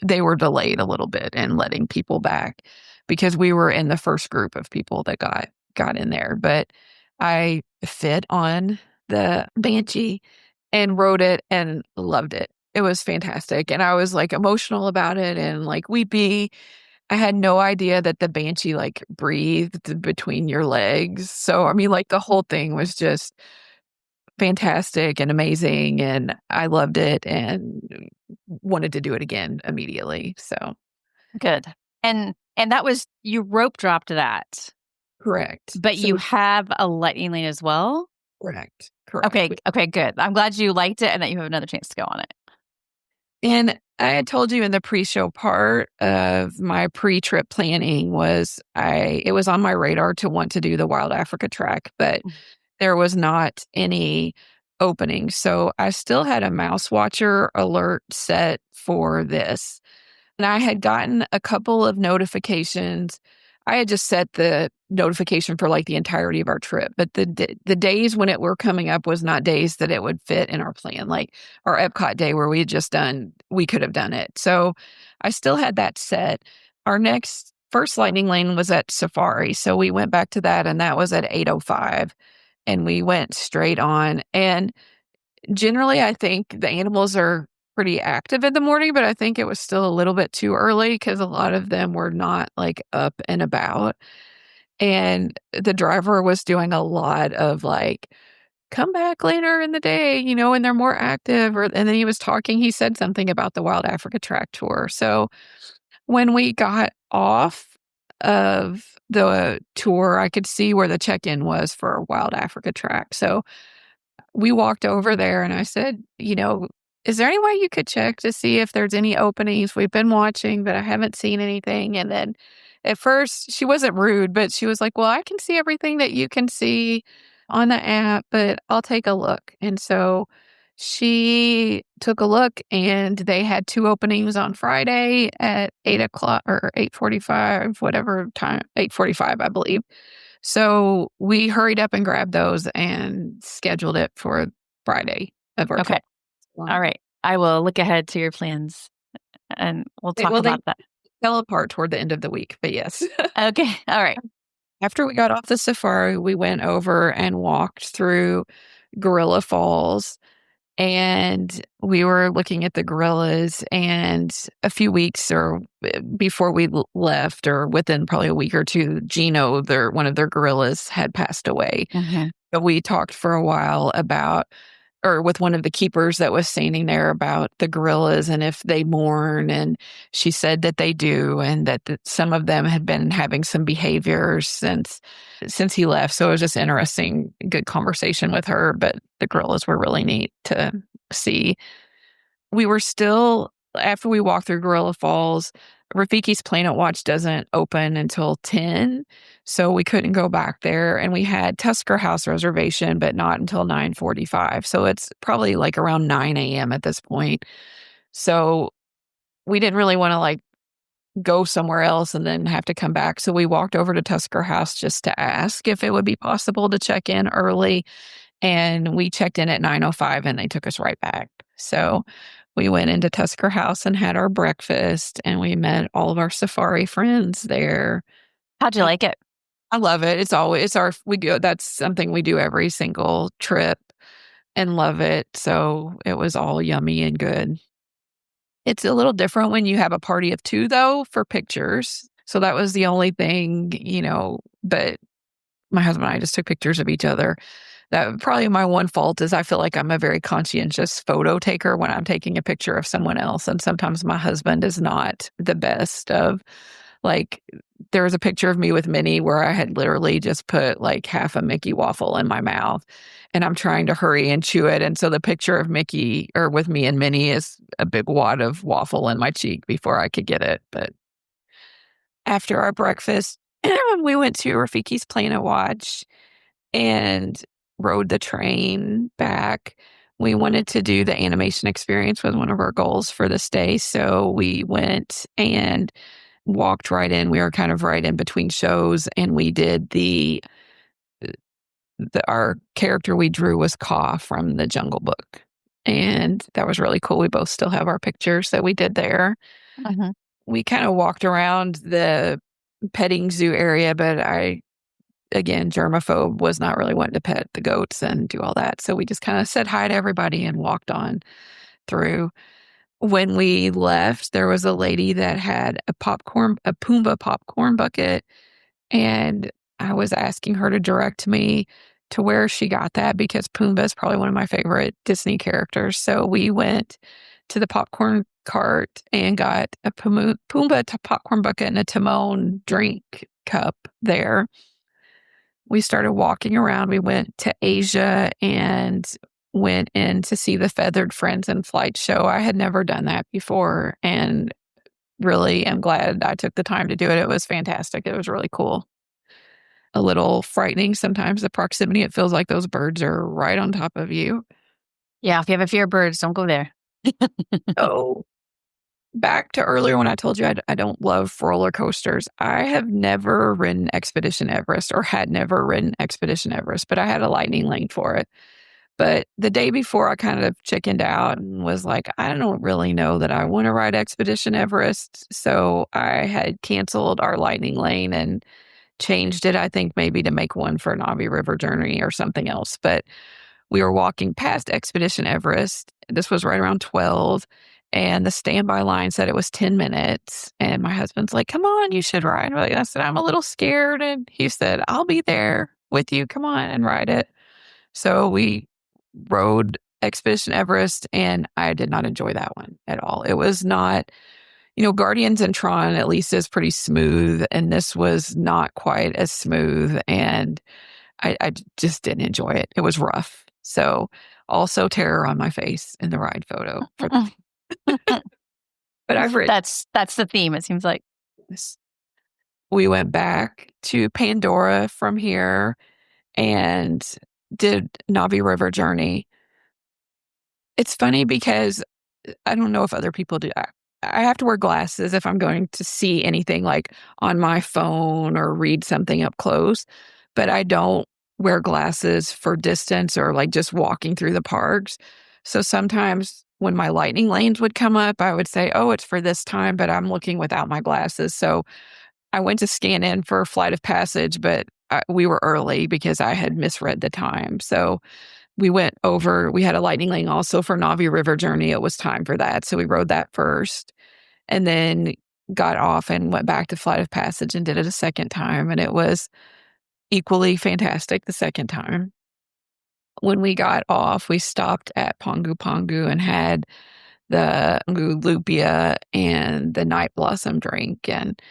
they were delayed a little bit in letting people back because we were in the first group of people that got in there. But I fit on the Banshee and rode it and loved it. It was fantastic. And I was like emotional about it and like weepy. I had no idea that the Banshee like breathed between your legs. So, I mean, like the whole thing was just fantastic and amazing. And I loved it and wanted to do it again immediately. So good. And that was, you rope dropped that. Correct. But you have a lightning lane as well? Correct. Correct. Okay, good. I'm glad you liked it and that you have another chance to go on it. And I had told you in the pre-show part of my pre-trip planning it was on my radar to want to do the Wild Africa track, but there was not any opening. So I still had a mouse watcher alert set for this. And I had gotten a couple of notifications. I had just set the notification for like the entirety of our trip, but the days when it were coming up was not days that it would fit in our plan. Like our Epcot day where we could have done it. So I still had that set. Our first lightning lane was at Safari. So we went back to that and that was at 8:05 and we went straight on. And generally I think the animals are pretty active in the morning, but I think it was still a little bit too early because a lot of them were not like up and about. And the driver was doing a lot of like, come back later in the day, and they're more active. And then he said something about the Wild Africa Track Tour. So when we got off of the tour, I could see where the check-in was for Wild Africa Track. So we walked over there and I said, is there any way you could check to see if there's any openings? We've been watching, but I haven't seen anything. And then at first, she wasn't rude, but she was like, well, I can see everything that you can see on the app, but I'll take a look. And so she took a look and they had 2 openings on Friday at 8:00 or 8:45, whatever time, 8:45, I believe. So we hurried up and grabbed those and scheduled it for Friday of our trip. All right. I will look ahead to your plans and we'll talk about that. Fell apart toward the end of the week, but yes. Okay. All right. After we got off the safari, we went over and walked through Gorilla Falls. And we were looking at the gorillas, and a few weeks or before we left, or within probably a week or two, Gino, one of their gorillas, had passed away. But we talked for a while about, or with one of the keepers that was standing there, about the gorillas and if they mourn. And she said that they do, and that some of them had been having some behaviors since he left. So it was just interesting, good conversation with her. But the gorillas were really neat to see. We were still, after we walked through Gorilla Falls, Rafiki's Planet Watch doesn't open until 10, so we couldn't go back there. And we had Tusker House reservation, but not until 9:45. So it's probably like around 9 a.m. at this point. So we didn't really want to go somewhere else and then have to come back. So we walked over to Tusker House just to ask if it would be possible to check in early. And we checked in at 9:05 and they took us right back. So we went into Tusker House and had our breakfast, and we met all of our safari friends there. How'd you like it? I love it. That's something we do every single trip and love it. So it was all yummy and good. It's a little different when you have a party of 2, though, for pictures. So that was the only thing, but my husband and I just took pictures of each other. That probably my one fault is I feel like I'm a very conscientious photo taker when I'm taking a picture of someone else. And sometimes my husband is not the best of, there was a picture of me with Minnie where I had literally just put half a Mickey waffle in my mouth, and I'm trying to hurry and chew it. And so the picture of Mickey, or with me and Minnie, is a big wad of waffle in my cheek before I could get it. But after our breakfast, we went to Rafiki's Planet Watch and rode the train back. We wanted to do the animation experience, was one of our goals for this day. So we went and walked right in. We were kind of right in between shows, and we did our character we drew was Ka from the Jungle Book. And that was really cool. We both still have our pictures that we did there. We kind of walked around the petting zoo area, but again, germaphobe, was not really wanting to pet the goats and do all that. So we just kind of said hi to everybody and walked on through. When we left, there was a lady that had a Pumbaa popcorn bucket. And I was asking her to direct me to where she got that, because Pumbaa is probably one of my favorite Disney characters. So we went to the popcorn cart and got a Pumbaa popcorn bucket and a Timon drink cup there. We started walking around. We went to Asia and went in to see the Feathered Friends in Flight show. I had never done that before, and really am glad I took the time to do it. It was fantastic. It was really cool. A little frightening sometimes, the proximity. It feels like those birds are right on top of you. Yeah, if you have a fear of birds, don't go there. Oh, back to earlier when I told you I don't love roller coasters. I have never ridden Expedition Everest, or had never ridden Expedition Everest, but I had a lightning lane for it. But the day before, I kind of chickened out and was like, I don't really know that I want to ride Expedition Everest. So I had canceled our lightning lane and changed it, I think maybe to make one for Navi River Journey or something else. But we were walking past Expedition Everest. This was right around 12. And the standby line said it was 10 minutes. And my husband's like, come on, you should ride. And I said, I'm a little scared. And he said, I'll be there with you. Come on and ride it. So we rode Expedition Everest, and I did not enjoy that one at all. It was not, Guardians and Tron at least is pretty smooth, and this was not quite as smooth, and I just didn't enjoy it. It was rough. So also terror on my face in the ride photo. But I've ridden. That's the theme, it seems like. We went back to Pandora from here and did Navi River Journey. It's funny because I don't know if other people do. I have to wear glasses if I'm going to see anything like on my phone or read something up close, but I don't wear glasses for distance or like just walking through the parks. So sometimes when my lightning lanes would come up, I would say, oh, it's for this time, but I'm looking without my glasses. So I went to scan in for Flight of Passage, but we were early because I had misread the time. So we went over, we had a lightning lane also for Navi River Journey. It was time for that. So we rode that first and then got off and went back to Flight of Passage and did it a second time. And it was equally fantastic the second time. When we got off, we stopped at Pongu Pongu and had the Lumpia and the Night Blossom drink. And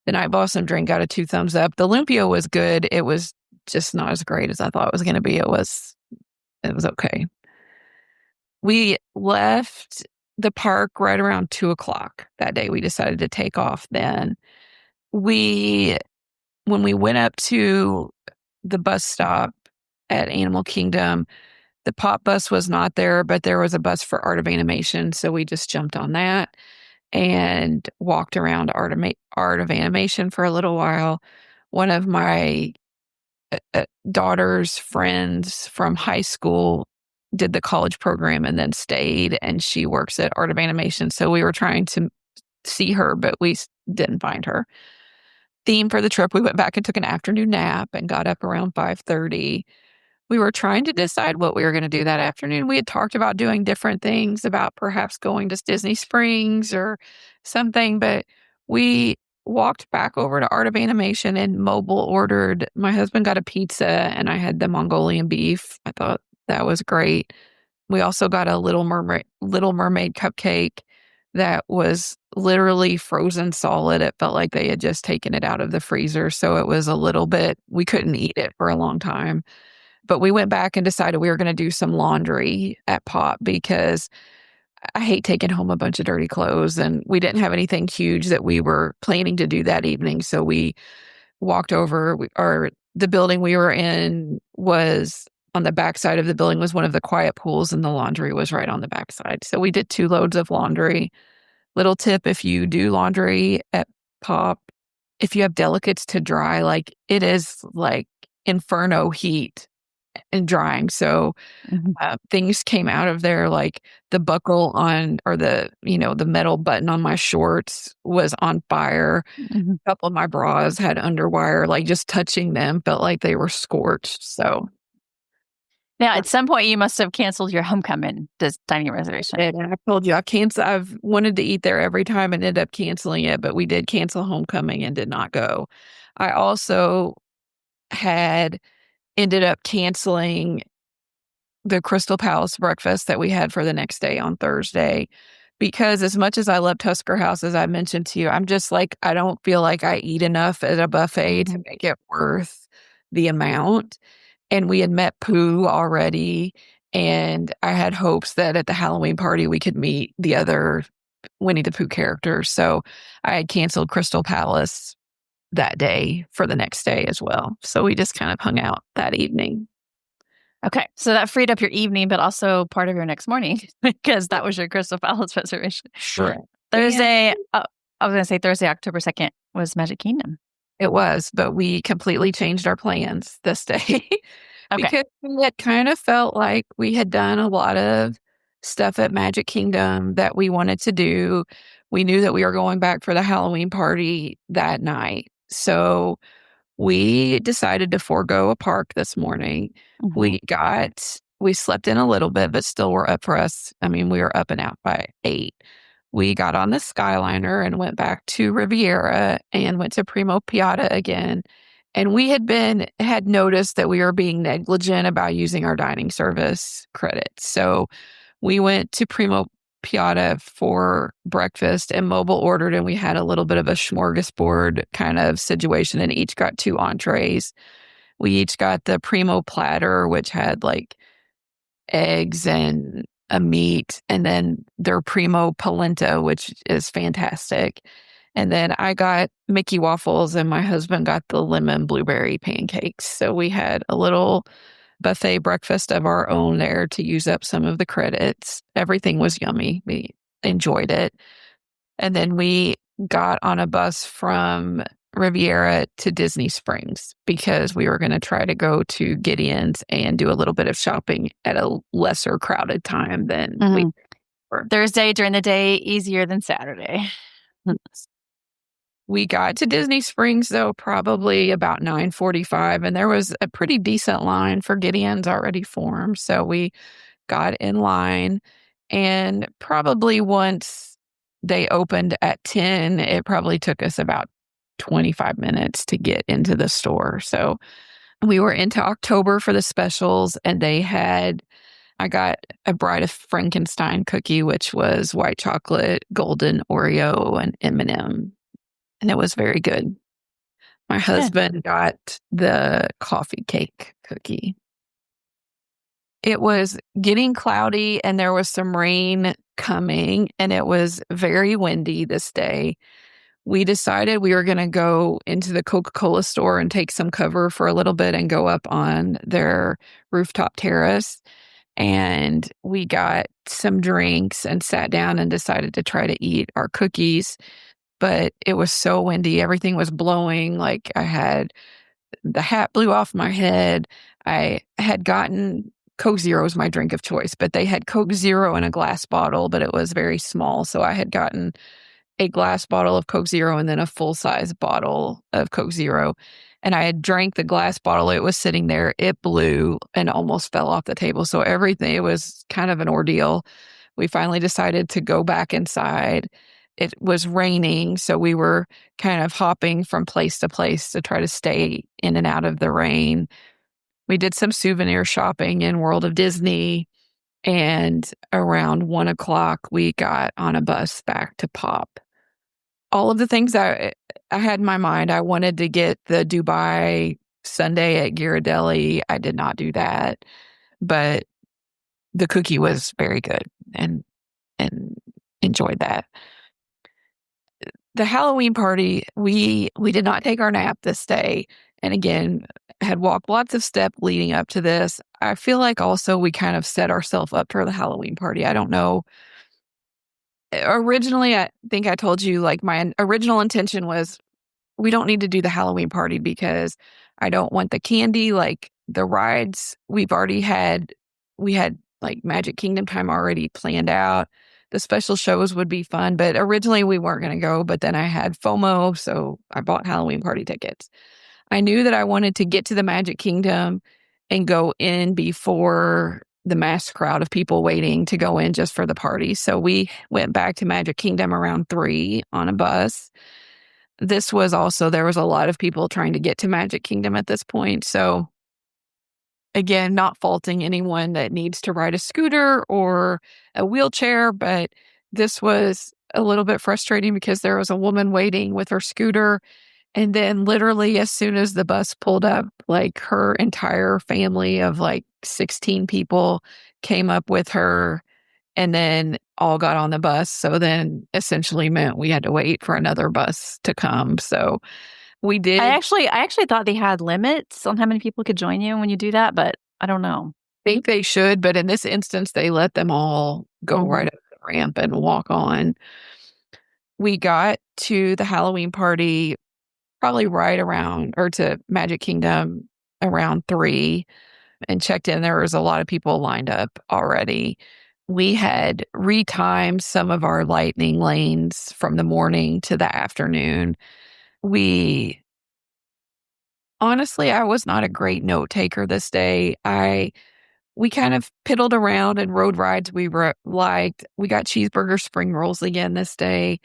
the Night Blossom drink got a 2 thumbs up. The Lumpia was good. It was just not as great as I thought it was going to be. It was okay. We left the park right around 2:00 that day. We decided to take off then. When we went up to the bus stop at Animal Kingdom, the pop bus was not there, but there was a bus for Art of Animation. So we just jumped on that and walked around Art of Animation for a little while. One of my daughter's friends from high school did the college program and then stayed, and she works at Art of Animation. So we were trying to see her, but we didn't find her. Theme for the trip, we went back and took an afternoon nap and got up around 5:30. We were trying to decide what we were going to do that afternoon. We had talked about doing different things, about perhaps going to Disney Springs or something, but we walked back over to Art of Animation and mobile ordered. My husband got a pizza and I had the Mongolian beef. I thought that was great. We also got a Little Mermaid cupcake that was literally frozen solid. It felt like they had just taken it out of the freezer. So it was a little bit, we couldn't eat it for a long time. But we went back and decided we were going to do some laundry at Pop because I hate taking home a bunch of dirty clothes, and we didn't have anything huge that we were planning to do that evening. So we walked over, the building we were in was on the backside of the building was one of the quiet pools, and the laundry was right on the backside. So we did 2 loads of laundry. Little tip, if you do laundry at Pop, if you have delicates to dry, like it is like inferno heat and drying. So things came out of there, like the buckle on, or the metal button on my shorts was on fire. A couple of my bras had underwire, like just touching them felt like they were scorched. So now, at some point, you must have canceled your homecoming dining reservation. and I told you I've wanted to eat there every time and ended up canceling it, but we did cancel homecoming and did not go. I also had ended up canceling the Crystal Palace breakfast that we had for the next day on Thursday, because as much as I love Tusker House, as I mentioned to you, I'm just like, I don't feel like I eat enough at a buffet to make it worth the amount. And we had met Pooh already, and I had hopes that at the Halloween party we could meet the other Winnie the Pooh characters. So I had canceled Crystal Palace that day for the next day as well. So we just kind of hung out that evening. Okay. So that freed up your evening, but also part of your next morning because that was your Crystal Palace reservation. Sure. Thursday, I was going to say Thursday, October 2nd was Magic Kingdom. It was, but we completely changed our plans this day Okay. because it kind of felt like we had done a lot of stuff at Magic Kingdom that we wanted to do. We knew that we were going back for the Halloween party that night. So we decided to forego a park this morning. We slept in a little bit, but still were up for us. I mean, we were up and out by 8. We got on the Skyliner and went back to Riviera and went to Primo Piata again. And we had noticed that we were being negligent about using our dining service credits. So we went to Primo Piata for breakfast and mobile ordered, and we had a little bit of a smorgasbord kind of situation, and each got 2 entrees. We each got the Primo platter, which had like eggs and a meat, and then their Primo polenta, which is fantastic. And then I got Mickey waffles, and my husband got the lemon blueberry pancakes. So we had a little buffet breakfast of our own there to use up some of the credits. Everything was yummy. We enjoyed it. And then we got on a bus from Riviera to Disney Springs because we were going to try to go to Gideon's and do a little bit of shopping at a lesser crowded time than we were. Thursday during the day, easier than Saturday. We got to Disney Springs, though, probably about 9:45, and there was a pretty decent line for Gideon's already formed. So we got in line, and probably once they opened at 10, it probably took us about 25 minutes to get into the store. So we were into October for the specials, and I got a Bride of Frankenstein cookie, which was white chocolate, golden Oreo, and M&M, and it was very good. My husband got the coffee cake cookie. It was getting cloudy and there was some rain coming, and it was very windy this day. We decided we were going to go into the Coca-Cola store and take some cover for a little bit and go up on their rooftop terrace. And we got some drinks and sat down and decided to try to eat our cookies. But it was so windy. Everything was blowing. Like the hat blew off my head. I had gotten Coke Zero was my drink of choice, but they had Coke Zero in a glass bottle, but it was very small. So I had gotten a glass bottle of Coke Zero and then a full-size bottle of Coke Zero. And I had drank the glass bottle. It was sitting there. It blew and almost fell off the table. So it was kind of an ordeal. We finally decided to go back inside. It was raining, so we were kind of hopping from place to place to try to stay in and out of the rain. We did some souvenir shopping in World of Disney, and around 1:00, we got on a bus back to Pop. All of the things I had in my mind, I wanted to get the Dubai sundae at Ghirardelli. I did not do that, but the cookie was very good and enjoyed that. The Halloween party, we did not take our nap this day. And again, had walked lots of steps leading up to this. I feel like also we kind of set ourselves up for the Halloween party. I don't know. Originally, I think I told you, like, my original intention was we don't need to do the Halloween party because I don't want the candy, like the rides. We had like Magic Kingdom time already planned out. The special shows would be fun, but originally we weren't going to go. But then I had FOMO, so I bought Halloween party tickets. I knew that I wanted to get to the Magic Kingdom and go in before the mass crowd of people waiting to go in just for the party. So we went back to Magic Kingdom around 3 on a bus. There was a lot of people trying to get to Magic Kingdom at this point. So again, not faulting anyone that needs to ride a scooter or a wheelchair, but this was a little bit frustrating because there was a woman waiting with her scooter. And then literally as soon as the bus pulled up, like her entire family of like 16 people came up with her and then all got on the bus. So then essentially meant we had to wait for another bus to come. So we did. I actually thought they had limits on how many people could join you when you do that, but I don't know. Think they should, but in this instance, they let them all go right up the ramp and walk on. We got to the Halloween party probably right around, or to Magic Kingdom around 3 and checked in. There was a lot of people lined up already. We had retimed some of our lightning lanes from the morning to the afternoon. Honestly, I was not a great note taker this day. We kind of piddled around and rode rides we liked. We got cheeseburger spring rolls again this day.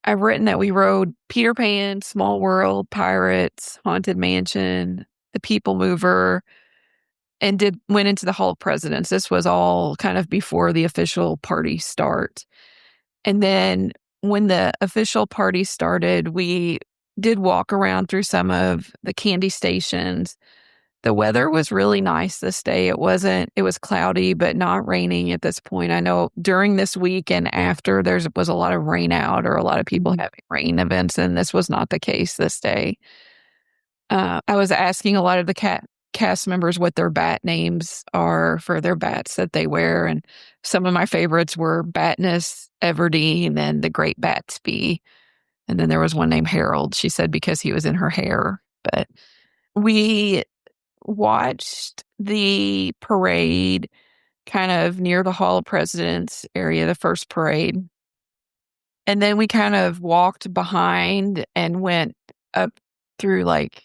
I've written that we rode Peter Pan, Small World, Pirates, Haunted Mansion, The People Mover, and went into the Hall of Presidents. This was all kind of before the official party start. And then when the official party started, we did walk around through some of the candy stations. The weather was really nice this day. It was cloudy, but not raining at this point. I know during this week and after there was a lot of rain out or a lot of people having rain events, and this was not the case this day. I was asking a lot of the cast members what their bat names are for their bats that they wear. And some of my favorites were Batness, Everdeen, and the Great Batsby. And then there was one named Harold, she said, because he was in her hair. But we watched the parade kind of near the Hall of Presidents area, the first parade. And then we kind of walked behind and went up through like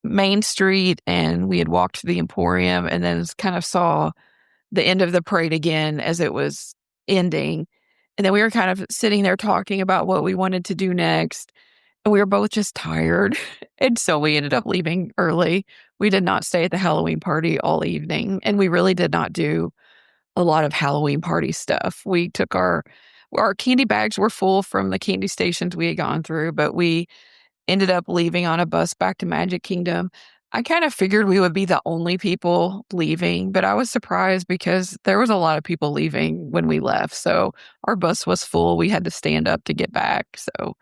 Main Street, and we had walked to the Emporium, and then kind of saw the end of the parade again as it was ending. And then we were kind of sitting there talking about what we wanted to do next. And we were both just tired. And so we ended up leaving early. We did not stay at the Halloween party all evening. And we really did not do a lot of Halloween party stuff. We took our candy bags were full from the candy stations we had gone through, but we ended up leaving on a bus back to Magic Kingdom. I kind of figured we would be the only people leaving, but I was surprised because there was a lot of people leaving when we left. So our bus was full. We had to stand up to get back. So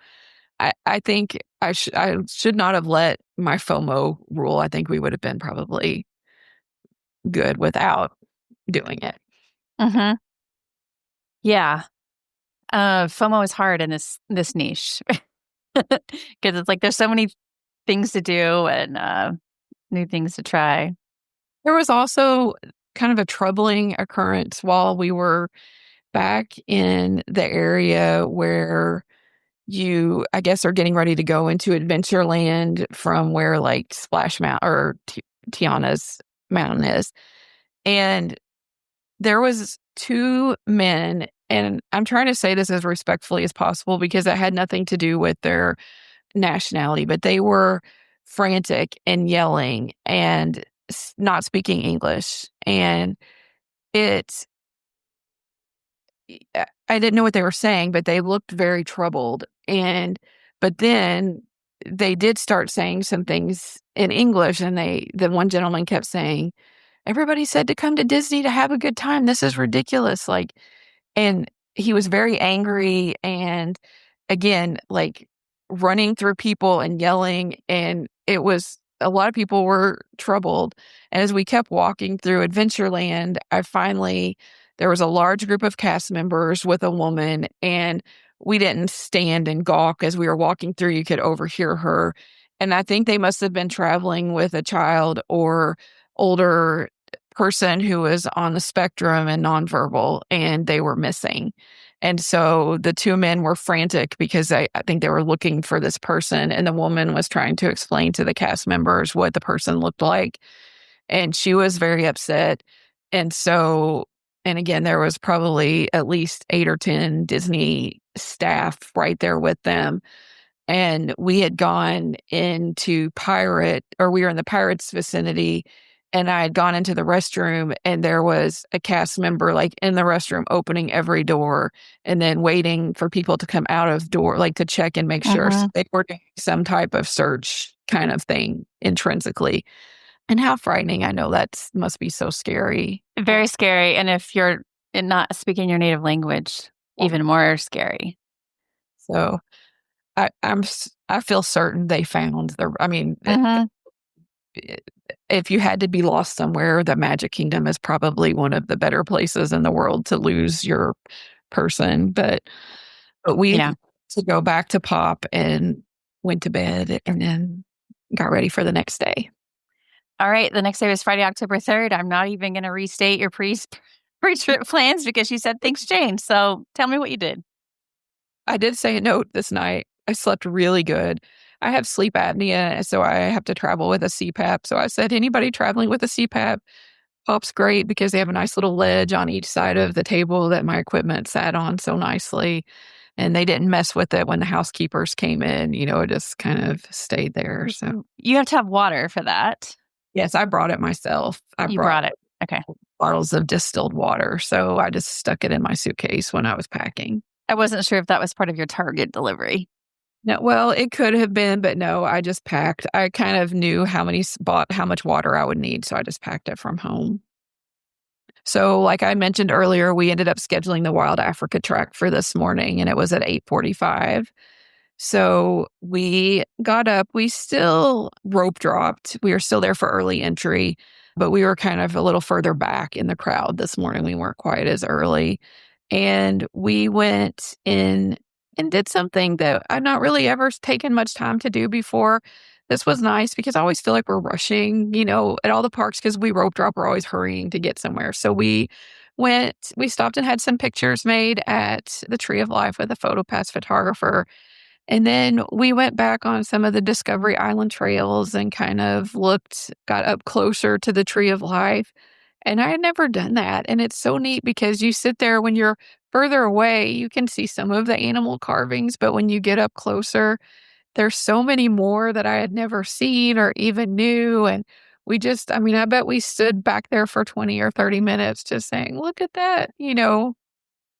I think I should not have let my FOMO rule. I think we would have been probably good without doing it. Mm-hmm. Yeah. FOMO is hard in this niche because it's like there's so many things to do and new things to try. There was also kind of a troubling occurrence while we were back in the area where you, I guess, are getting ready to go into Adventureland from where like Splash Mountain or Tiana's Mountain is. And there was two men, and I'm trying to say this as respectfully as possible because it had nothing to do with their nationality, but they were frantic and yelling and not speaking English. And it, I didn't know what they were saying, but they looked very troubled. But then they did start saying some things in English, and the one gentleman kept saying, "Everybody said to come to Disney to have a good time. This is ridiculous." And he was very angry and again, like running through people and yelling. And it was a lot of people were troubled. And as we kept walking through Adventureland, there was a large group of cast members with a woman, and we didn't stand and gawk as we were walking through. You could overhear her. And I think they must have been traveling with a child or older person who was on the spectrum and nonverbal, and they were missing. And so the two men were frantic because I think they were looking for this person, and the woman was trying to explain to the cast members what the person looked like. And she was very upset. And so, and again, there was probably at least 8 or 10 Disney staff right there with them. And we had gone into we were in the Pirates vicinity, and I had gone into the restroom, and there was a cast member like in the restroom opening every door and then waiting for people to come out of door, like to check and make sure they were doing some type of search kind of thing intrinsically. And how frightening. I know that must be so scary. Very scary. And if you're not speaking your native language, even more scary. So I feel certain they found if you had to be lost somewhere, the Magic Kingdom is probably one of the better places in the world to lose your person. But we to go back to Pop and went to bed and then got ready for the next day. All right. The next day was Friday, October 3rd. I'm not even going to restate your pre-trip plans because you said things changed. So tell me what you did. I did say a note this night. I slept really good. I have sleep apnea, so I have to travel with a CPAP. So I said, anybody traveling with a CPAP, Pop's great because they have a nice little ledge on each side of the table that my equipment sat on so nicely. And they didn't mess with it when the housekeepers came in. It just kind of stayed there. So you have to have water for that. Yes, I brought it myself. You brought it. Okay. Bottles of distilled water. So I just stuck it in my suitcase when I was packing. I wasn't sure if that was part of your Target delivery. No, well, it could have been, but no, I just packed. I kind of knew how much water I would need, so I just packed it from home. So like I mentioned earlier, we ended up scheduling the Wild Africa trek for this morning, and it was at 8:45. So we got up, we still rope dropped. We were still there for early entry, but we were kind of a little further back in the crowd this morning. We weren't quite as early. And we went in and did something that I'd not really ever taken much time to do before. This was nice because I always feel like we're rushing, at all the parks because we rope drop, we're always hurrying to get somewhere. So we we stopped and had some pictures made at the Tree of Life with a PhotoPass photographer. And then we went back on some of the Discovery Island trails and kind of got up closer to the Tree of Life. And I had never done that. And it's so neat because you sit there when you're further away, you can see some of the animal carvings. But when you get up closer, there's so many more that I had never seen or even knew. And I bet we stood back there for 20 or 30 minutes just saying, look at that,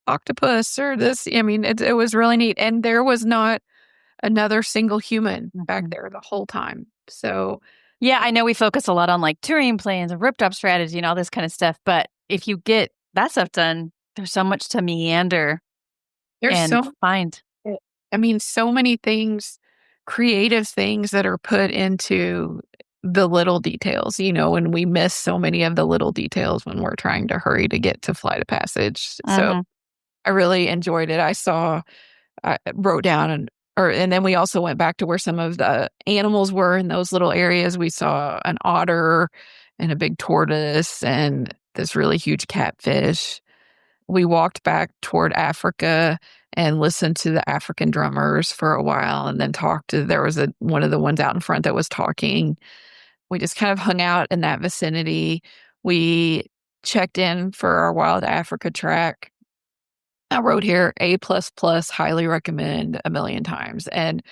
octopus or this. It was really neat. And there was not another single human back there the whole time. So, yeah, I know we focus a lot on like touring plans and rooftop strategy and all this kind of stuff. But if you get that stuff done, there's so much to meander find. So many things, creative things that are put into the little details, and we miss so many of the little details when we're trying to hurry to get to Flight of Passage. So I really enjoyed it. I wrote down and then we also went back to where some of the animals were in those little areas. We saw an otter and a big tortoise and this really huge catfish. We walked back toward Africa and listened to the African drummers for a while and then there was one of the ones out in front that was talking. We just kind of hung out in that vicinity. We checked in for our Wild Africa track. I wrote here A++, highly recommend a million times. And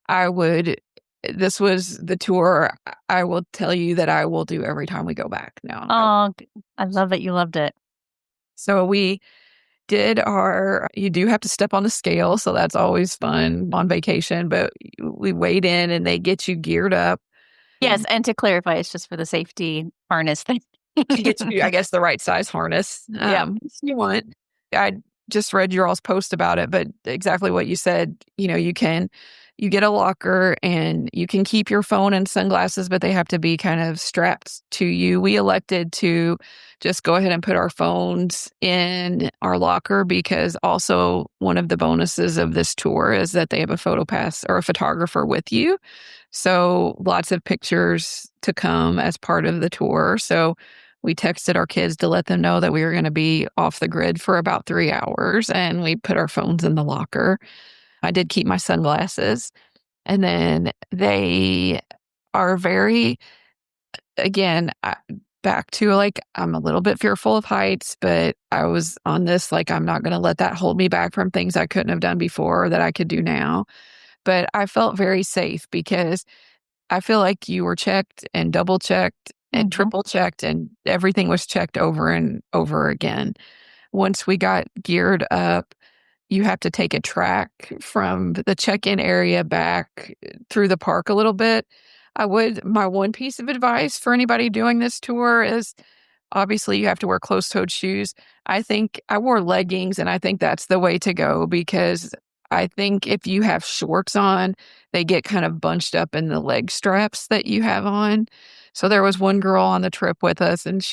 this was the tour I will tell you that I will do every time we go back now. Oh, I love that you loved it. So we did you do have to step on the scale. So that's always fun on vacation, but we weighed in and they get you geared up. Yes. And to clarify, it's just for the safety harness thing. To get you, I guess, the right size harness. You want. I just read your all's post about it, but exactly what you said, you get a locker and you can keep your phone and sunglasses, but they have to be kind of strapped to you. We elected to just go ahead and put our phones in our locker because also one of the bonuses of this tour is that they have a PhotoPass or a photographer with you. So lots of pictures to come as part of the tour. So we texted our kids to let them know that we were going to be off the grid for about 3 hours, and we put our phones in the locker. I did keep my sunglasses. And then they are back to I'm a little bit fearful of heights, but I was on this, I'm not going to let that hold me back from things I couldn't have done before or that I could do now. But I felt very safe because I feel like you were checked and double checked and triple checked and everything was checked over and over again. Once we got geared up, you have to take a track from the check-in area back through the park a little bit. My one piece of advice for anybody doing this tour is obviously you have to wear closed-toed shoes. I think I wore leggings and I think that's the way to go because I think if you have shorts on, they get kind of bunched up in the leg straps that you have on. So there was one girl on the trip with us and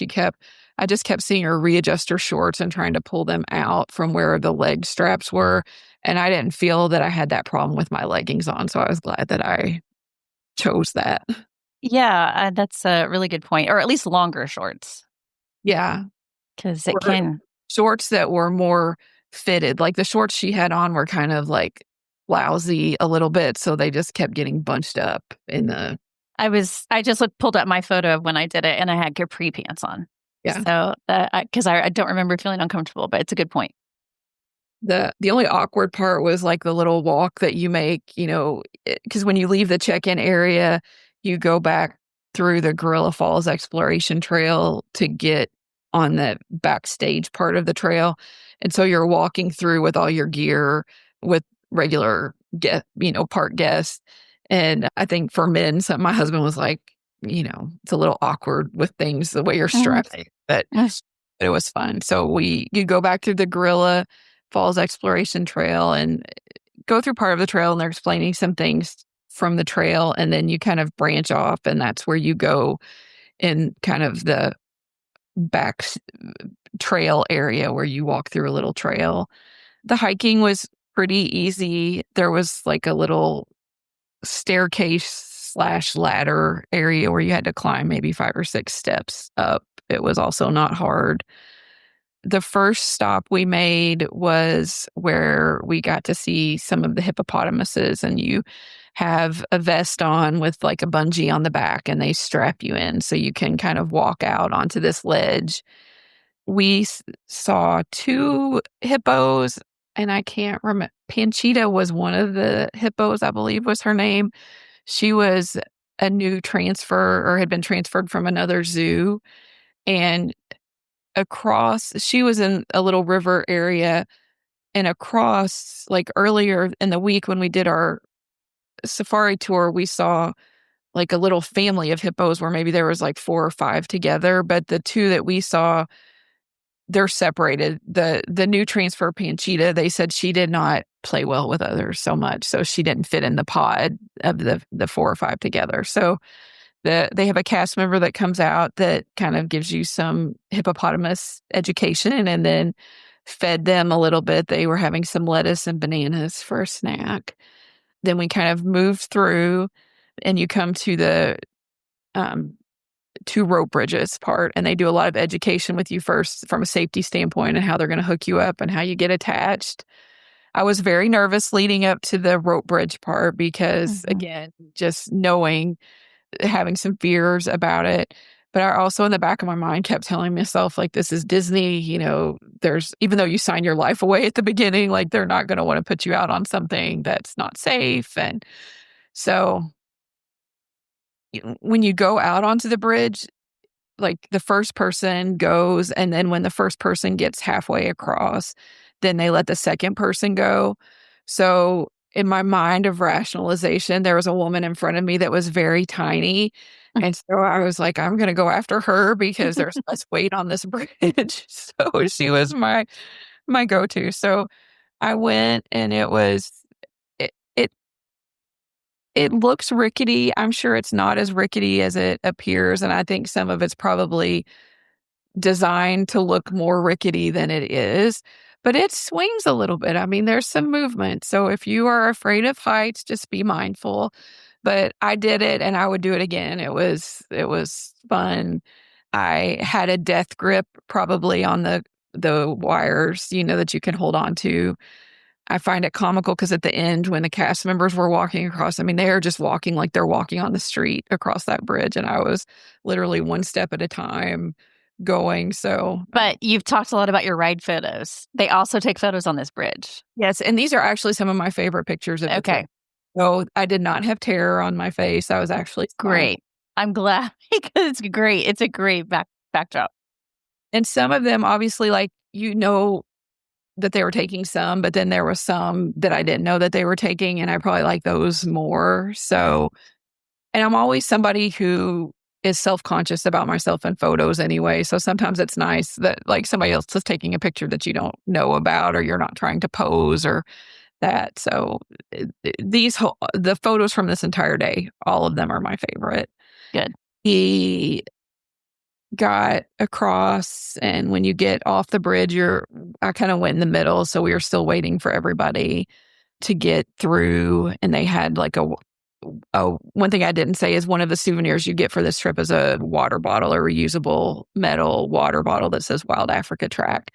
I just kept seeing her readjust her shorts and trying to pull them out from where the leg straps were. And I didn't feel that I had that problem with my leggings on. So I was glad that I chose that. Yeah, that's a really good point. Or at least longer shorts. Yeah. Because it can. Shorts that were more fitted. Like the shorts she had on were kind of lousy a little bit. So they just kept getting bunched up in the. I just pulled up my photo of when I did it and I had capri pants on. Yeah. So, because I don't remember feeling uncomfortable, but it's a good point. The only awkward part was the little walk that you make, because when you leave the check-in area, you go back through the Gorilla Falls Exploration Trail to get on the backstage part of the trail. And so you're walking through with all your gear with regular park guests. And I think for men, my husband was like, it's a little awkward with things, the way you're strapped, but it was fun. So you go back through the Gorilla Falls Exploration Trail and go through part of the trail and they're explaining some things from the trail. And then you kind of branch off and that's where you go in kind of the back trail area where you walk through a little trail. The hiking was pretty easy. There was a little staircase/ladder area where you had to climb maybe 5 or 6 steps up. It was also not hard. the first stop we made was where we got to see some of the hippopotamuses, and you have a vest on with like a bungee on the back, and they strap you in so you can kind of walk out onto this ledge. We saw 2 hippos, and I can't remember. Panchita was one of the hippos, I believe was her name. She was a new transfer, or had been transferred from another zoo. And she was in a little river area, and across, like earlier in the week when we did our safari tour, we saw like a little family of hippos where maybe there was like 4 or 5 together, but the 2 that we saw, they're separated. The new transfer Panchita, they said she did not play well with others so much, so she didn't fit in the pod of the 4 or 5 together. So they have a cast member that comes out that kind of gives you some hippopotamus education, and then fed them a little bit. They were having some lettuce and bananas for a snack. Then we kind of moved through, and you come to the 2 rope bridges part, and they do a lot of education with you first from a safety standpoint and how they're going to hook you up and how you get attached. I was very nervous leading up to the rope bridge part because, again, just having some fears about it. But I also, in the back of my mind, kept telling myself, like, this is Disney, even though you sign your life away at the beginning, like, they're not going to want to put you out on something that's not safe. And so when you go out onto the bridge, like the first person goes, and then when the first person gets halfway across, then they let the second person go. So in my mind of rationalization, there was a woman in front of me that was very tiny. And so I was like, I'm going to go after her because there's less weight on this bridge. So she was my go-to. So I went, and it looks rickety. I'm sure it's not as rickety as it appears. And I think some of it's probably designed to look more rickety than it is. But it swings a little bit. I mean, there's some movement. So if you are afraid of heights, just be mindful. But I did it, and I would do it again. It was fun. I had a death grip probably on the wires, that you can hold on to. I find it comical because at the end, when the cast members were walking across, I mean, they are just walking like they're walking on the street across that bridge. And I was literally one step at a time going. So, But you've talked a lot about your ride photos. They also take photos on this bridge. yes. And these are actually some of my favorite pictures of the Okay. trip. So I did not have terror on my face. I was actually Great. I'm glad because it's great. It's a great backdrop. And some of them, obviously, like, that they were taking some, but then there was some that I didn't know that they were taking, and I probably like those more. So, and I'm always somebody who is self-conscious about myself in photos anyway. So sometimes it's nice that like somebody else is taking a picture that you don't know about, or you're not trying to pose or that. So the photos from this entire day, all of them are my favorite. Good. He got across, and when you get off the bridge, I kind of went in the middle, so we were still waiting for everybody to get through. And they had like one thing I didn't say is one of the souvenirs you get for this trip is a water bottle, a reusable metal water bottle that says Wild Africa Track.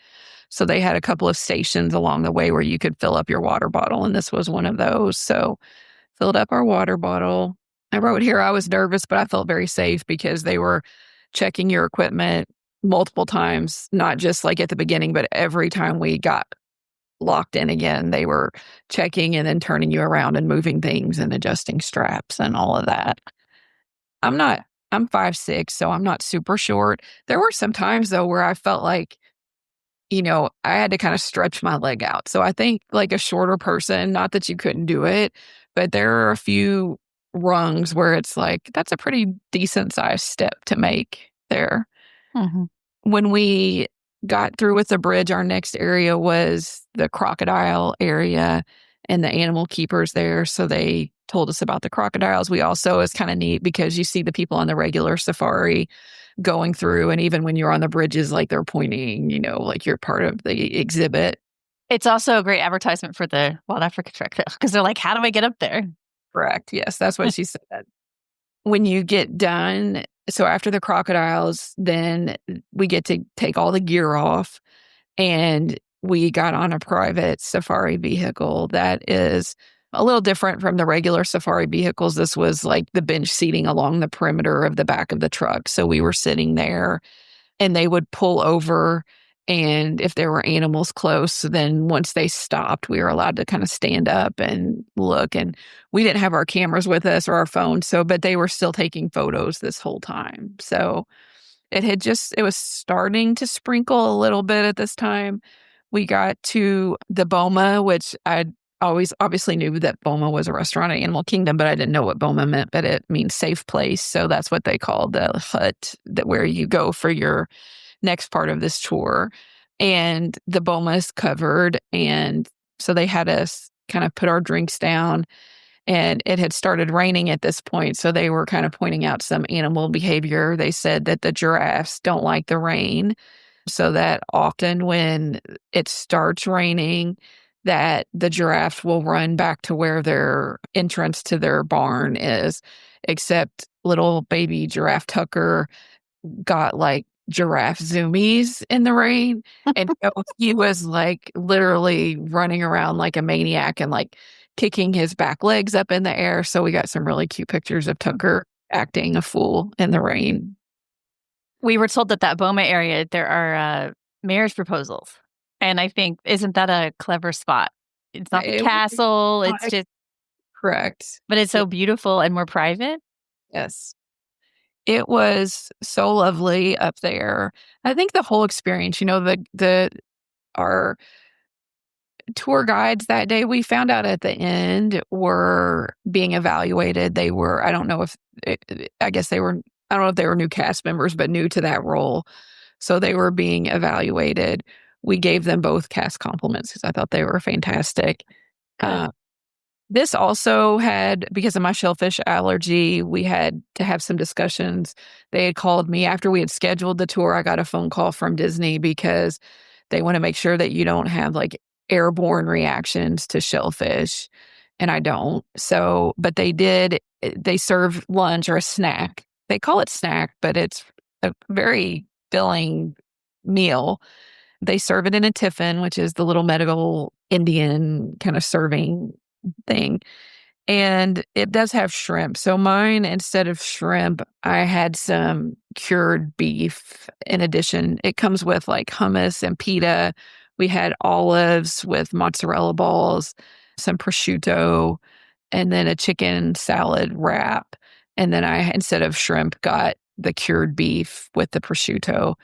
So they had a couple of stations along the way where you could fill up your water bottle, and this was one of those. So filled up our water bottle. I wrote here I was nervous, but I felt very safe because they were checking your equipment multiple times, not just like at the beginning, but every time we got locked in again, they were checking and then turning you around and moving things and adjusting straps and all of that. I'm 5'6", so I'm not super short. There were some times though where I felt like, I had to kind of stretch my leg out. So I think like a shorter person, not that you couldn't do it, but there are a few rungs where it's like, that's a pretty decent sized step to make there. Mm-hmm. When we got through with the bridge, our next area was the crocodile area and the animal keepers there. So they told us about the crocodiles. We also, it's kind of neat because you see the people on the regular safari going through, and even when you're on the bridges, like they're pointing, like you're part of the exhibit. It's also a great advertisement for the Wild Africa Trek because they're like, how do I get up there? Correct. Yes, that's what she said. When you get done, so after the crocodiles, then we get to take all the gear off. And we got on a private safari vehicle that is a little different from the regular safari vehicles. This was like the bench seating along the perimeter of the back of the truck. So we were sitting there and they would pull over. And if there were animals close, then once they stopped, we were allowed to kind of stand up and look. And we didn't have our cameras with us or our phones. But they were still taking photos this whole time. So it was starting to sprinkle a little bit at this time. We got to the Boma, which I always obviously knew that Boma was a restaurant at Animal Kingdom, but I didn't know what Boma meant, but it means safe place. So that's what they call the hut where you go for your next part of this tour. And the Boma is covered. And so they had us kind of put our drinks down. And it had started raining at this point. So they were kind of pointing out some animal behavior. They said that the giraffes don't like the rain. So that often when it starts raining, that the giraffes will run back to where their entrance to their barn is. Except little baby giraffe Tucker got like giraffe zoomies in the rain. And he was like literally running around like a maniac and like kicking his back legs up in the air. So we got some really cute pictures of Tucker acting a fool in the rain. We were told that Boma area, there are marriage proposals. And I think, isn't that a clever spot? It's not the castle. It's just... Correct. But it's so beautiful and more private. Yes. It was so lovely up there. I think the whole experience, our tour guides that day, we found out at the end, were being evaluated. They were, I don't know if they were new cast members, but new to that role. So they were being evaluated. We gave them both cast compliments because I thought they were fantastic. This also had, because of my shellfish allergy, we had to have some discussions. They had called me after we had scheduled the tour. I got a phone call from Disney because they want to make sure that you don't have like airborne reactions to shellfish. And I don't. So, but they serve lunch or a snack. They call it snack, but it's a very filling meal. They serve it in a tiffin, which is the little medical Indian kind of serving thing. And it does have shrimp. So mine, instead of shrimp, I had some cured beef in addition. It comes with like hummus and pita. We had olives with mozzarella balls, some prosciutto, and then a chicken salad wrap. And then I, instead of shrimp, got the cured beef with the prosciutto.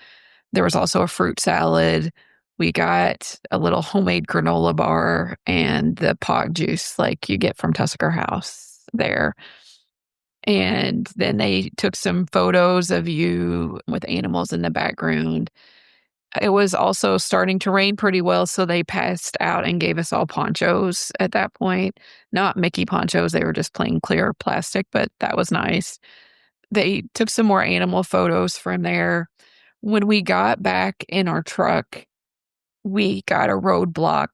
There was also a fruit salad. We got a little homemade granola bar and the pog juice like you get from Tusker House there. And then they took some photos of you with animals in the background. It was also starting to rain pretty well, so they passed out and gave us all ponchos at that point. Not Mickey ponchos, they were just plain clear plastic, but that was nice. They took some more animal photos from there. When we got back in our truck, we got a roadblock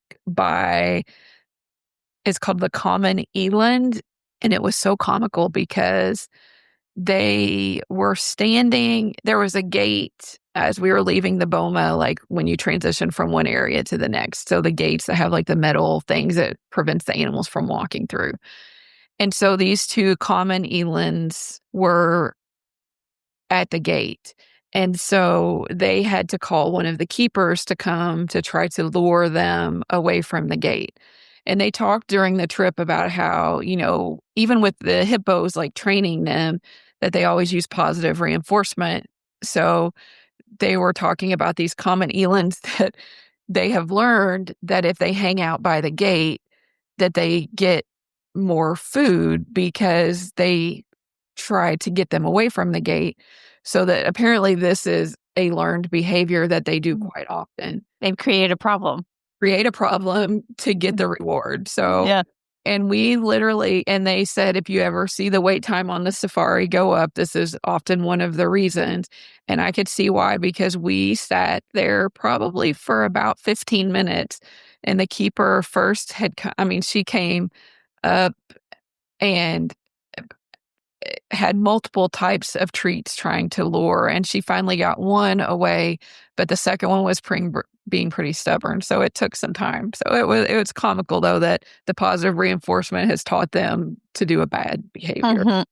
it's called the Common Eland. And it was so comical because they were standing, there was a gate as we were leaving the Boma, like when you transition from one area to the next. So the gates that have like the metal things that prevents the animals from walking through. And so these two common elands were at the gate. And so they had to call one of the keepers to come to try to lure them away from the gate. And they talked during the trip about how, even with the hippos, like training them, that they always use positive reinforcement. So they were talking about these common elands that they have learned that if they hang out by the gate, that they get more food because they try to get them away from the gate. So that apparently this is a learned behavior that they do quite often. They've created a problem. Create a problem to get the reward. So, yeah. And we literally, and they said, if you ever see the wait time on the safari go up, this is often one of the reasons. And I could see why, because we sat there probably for about 15 minutes. And the keeper first she came up and had multiple types of treats trying to lure. And she finally got one away, but the second one was being pretty stubborn. So it took some time. So it was comical though that the positive reinforcement has taught them to do a bad behavior.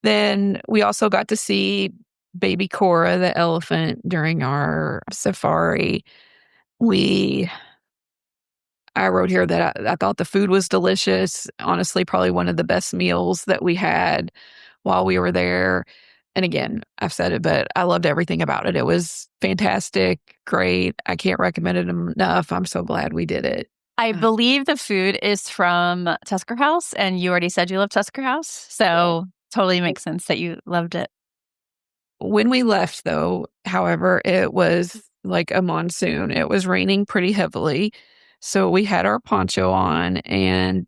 Then we also got to see baby Cora, the elephant, during our safari. I wrote here that I thought the food was delicious. Honestly, probably one of the best meals that we had while we were there. And again, I've said it, but I loved everything about it. It was fantastic, great. I can't recommend it enough. I'm so glad we did it. I believe the food is from Tusker House, and you already said you love Tusker House. So totally makes sense that you loved it. When we left, though, however, it was like a monsoon. It was raining pretty heavily. So we had our poncho on, and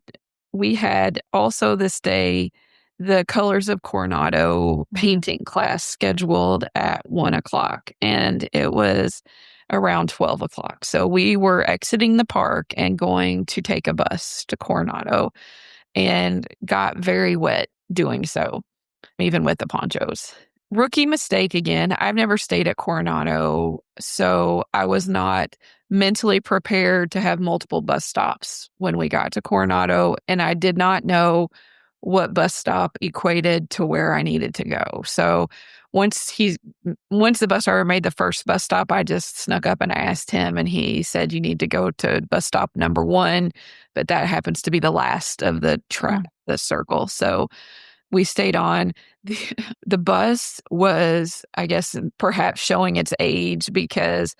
we had also this day the Colors of Coronado painting class scheduled at 1:00, and it was around 12:00. So we were exiting the park and going to take a bus to Coronado and got very wet doing so, even with the ponchos. Rookie mistake again. I've never stayed at Coronado, so I was not mentally prepared to have multiple bus stops when we got to Coronado, and I did not know what bus stop equated to where I needed to go. So once the bus driver made the first bus stop, I just snuck up and asked him, and he said, "You need to go to bus stop number 1," but that happens to be the last of the circle. So we stayed on. The bus was, I guess, perhaps showing its age because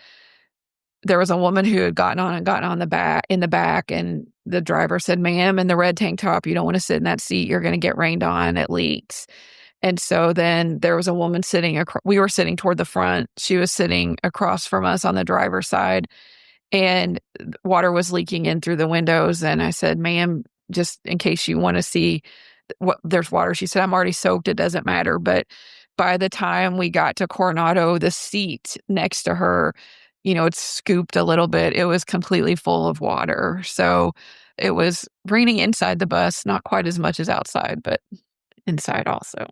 there was a woman who had gotten on in the back, and the driver said, "Ma'am, in the red tank top, you don't want to sit in that seat. You're going to get rained on. It leaks." And so then there was a woman we were sitting toward the front. She was sitting across from us on the driver's side, and water was leaking in through the windows. And I said, "Ma'am, just in case you want to see there's water." She said, "I'm already soaked. It doesn't matter." But by the time we got to Coronado, the seat next to her, it's scooped a little bit. It was completely full of water. So it was raining inside the bus, not quite as much as outside, but inside also.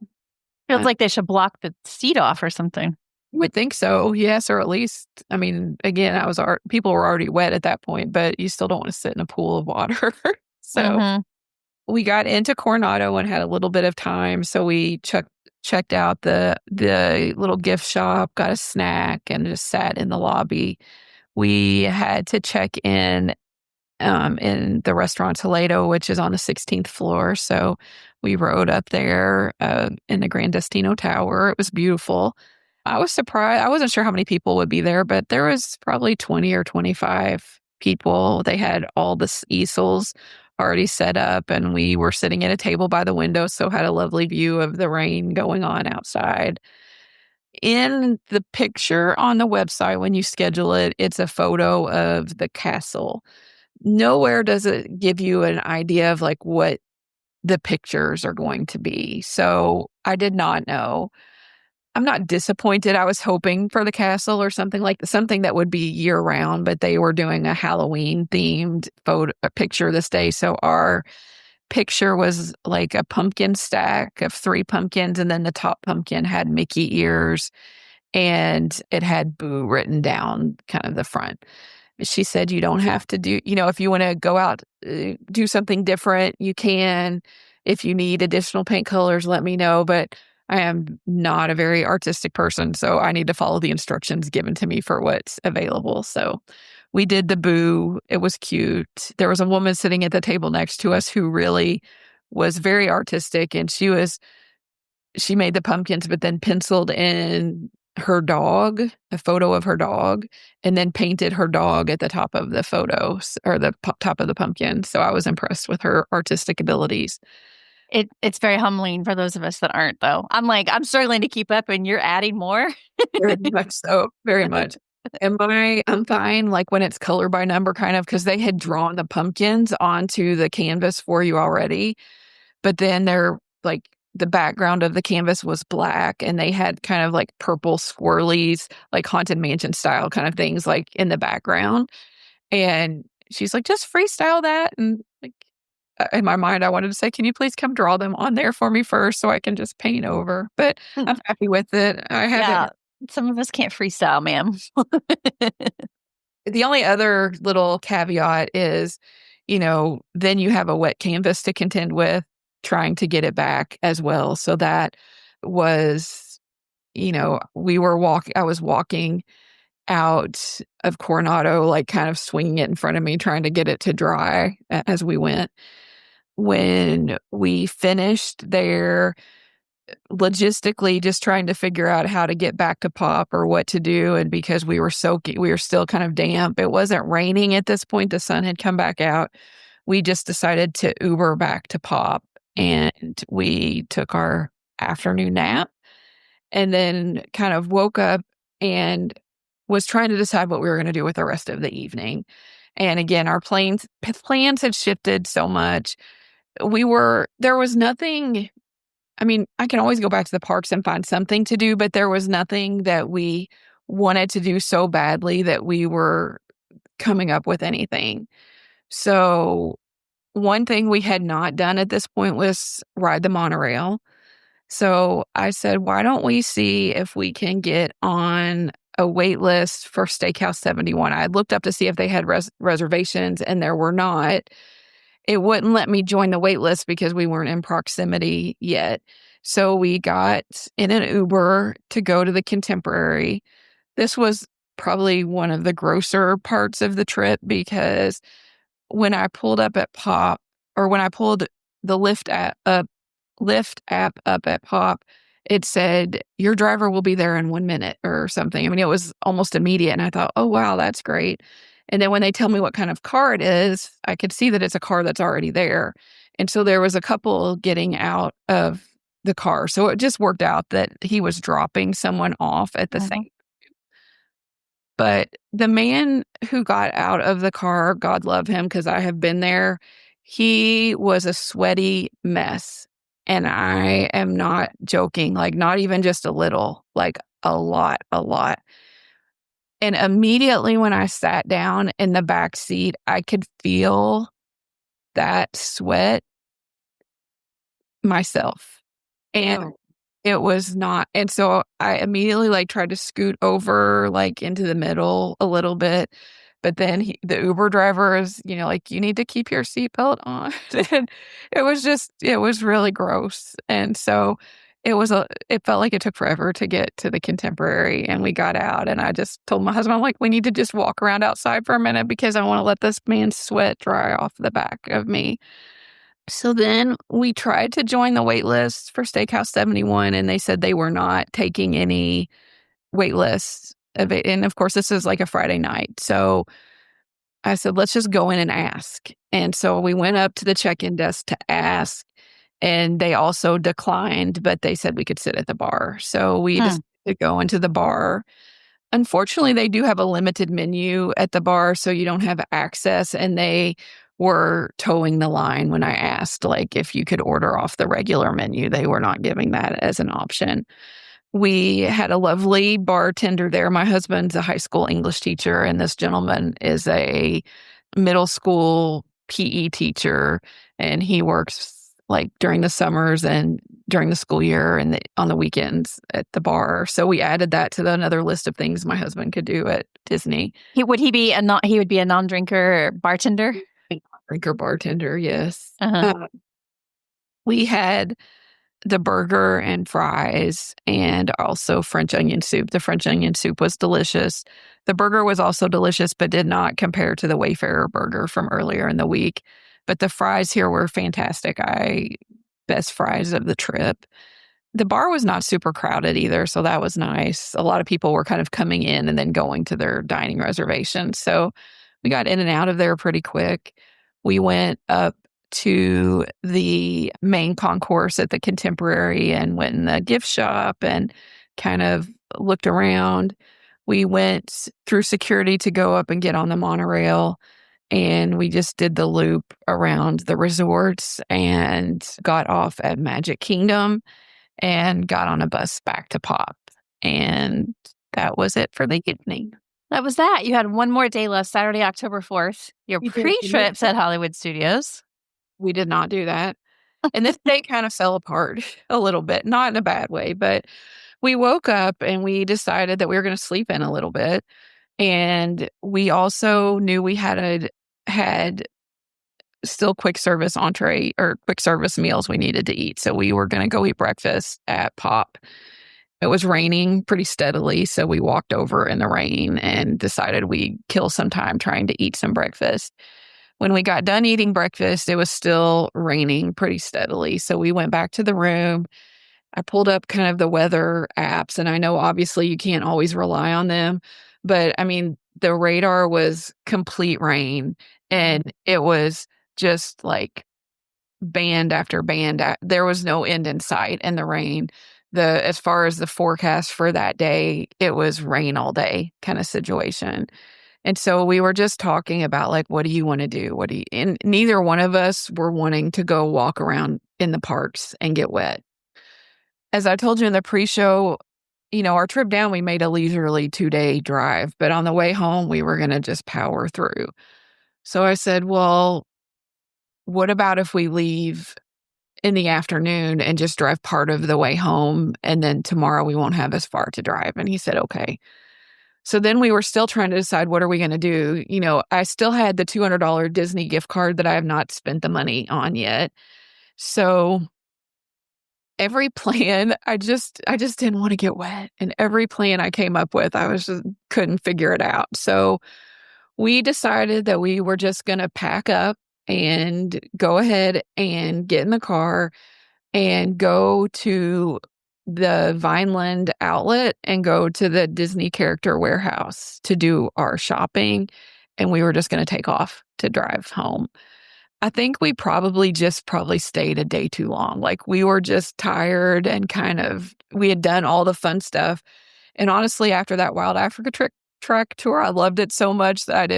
Feels like they should block the seat off or something. Would think so, yes, or at least, I mean, again, people were already wet at that point, but you still don't want to sit in a pool of water. So we got into Coronado and had a little bit of time, so we checked out the little gift shop, got a snack, and just sat in the lobby. We had to check in the restaurant Toledo, which is on the 16th floor. So we rode up there in the Gran Destino Tower. It was beautiful. I was surprised. I wasn't sure how many people would be there, but there was probably 20 or 25 people. They had all the easels already set up, and we were sitting at a table by the window, so had a lovely view of the rain going on outside. In the picture on the website, when you schedule it, it's a photo of the castle. Nowhere does it give you an idea of like what the pictures are going to be. So I did not know. I'm not disappointed. I was hoping for the castle or something that would be year round, but they were doing a Halloween themed picture this day. So our picture was like a pumpkin stack of 3 pumpkins, and then the top pumpkin had Mickey ears, and it had Boo written down kind of the front. She said, "You don't have to do, if you want to go out, do something different, you can. If you need additional paint colors, let me know. But I am not a very artistic person, so I need to follow the instructions given to me for what's available." So we did the Boo. It was cute. There was a woman sitting at the table next to us who really was very artistic, and she made the pumpkins, but then penciled in her dog, a photo of her dog, and then painted her dog at the top of the photos or the top of the pumpkin. So I was impressed with her artistic abilities. It's very humbling for those of us that aren't, though. I'm struggling to keep up, and you're adding more. Very much so. Very much. I'm fine, like when it's color by number kind of, because they had drawn the pumpkins onto the canvas for you already. But then they're like, the background of the canvas was black, and they had kind of like purple swirlies, like Haunted Mansion style kind of things like in the background. And she's like, "Just freestyle that." And like, in my mind, I wanted to say, "Can you please come draw them on there for me first so I can just paint over?" But I'm happy with it. I had Some of us can't freestyle, ma'am. The only other little caveat is, then you have a wet canvas to contend with, trying to get it back as well. So that was, I was walking out of Coronado, like kind of swinging it in front of me, trying to get it to dry as we went. When we finished there, logistically just trying to figure out how to get back to Pop or what to do. And because we were still kind of damp. It wasn't raining at this point. The sun had come back out. We just decided to Uber back to Pop, and we took our afternoon nap and then kind of woke up and was trying to decide what we were going to do with the rest of the evening. And again, our plans had shifted so much. There was nothing. I mean, I can always go back to the parks and find something to do, but there was nothing that we wanted to do so badly that we were coming up with anything. So one thing we had not done at this point was ride the monorail. So I said, why don't we see if we can get on a wait list for Steakhouse 71? I looked up to see if they had reservations, and there were not. It wouldn't let me join the wait list because we weren't in proximity yet. So we got in an Uber to go to the Contemporary. This was probably one of the grosser parts of the trip, because when I pulled up at Pop, or when I pulled the Lyft app up at Pop, it said, your driver will be there in 1 minute or something. I mean, it was almost immediate. And I thought, oh, wow, that's great. And then when they tell me what kind of car it is, I could see that it's a car that's already there. And so there was a couple getting out of the car. So it just worked out that he was dropping someone off at the same. But the man who got out of the car, God love him, because I have been there, he was a sweaty mess. And I am not joking, like not even just a little, like a lot. And immediately when I sat down in the back seat, I could feel that sweat myself. And it was not. And so I immediately tried to scoot over into the middle a little bit. But then the Uber driver is, you need to keep your seatbelt on. And it was really gross. And so it felt like it took forever to get to the Contemporary, and we got out, and I just told my husband, I'm like, we need to just walk around outside for a minute because I want to let this man's sweat dry off the back of me. So then we tried to join the wait list for Steakhouse 71, and they said they were not taking any wait lists. And of course, this is like a Friday night. So I said, let's just go in and ask. And so we went up to the check-in desk to ask, and they also declined, but they said we could sit at the bar. So we decided to go into the bar. Unfortunately, they do have a limited menu at the bar, so you don't have access. And they were towing the line when I asked, if you could order off the regular menu. They were not giving that as an option. We had a lovely bartender there. My husband's a high school English teacher, and this gentleman is a middle school PE teacher, and he works during the summers and during the school year and on the weekends at the bar. So we added that to another list of things my husband could do at Disney. He would be a non-drinker bartender? Drinker bartender, yes. We had the burger and fries and also French onion soup. The French onion soup was delicious. The burger was also delicious, but did not compare to the Wayfarer burger from earlier in the week. But the fries here were fantastic. Best fries of the trip. The bar was not super crowded either, so that was nice. A lot of people were kind of coming in and then going to their dining reservations. So we got in and out of there pretty quick. We went up to the main concourse at the Contemporary and went in the gift shop and kind of looked around. We went through security to go up and get on the monorail, and we just did the loop around the resorts and got off at Magic Kingdom and got on a bus back to Pop. And that was it for the evening. That was that. You had one more day left, Saturday, October 4th. Your pre-trips at Hollywood Studios. We did not do that. And this day kind of fell apart a little bit, not in a bad way, but we woke up and we decided that we were going to sleep in a little bit. And we also knew we had still quick service entree or quick service meals we needed to eat. So we were going to go eat breakfast at Pop. It was raining pretty steadily, so we walked over in the rain and decided we'd kill some time trying to eat some breakfast. When we got done eating breakfast, it was still raining pretty steadily. So we went back to the room. I pulled up kind of the weather apps, and I know obviously you can't always rely on them, but I mean, the radar was complete rain, and it was just like band after band. There was no end in sight in the rain. As far as the forecast for that day, it was rain all day kind of situation. And so we were just talking about like, what do you want to do? And neither one of us were wanting to go walk around in the parks and get wet. As I told you in the pre-show, our trip down, we made a leisurely 2-day drive, but on the way home, we were going to just power through. So I said, well, what about if we leave in the afternoon and just drive part of the way home, and then tomorrow we won't have as far to drive? And he said, okay. So then we were still trying to decide, what are we going to do? I still had the $200 Disney gift card that I have not spent the money on yet. So every plan, I just didn't want to get wet. And every plan I came up with, I just couldn't figure it out. So we decided that we were just going to pack up and go ahead and get in the car and go to the Vineland outlet and go to the Disney character warehouse to do our shopping. And we were just going to take off to drive home. I think we probably stayed a day too long. Like, we were just tired and we had done all the fun stuff. And honestly, after that Wild Africa Trek tour, I loved it so much that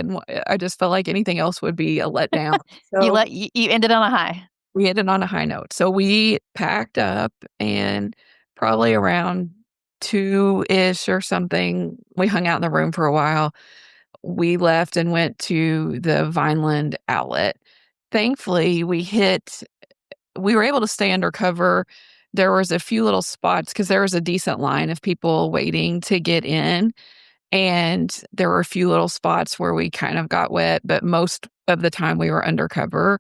I just felt like anything else would be a letdown. So you ended on a high. We ended on a high note. So we packed up, and probably around 2-ish or something, we hung out in the room for a while. We left and went to the Vineland outlet. Thankfully, we were able to stay undercover. There was a few little spots because there was a decent line of people waiting to get in. And there were a few little spots where we kind of got wet, but most of the time we were undercover.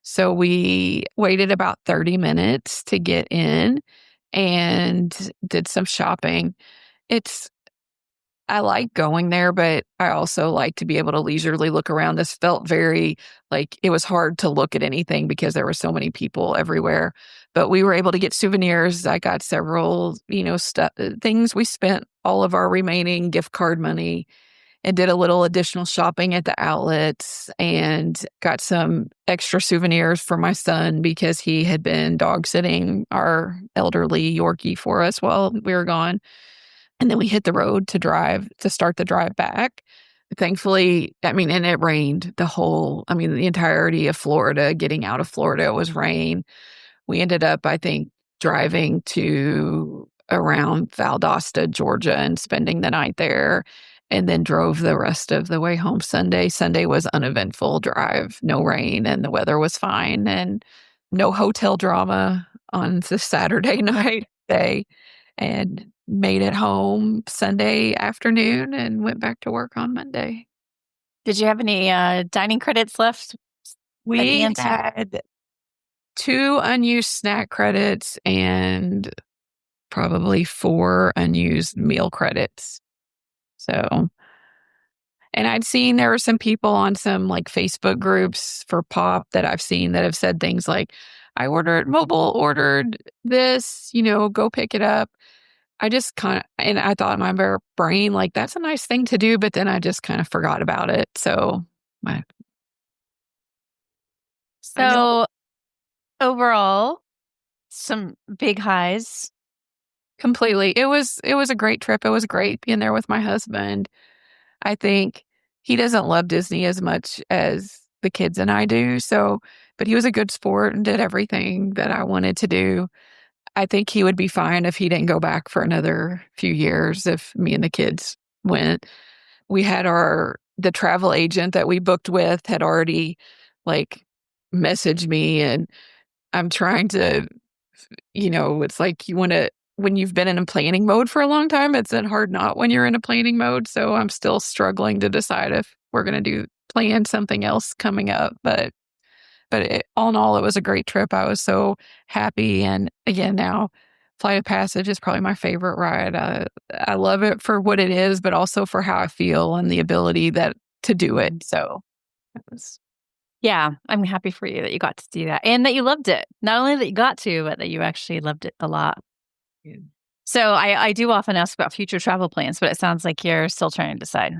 So we waited about 30 minutes to get in and did some shopping. I like going there, but I also like to be able to leisurely look around. This felt very like it was hard to look at anything because there were so many people everywhere. But we were able to get souvenirs. I got several, things. We spent all of our remaining gift card money and did a little additional shopping at the outlets and got some extra souvenirs for my son because he had been dog sitting our elderly Yorkie for us while we were gone. And then we hit the road to start the drive back. Thankfully, and it rained the entirety of Florida. Getting out of Florida was rain. We ended up, I think, driving to around Valdosta, Georgia, and spending the night there, and then drove the rest of the way home Sunday. Sunday was uneventful drive, no rain, and the weather was fine, and no hotel drama on the Saturday night day. And made it home Sunday afternoon and went back to work on Monday. Did you have any dining credits left? We had 2 unused snack credits and probably 4 unused meal credits. So, and I'd seen there were some people on some like Facebook groups for Pop that I've seen that have said things like, I ordered this, go pick it up. I just and I thought in my brain, like, that's a nice thing to do, but then I just kind of forgot about it. So overall, some big highs. Completely. It was a great trip. It was great being there with my husband. I think he doesn't love Disney as much as the kids and I do. But he was a good sport and did everything that I wanted to do. I think he would be fine if he didn't go back for another few years if me and the kids went. We had the travel agent that we booked with had already messaged me, and I'm trying to, it's like you want to when you've been in a planning mode for a long time, it's hard not when you're in a planning mode. So I'm still struggling to decide if we're going to plan something else coming up. But all in all, it was a great trip. I was so happy. And again, now Flight of Passage is probably my favorite ride. I love it for what it is, but also for how I feel and the ability to do it. So it was. Yeah, I'm happy for you that you got to do that and that you loved it. Not only that you got to, but that you actually loved it a lot. Yeah. So I do often ask about future travel plans, but it sounds like you're still trying to decide.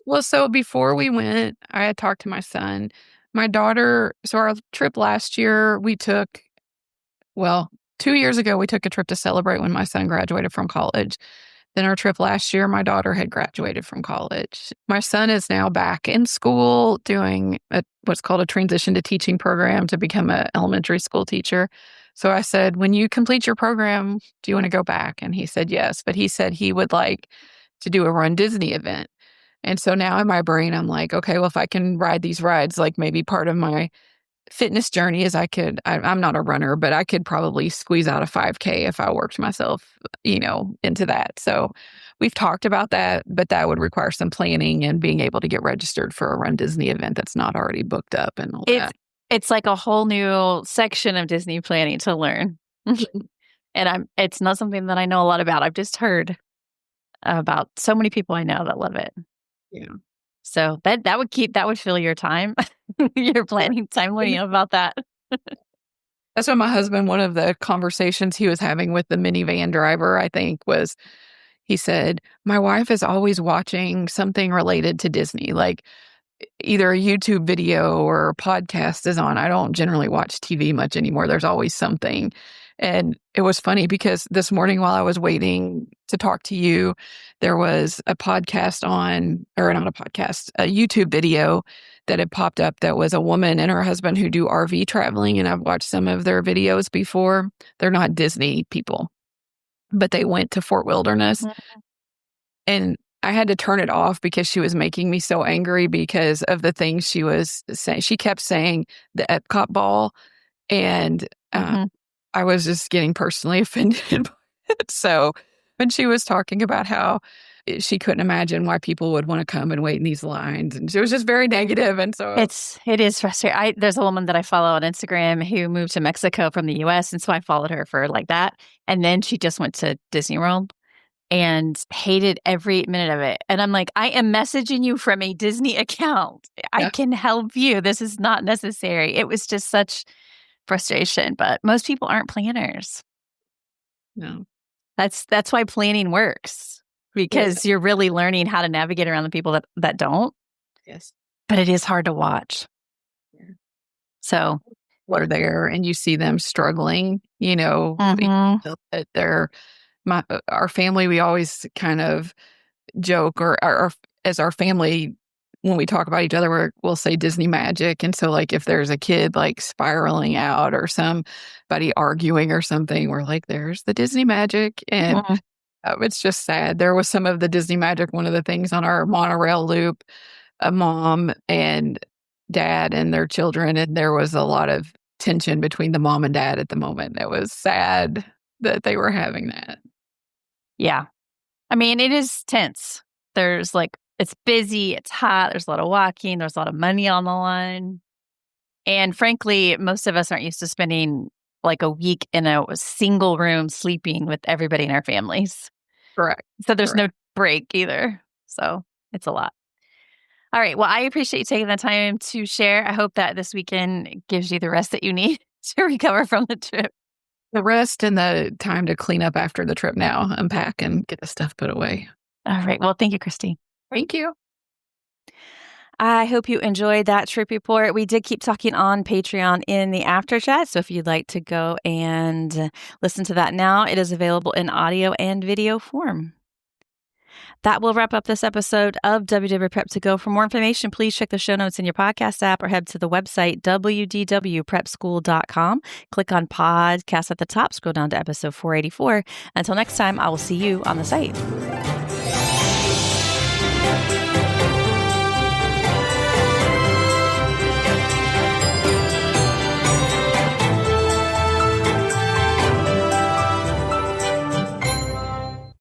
Well, so before we went, I had talked to my son. My daughter, so our trip last year, 2 years ago, we took a trip to celebrate when my son graduated from college. Then our trip last year, my daughter had graduated from college. My son is now back in school doing what's called a transition to teaching program to become an elementary school teacher. So I said, when you complete your program, do you want to go back? And he said yes, but he said he would like to do a Run Disney event. And so now in my brain, I'm like, okay, well, if I can ride these rides, like maybe part of my fitness journey is I'm not a runner, but I could probably squeeze out a 5K if I worked myself, into that. So we've talked about that, but that would require some planning and being able to get registered for a Run Disney event that's not already booked up and all that. It's like a whole new section of Disney planning to learn. And it's not something that I know a lot about. I've just heard about so many people I know that love it. Yeah. So that would fill your time, your planning time learning about that. That's what my husband, one of the conversations he was having with the minivan driver, I think, was he said, my wife is always watching something related to Disney, like either a YouTube video or a podcast is on. I don't generally watch TV much anymore. There's always something. And it was funny because this morning while I was waiting to talk to you, there was a podcast a YouTube video that had popped up that was a woman and her husband who do RV traveling. And I've watched some of their videos before. They're not Disney people, but they went to Fort Wilderness. Mm-hmm. And I had to turn it off because she was making me so angry because of the things she was saying. She kept saying the Epcot ball, and I was just getting personally offended. So when she was talking about how she couldn't imagine why people would want to come and wait in these lines, and she was just very negative. And so it is frustrating. There's a woman that I follow on Instagram who moved to Mexico from the US, and so I followed her for like that. And then she just went to Disney World and hated every minute of it. And I'm like, I am messaging you from a Disney account. Yeah. I can help you. This is not necessary. It was just such frustration, but most people aren't planners. No. That's why planning works, because you're really learning how to navigate around the people that don't. Yes. But it is hard to watch. Yeah. So what are there and you see them struggling, our family, we always kind of joke or as our family, when we talk about each other, we'll say Disney magic. And so like if there's a kid like spiraling out or somebody arguing or something, we're like, there's the Disney magic. And it's just sad. There was some of the Disney magic. One of the things on our monorail loop, a mom and dad and their children, and there was a lot of tension between the mom and dad at the moment. It was sad that they were having that. Yeah. I mean, it is tense. There's it's busy, it's hot, there's a lot of walking, there's a lot of money on the line. And frankly, most of us aren't used to spending like a week in a single room sleeping with everybody in our families. Correct. So there's no break either. So it's a lot. All right. Well, I appreciate you taking the time to share. I hope that this weekend gives you the rest that you need to recover from the trip. The rest and the time to clean up after the trip now, unpack and get the stuff put away. All right. Well, thank you, Kristie. Thank you. I hope you enjoyed that trip report. We did keep talking on Patreon in the after chat. So if you'd like to go and listen to that now, it is available in audio and video form. That will wrap up this episode of WDW Prep To Go. For more information, please check the show notes in your podcast app or head to the website, wdwprepschool.com. Click on podcast at the top, scroll down to episode 484. Until next time, I will see you on the site.